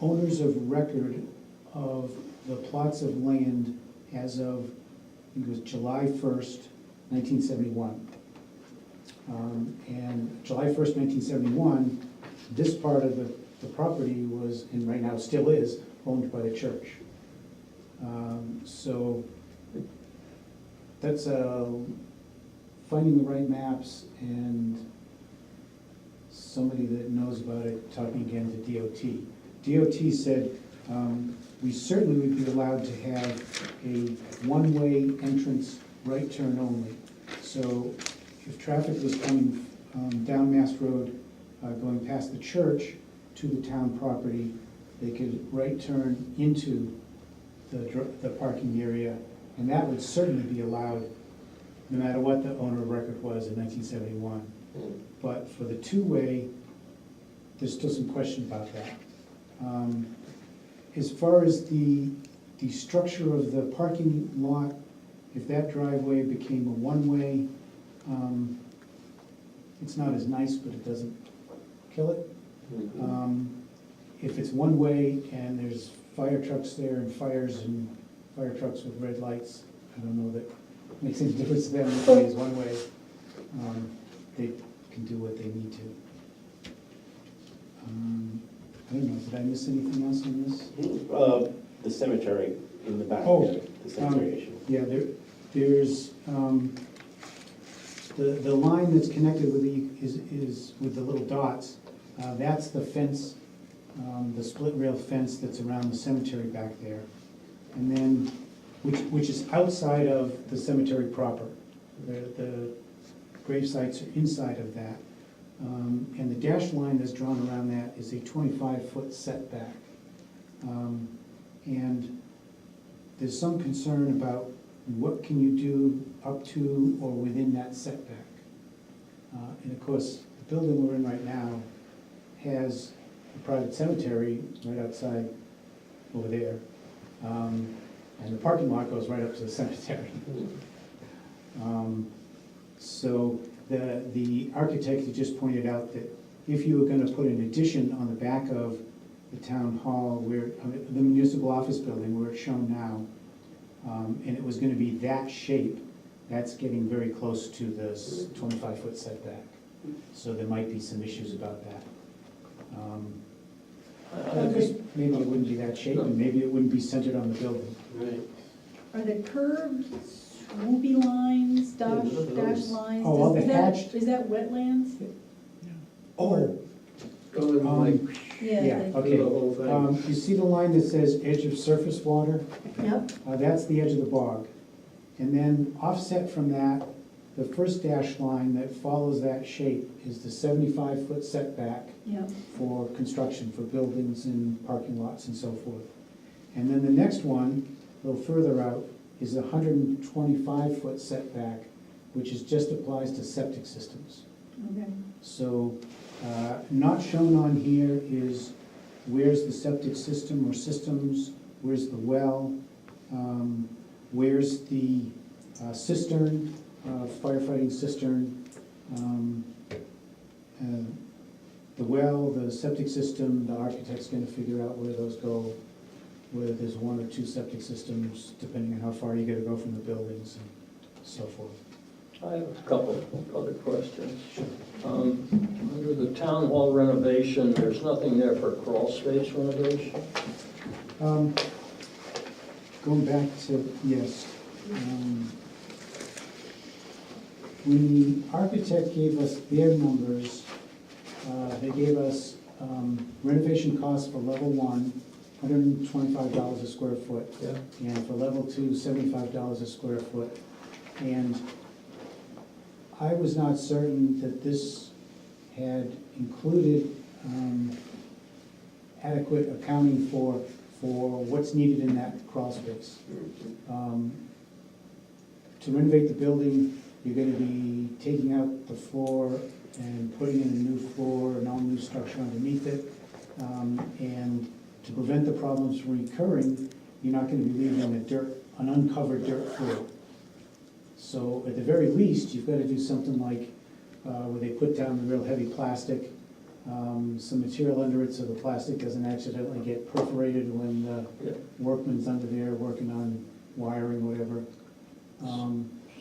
owners of record of the plots of land as of, I think it was July 1st, 1971. And July 1st, 1971, this part of the property was, and right now still is, owned by the church. So that's finding the right maps and somebody that knows about it talking again to DOT. DOT said we certainly would be allowed to have a one-way entrance, right turn only. So if traffic was coming down Mass Road, going past the church to the town property, they could right turn into the parking area, and that would certainly be allowed no matter what the owner of record was in 1971. But for the two-way, there's still some question about that. As far as the structure of the parking lot, if that driveway became a one-way, it's not as nice, but it doesn't kill it. If it's one-way and there's fire trucks there and fire trucks with red lights, I don't know that makes any difference to them if it is one-way. They can do what they need to. I don't know, did I miss anything else on this? The cemetery in the back, Oh, the cemetery issue. Yeah, there's, the line that's connected with is with the little dots. That's the fence, the split rail fence that's around the cemetery back there. And then, which is outside of the cemetery proper. The grave sites are inside of that. And the dashed line that's drawn around that is a 25-foot setback. And there's some concern about what can you do up to or within that setback. And of course, the building we're in right now has a private cemetery right outside over there. And the parking lot goes right up to the cemetery. So the architect had just pointed out that if you were going to put an addition on the back of the town hall, where the municipal office building where it's shown now, and it was going to be that shape, that's getting very close to this 25-foot setback. So there might be some issues about that. Because maybe it wouldn't be that shape, and maybe it wouldn't be centered on the building. Right. Are the curved swoopy lines, dash lines? Oh, all the is that- hatched- Is that wetlands? Oh, Go to like, yeah, like- okay. do the whole thing. You see the line that says edge of surface water? Yep, That's the edge of the bog. And then offset from that, the first dash line that follows that shape is the 75-foot setback yep. for construction, for buildings and parking lots and so forth. And then the next one, a little further out, is a 125-foot setback, which just applies to septic systems. Okay. So not shown on here is where's the septic system or systems, where's the well, where's the cistern, firefighting cistern, the well, the septic system. The architect's going to figure out where those go, whether there's one or two septic systems, depending on how far you got to go from the buildings and so forth. I have a couple of other questions. Under the town hall renovation, there's nothing there for crawl space renovation? Going back to, yes, when the architect gave us their numbers, they gave us renovation costs for level one, $125 a square foot. Yeah. And for level two, $75 a square foot. And I was not certain that this had included adequate accounting for what's needed in that crawl space. To renovate the building, you're going to be taking out the floor and putting in a new floor, an all-new structure underneath it. And to prevent the problems from recurring, you're not going to be leaving an uncovered dirt floor. So at the very least, you've got to do something like where they put down the real heavy plastic, some material under it so the plastic doesn't accidentally get perforated when the workman's under there working on wiring, whatever.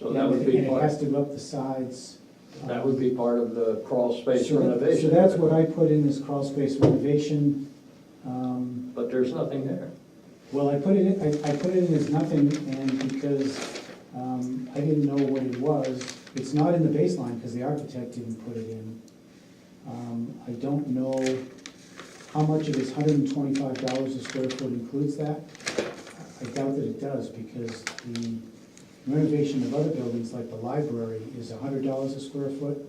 So that would be And it part, has to go up the sides. that would be part of the crawl space So renovation. that's what I put in, this crawl space renovation. But there's nothing there. Well, I put it in, I put it in as nothing, and because I didn't know what it was, it's not in the baseline, because the architect didn't put it in. I don't know how much of this $125 a square foot includes that. I doubt that it does, because the renovation of other buildings, like the library, is $100 a square foot.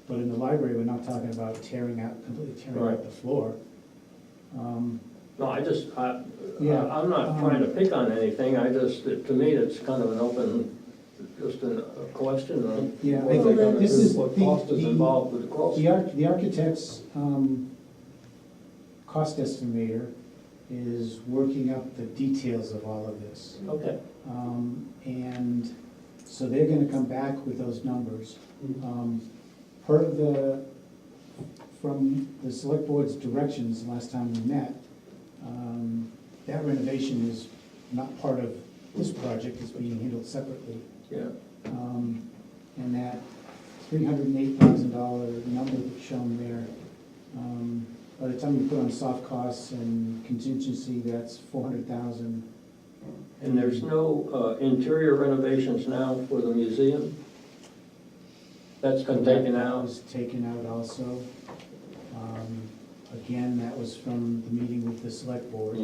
But in the library, we're not talking about completely tearing out the floor. No, Yeah, I'm not trying to pick on anything, to me, it's kind of an open, just a question of Yeah, what I they're think gonna this do, is what the- cost is the- involved with the crawl space. The architect's cost estimator is working up the details of all of this. Okay, And so they're gonna come back with those numbers. Part of from the select board's directions last time we met, that renovation is not part of this project, it's being handled separately. yeah. And that $308,000 number that's shown there, by the time you put on soft costs and contingency, that's $400,000. And there's no interior renovations now for the museum? That's been taken That out? was taken out also. Again, that was from the meeting with the select board,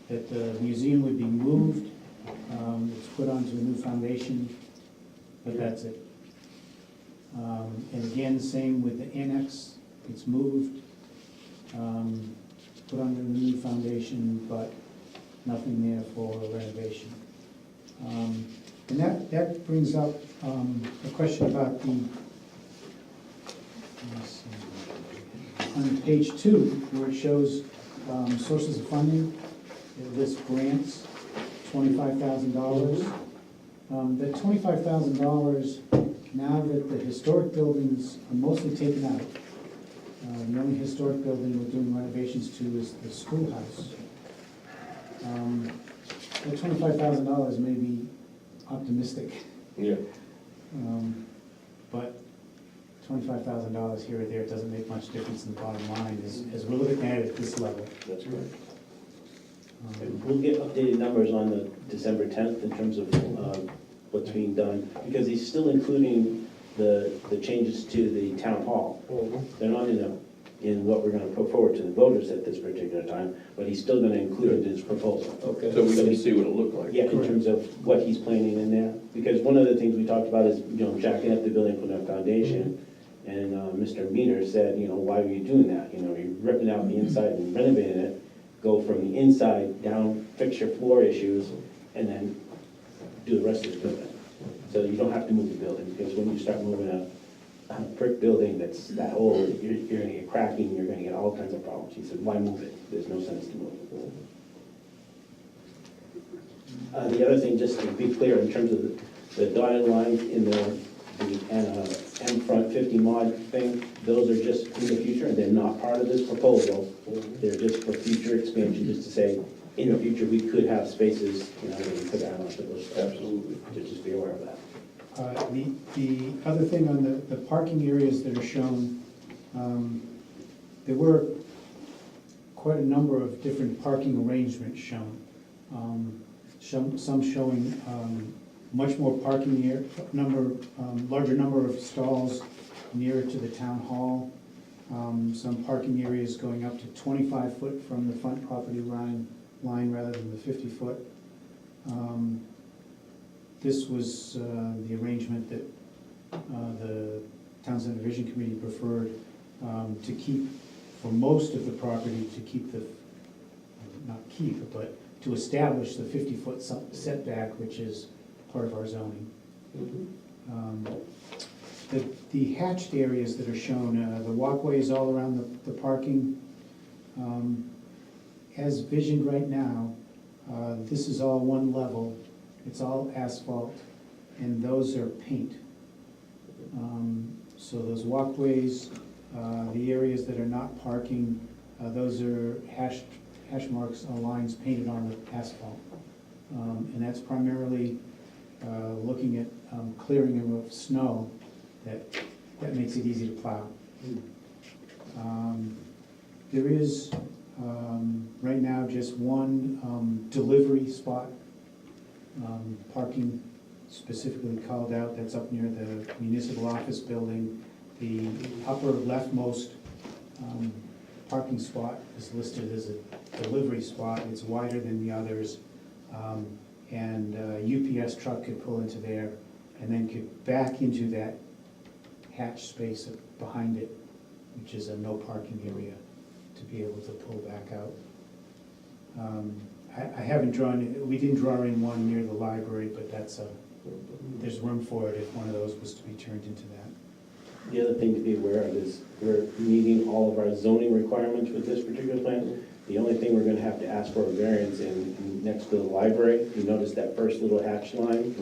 that the museum would be moved, it's put onto a new foundation, but that's it. And again, same with the annex, it's moved, put under a new foundation, but nothing there for renovation. And that brings up a question about the, let's see, on page 2, where it shows sources of funding, it lists grants, $25,000. That $25,000, now that the historic buildings are mostly taken out, the only historic building we're doing renovations to is the schoolhouse. That $25,000 may be optimistic, Yeah. but $25,000 here or there doesn't make much difference in the bottom line as we're looking at it at this level. That's correct. And we'll get updated numbers on the December 10th in terms of what's being done, because he's still including the changes to the town hall. They're not in what we're gonna put forward to the voters at this particular time, but he's still gonna include it in his proposal. Okay. So we can see what it looked like. Yeah, in terms of what he's planning in there, because one of the things we talked about is, jacking up the building, putting up foundation. And Mr. Meter said, why are you doing that? You're ripping out the inside and renovating it, go from the inside down, fix your floor issues, and then do the rest of the building. So you don't have to move the building, because when you start moving a brick building that's that old, you're gonna get cracking, you're gonna get all kinds of problems. He said, why move it? There's no sense to move it. The other thing, just to be clear, in terms of the dotted lines in the M front 50 mod thing, those are just in the future, and they're not part of this proposal. They're just for future expansion, just to say, in the future, we could have spaces, where we could add on to those. Absolutely. Just be aware of that. The other thing on the parking areas that are shown, there were quite a number of different parking arrangements shown. Some showing much more parking here, larger number of stalls nearer to the town hall. Some parking areas going up to 25 foot from the front property line rather than the 50 foot. This was the arrangement that the Town Center Vision Committee preferred, to keep, for most of the property, to keep but to establish the 50-foot setback, which is part of our zoning. The hatched areas that are shown, the walkways all around the parking, as visioned right now, this is all one level, it's all asphalt. and those are paint. So those walkways, the areas that are not parking, those are hash marks, lines painted on the asphalt. And that's primarily looking at clearing of snow that makes it easy to plow. There is right now just one delivery spot, parking specifically called out, that's up near the municipal office building. The upper leftmost parking spot is listed as a delivery spot. It's wider than the others. And a UPS truck could pull into there and then could back into that hatch space behind it, which is a no parking area, to be able to pull back out. I haven't drawn, we didn't draw in one near the library, but there's room for it if one of those was to be turned into that. The other thing to be aware of is we're meeting all of our zoning requirements with this particular plan. The only thing we're gonna have to ask for a variance in next to the library, you notice that first little hatch line?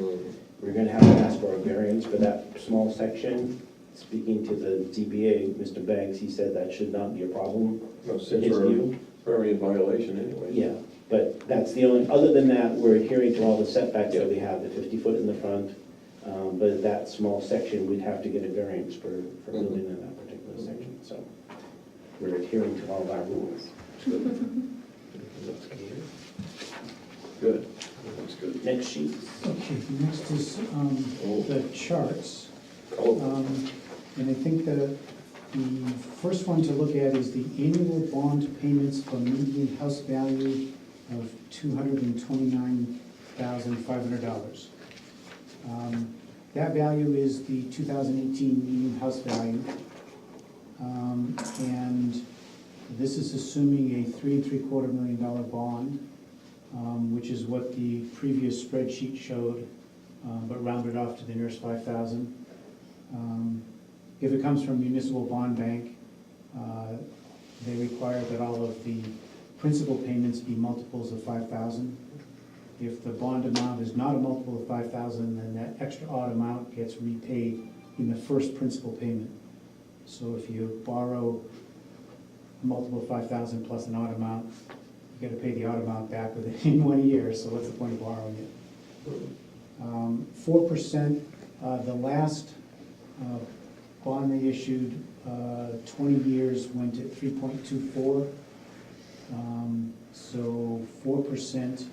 We're gonna have to ask for a variance for that small section. Speaking to the ZBA, Mr. Banks, he said that should not be a problem. No, in since his view. we're already in violation anyway. Yeah, but that's the only, other than that, we're adhering to all the setbacks that we have, the 50 foot in the front. But that small section, we'd have to get a variance for building in that particular section, so we're adhering to all of our rules. Looks good. Good, looks good. Next sheet. Okay, next is the charts. Oh, And I think the first one to look at is the annual bond payments for median house value of $229,500. That value is the 2018 median house value. And this is assuming a $3.75 million bond, which is what the previous spreadsheet showed, but rounded off to the nearest 5,000. If it comes from Municipal Bond Bank, they require that all of the principal payments be multiples of 5,000. If the bond amount is not a multiple of 5,000, then that extra odd amount gets repaid in the first principal payment. So if you borrow a multiple of 5,000 plus an odd amount, you gotta pay the odd amount back within 1 year, so what's the point of borrowing it? 4%, the last bond they issued, 20 years, went at 3.24. So 4%.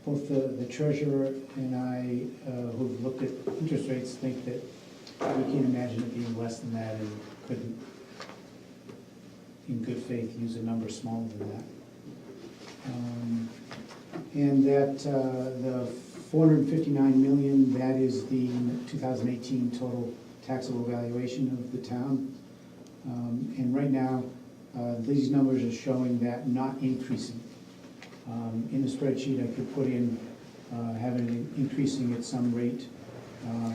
Both the treasurer and I, who've looked at interest rates, think that we can't imagine it being less than that, and couldn't, in good faith, use a number smaller than that. And that the $459 million, that is the 2018 total taxable valuation of the town. And right now, these numbers are showing that not increasing. In the spreadsheet, I could put in having it increasing at some rate,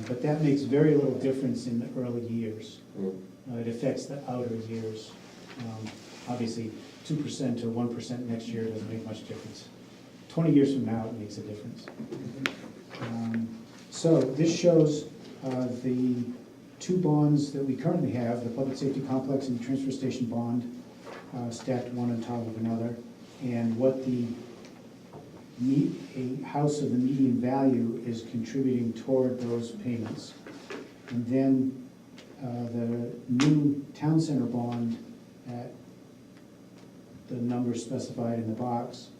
but that makes very little difference in the early years. It affects the outer years. Obviously, 2% or 1% next year doesn't make much difference. 20 years from now, it makes a difference. So this shows the two bonds that we currently have, the Public Safety Complex and the Transfer Station bond, stacked one on top of another, and what a house of the median value is contributing toward those payments. And then the new town center bond at the numbers specified in the box.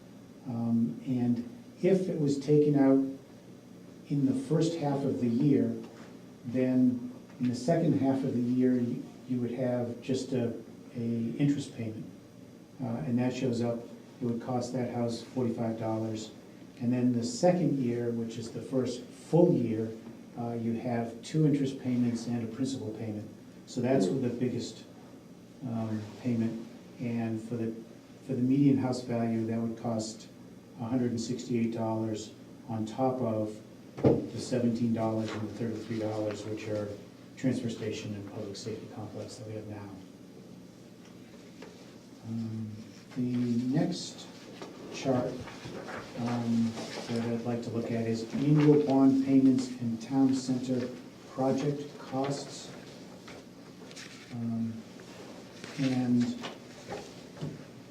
And if it was taken out in the first half of the year, then in the second half of the year, you would have just a interest payment. And that shows up, it would cost that house $45. And then the second year, which is the first full year, you have 2 interest payments and a principal payment. So that's with the biggest payment. And for the median house value, that would cost $168 on top of the $17 and the $33, which are transfer station and public safety complex that we have now. The next chart that I'd like to look at is annual bond payments and town center project costs. And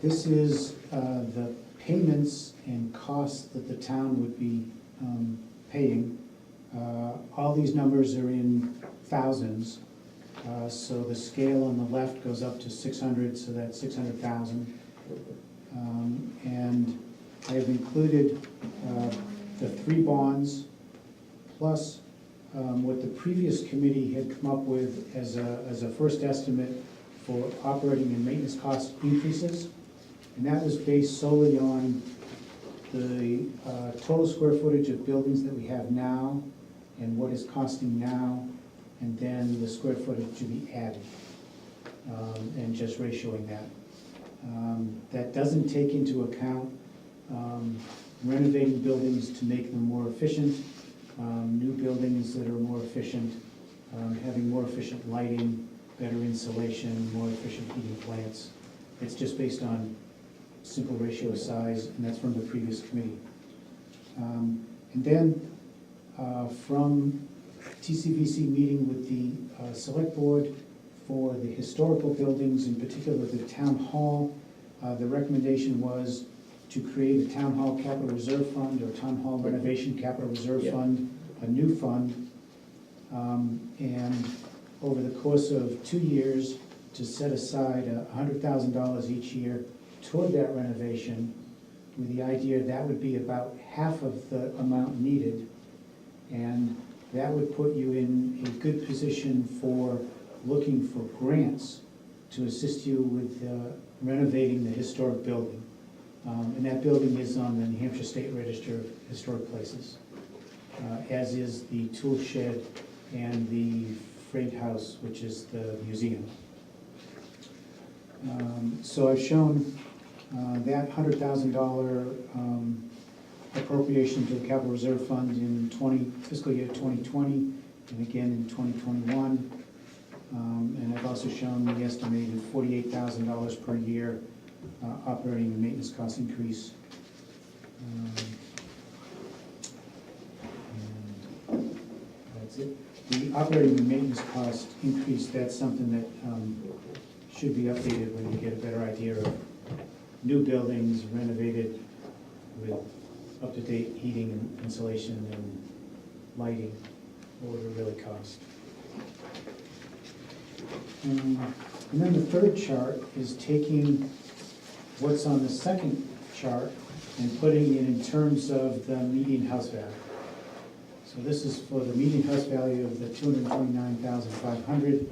this is the payments and costs that the town would be paying. All these numbers are in thousands. So the scale on the left goes up to 600, so that's 600,000. And I have included the 3 bonds plus what the previous committee had come up with as a first estimate for operating and maintenance cost increases. And that was based solely on the total square footage of buildings that we have now and what is costing now, and then the square footage to be added, and just ratioing that. That doesn't take into account renovating buildings to make them more efficient, new buildings that are more efficient, having more efficient lighting, better insulation, more efficient heating plants. It's just based on simple ratio of size, and that's from the previous committee. And then from TCVC meeting with the select board for the historical buildings, in particular the town hall, the recommendation was to create a town hall capital reserve fund or town hall renovation capital reserve fund, a new fund, and over the course of 2 years to set aside $100,000 each year toward that renovation, with the idea that would be about half of the amount needed, and that would put you in a good position for looking for grants to assist you with renovating the historic building. And that building is on the New Hampshire State Register of Historic Places, as is the tool shed and the freight house, which is the museum. So I've shown that $100,000 appropriation to the capital reserve fund in fiscal year 2020, and again in 2021. And I've also shown the estimated $48,000 per year operating and maintenance cost increase. And that's it. The operating and maintenance cost increase, that's something that should be updated when you get a better idea of new buildings renovated with up-to-date heating and insulation and lighting, what would it really cost? And then the third chart is taking what's on the second chart and putting it in terms of the median house value. So this is for the median house value of the $229,500.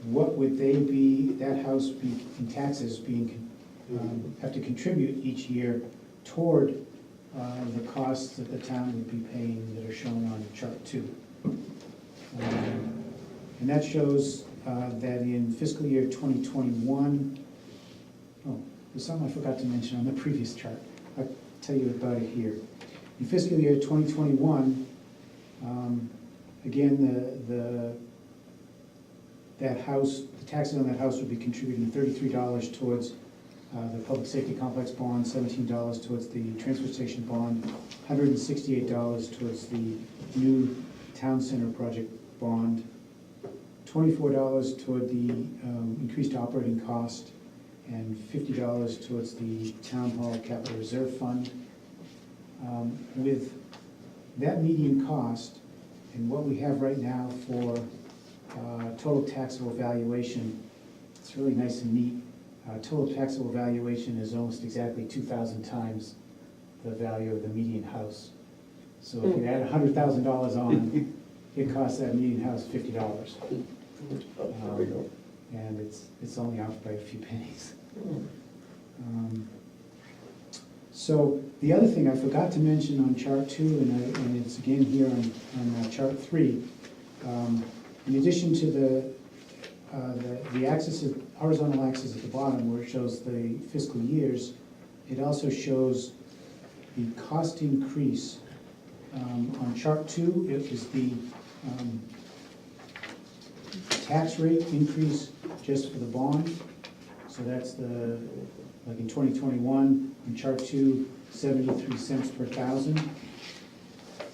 What would that house be in taxes have to contribute each year toward the costs that the town would be paying that are shown on chart 2. And that shows that in fiscal year 2021, there's something I forgot to mention on the previous chart. I'll tell you about it here. In fiscal year 2021, again, the taxes on that house would be contributing $33 towards the public safety complex bond, $17 towards the transfer station bond, $168 towards the new town center project bond, $24 toward the increased operating cost, and $50 towards the town hall capital reserve fund. With that median cost and what we have right now for total taxable valuation, it's really nice and neat. Total taxable valuation is almost exactly 2,000 times the value of the median house. So if you add $100,000 on, it costs that median house $50. And it's only off by a few pennies. So the other thing I forgot to mention on chart 2, and it's again here on chart 3, in addition to the axis, horizontal axis at the bottom where it shows the fiscal years, it also shows the cost increase. On chart 2, it is the tax rate increase just for the bond. So that's like in 2021, in chart 2, 73 cents per thousand.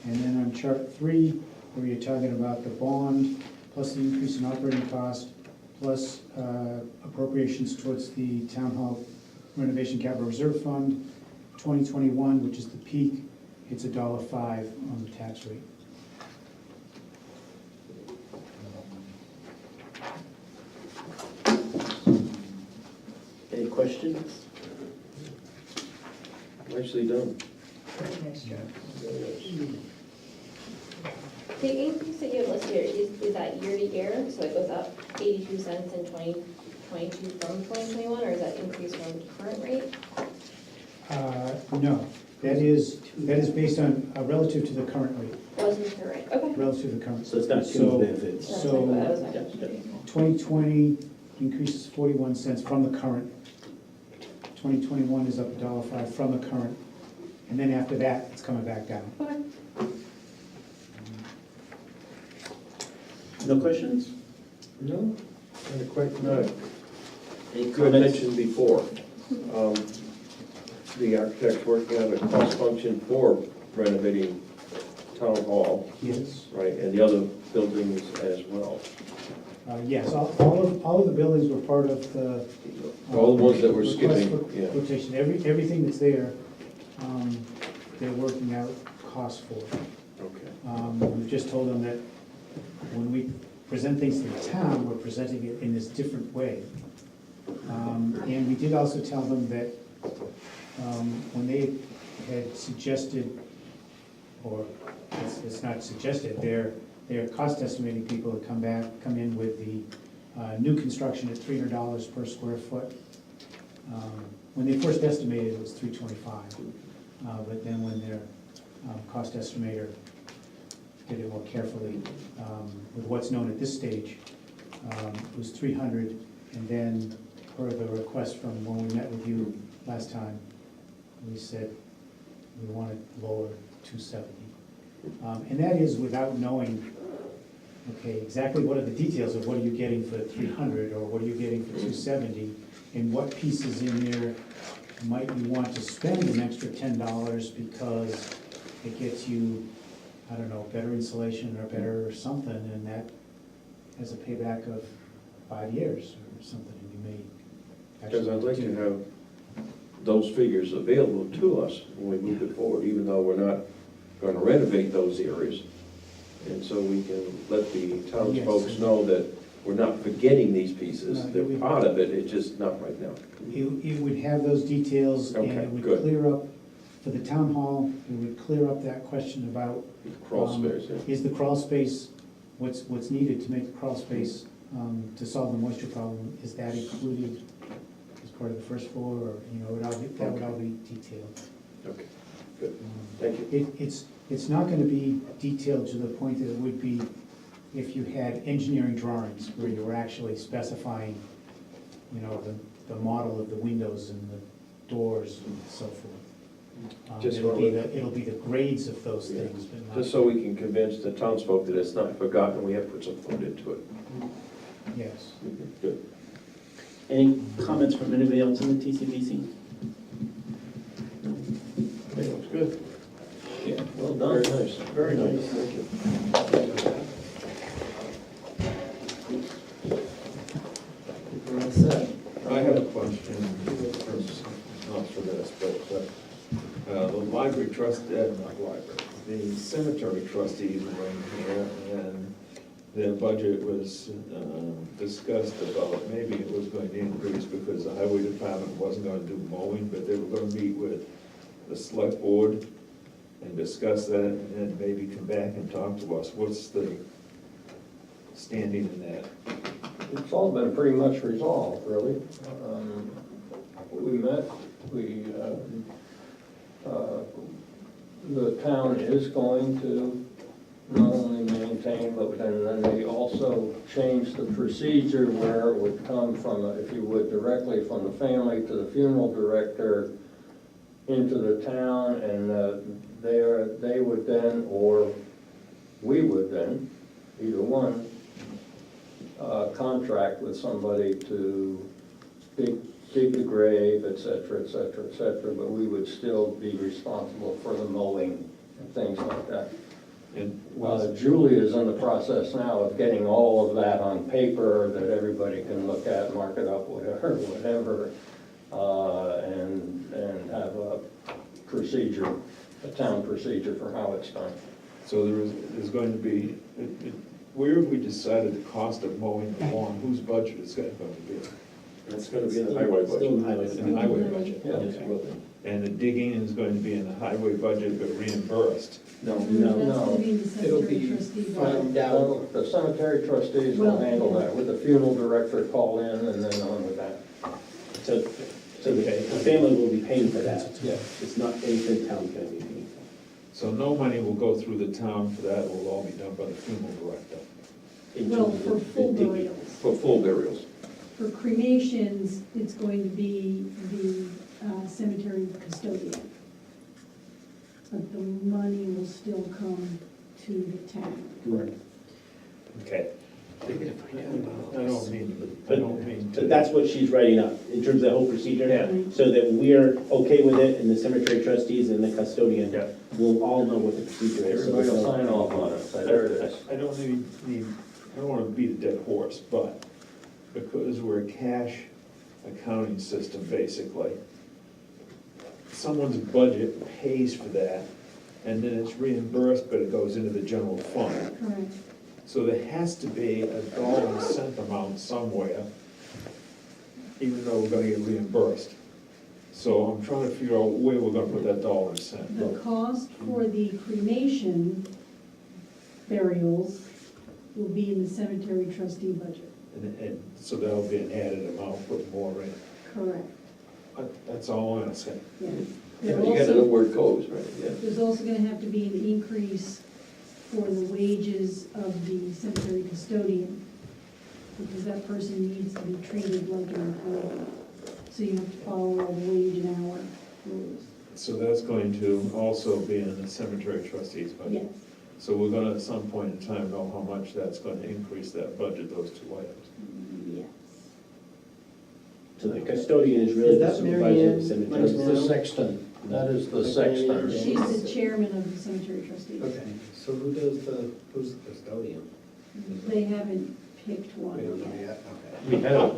And then on chart 3, where you're talking about the bond, plus the increase in operating cost, plus appropriations towards the town hall renovation capital reserve fund, 2021, which is the peak, it's $1.05 on the tax rate. Any questions? Nicely done. Nice job. The increase that you have listed here, is that year to year? So it goes up 82 cents in 2022 from 2021, or is that increase from the current rate? No, that is based on, relative to the current rate, Wasn't the current rate, okay. relative to the current. So it's not cumulative, it's. That's So- like, that was my Yeah, question. 2020 increases 41 cents from the current. 2021 is up $1.05 from the current. And then after that, it's coming back down. Okay. No questions? No, not quite, no. Any You had comments? mentioned before, the architect's working on a cost function for renovating town hall, Yes. right, and the other buildings as well. Yes, all of the buildings were part of the. All the ones that were request skipping, for yeah. Quotation, everything that's there, they're working out costs for. Okay. We've just told them that when we present things to the town, we're presenting it in this different way. And we did also tell them that when they had suggested, or it's not suggested, their cost estimating people had come in with the new construction at $300 per square foot. When they first estimated, it was $325. But then when their cost estimator did it more carefully, with what's known at this stage, it was $300. And then per the request from when we met with you last time, we said we want it lower, $270. And that is without knowing, okay, exactly what are the details of what are you getting for $300 or what are you getting for $270, and what pieces in there might you want to spend an extra $10 because it gets you, I don't know, better insulation or better something, and that has a payback of 5 years or something, and you may Because actually I'd like to do. have those figures available to us when we move it forward, even though we're not gonna renovate those areas. And so we can let the townsfolk Yes. know that we're not forgetting these pieces, No, they're we- part of it, it's just not right now. It would have those details, and Okay, it would good. clear up, for the town hall, it would clear up that question about, Crawl space, yeah. is the crawl space, what's needed to make the crawl space, to solve the moisture problem, is that included as part of the first floor, or, that would all be detailed. Okay, good, thank you. It's not gonna be detailed to the point that it would be if you had engineering drawings where you were actually specifying, the model of the windows and the doors and so forth. Just It'll wanna- be the grades of those Yeah. things, but not. Just so we can convince the townsfolk that it's not forgotten, we have put some thought into it. Yes. Good. Any comments from anybody else in the TCBC? Okay, looks good. Yeah, well done. Very nice. Very nice. Thank you. I have a question, not for this, but the library trust, not library, the cemetery trustees were in here, and their budget was discussed about maybe it was going to increase because the highway department wasn't going to do mowing, but they were going to meet with the select board and discuss that, and maybe come back and talk to us. What's the standing in that? It's all been pretty much resolved, really. We met, the town is going to not only maintain, but then they also changed the procedure where it would come from, if you would, directly from the family to the funeral director into the town, and they would then, or we would then, either one, contract with somebody to speak dig the grave, et cetera, et cetera, et cetera, but we would still be responsible for the mowing and things like that. And Julie is in the process now of getting all of that on paper that everybody can look at, mark it up, whatever, and have a procedure, a town procedure for how it's done. so there's going to be, where have we decided the cost of mowing the lawn, whose budget is that going to be? It's gonna be in the highway Still budget. in the highway. In the highway budget? Yeah. Absolutely. And the digging is going to be in the highway budget, but reimbursed? No, That's no, gonna be in the it'll cemetery be trustee. farmed out. Well, the cemetery trustees will handle that, with the funeral director call in and then on with that. So the family will be paying for that. Yeah. It's not anything town's gonna be paying for. So no money will go through the town for that, it will all be done by the funeral director. Well, for full burials. For full burials. For cremations, it's going to be the cemetery custodian. But the money will still come to the town. Correct. Okay. They're gonna find out. I don't mean to. So that's what she's writing up, in terms of the whole procedure. Yeah. So that we're okay with it, and the cemetery trustees and the custodian Yeah. will all know what the procedure is. Everybody will sign off on it, say, there it is. I don't need, I don't wanna beat a dead horse, but because we're a cash accounting system, basically, someone's budget pays for that, and then it's reimbursed, but it goes into the general fund. Correct. So there has to be a dollar and cent amount somewhere, even though we're gonna get reimbursed. So I'm trying to figure out where we're gonna put that dollar and cent. The cost for the cremation burials will be in the cemetery trustee budget. And so that'll be an added amount, put more in. Correct. That's all I'm asking. Yeah. Yeah, There you gotta know also- where it goes, right, yeah. There's also gonna have to be an increase for the wages of the cemetery custodian, because that person needs to be treated like an employee. So you have to follow all the wage and hour rules. So that's going to also be in the cemetery trustees budget. Yes. So we're gonna, at some point in time, know how much that's gonna increase that budget, those two items. Yes. So the custodian is really Is the that supervisor Mary of Ann? the cemetery. That's the sexton, that is the sexton. She's the chairman of the cemetery trustees. Okay, so who's the custodian? They haven't picked one We don't know yet.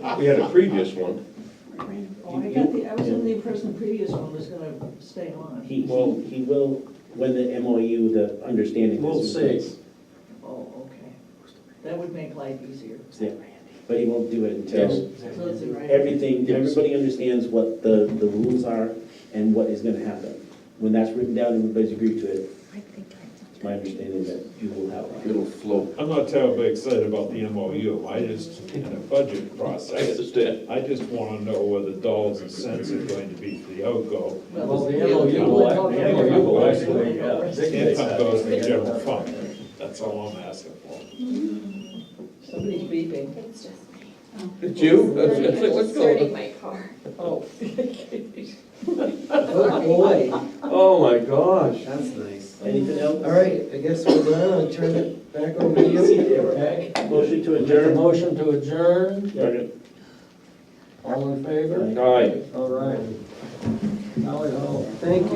yet, We had a previous one. Oh, I was under the impression the previous one was gonna stay on. He will, when the MOU, the understanding. We'll is in see. place. Oh, okay. That would make life easier. Yeah. But he won't do it until So it's in writing. everything, everybody understands what the rules are and what is gonna happen. When that's written down and everybody's agreed to it, it's my understanding that you will have one. It'll float. I'm not terribly excited about the MOU, I just, in the budget I process, understand. I just wanna know where the dollars and cents are going to be for the outgo. Well, the MOU will actually, dictate Income that. goes to the general fund, that's all I'm asking for. Somebody's beeping. It's just me. It's you? I'm What's just starting going on? my car. Oh. Oh, boy, Oh, my gosh. that's nice. Anything else? All right, I guess we're done, I'll turn it back over to you. Okay. Motion to Make a adjourn? motion to adjourn, Second. all in favor? Aye. All right. Tally ho. Thank you.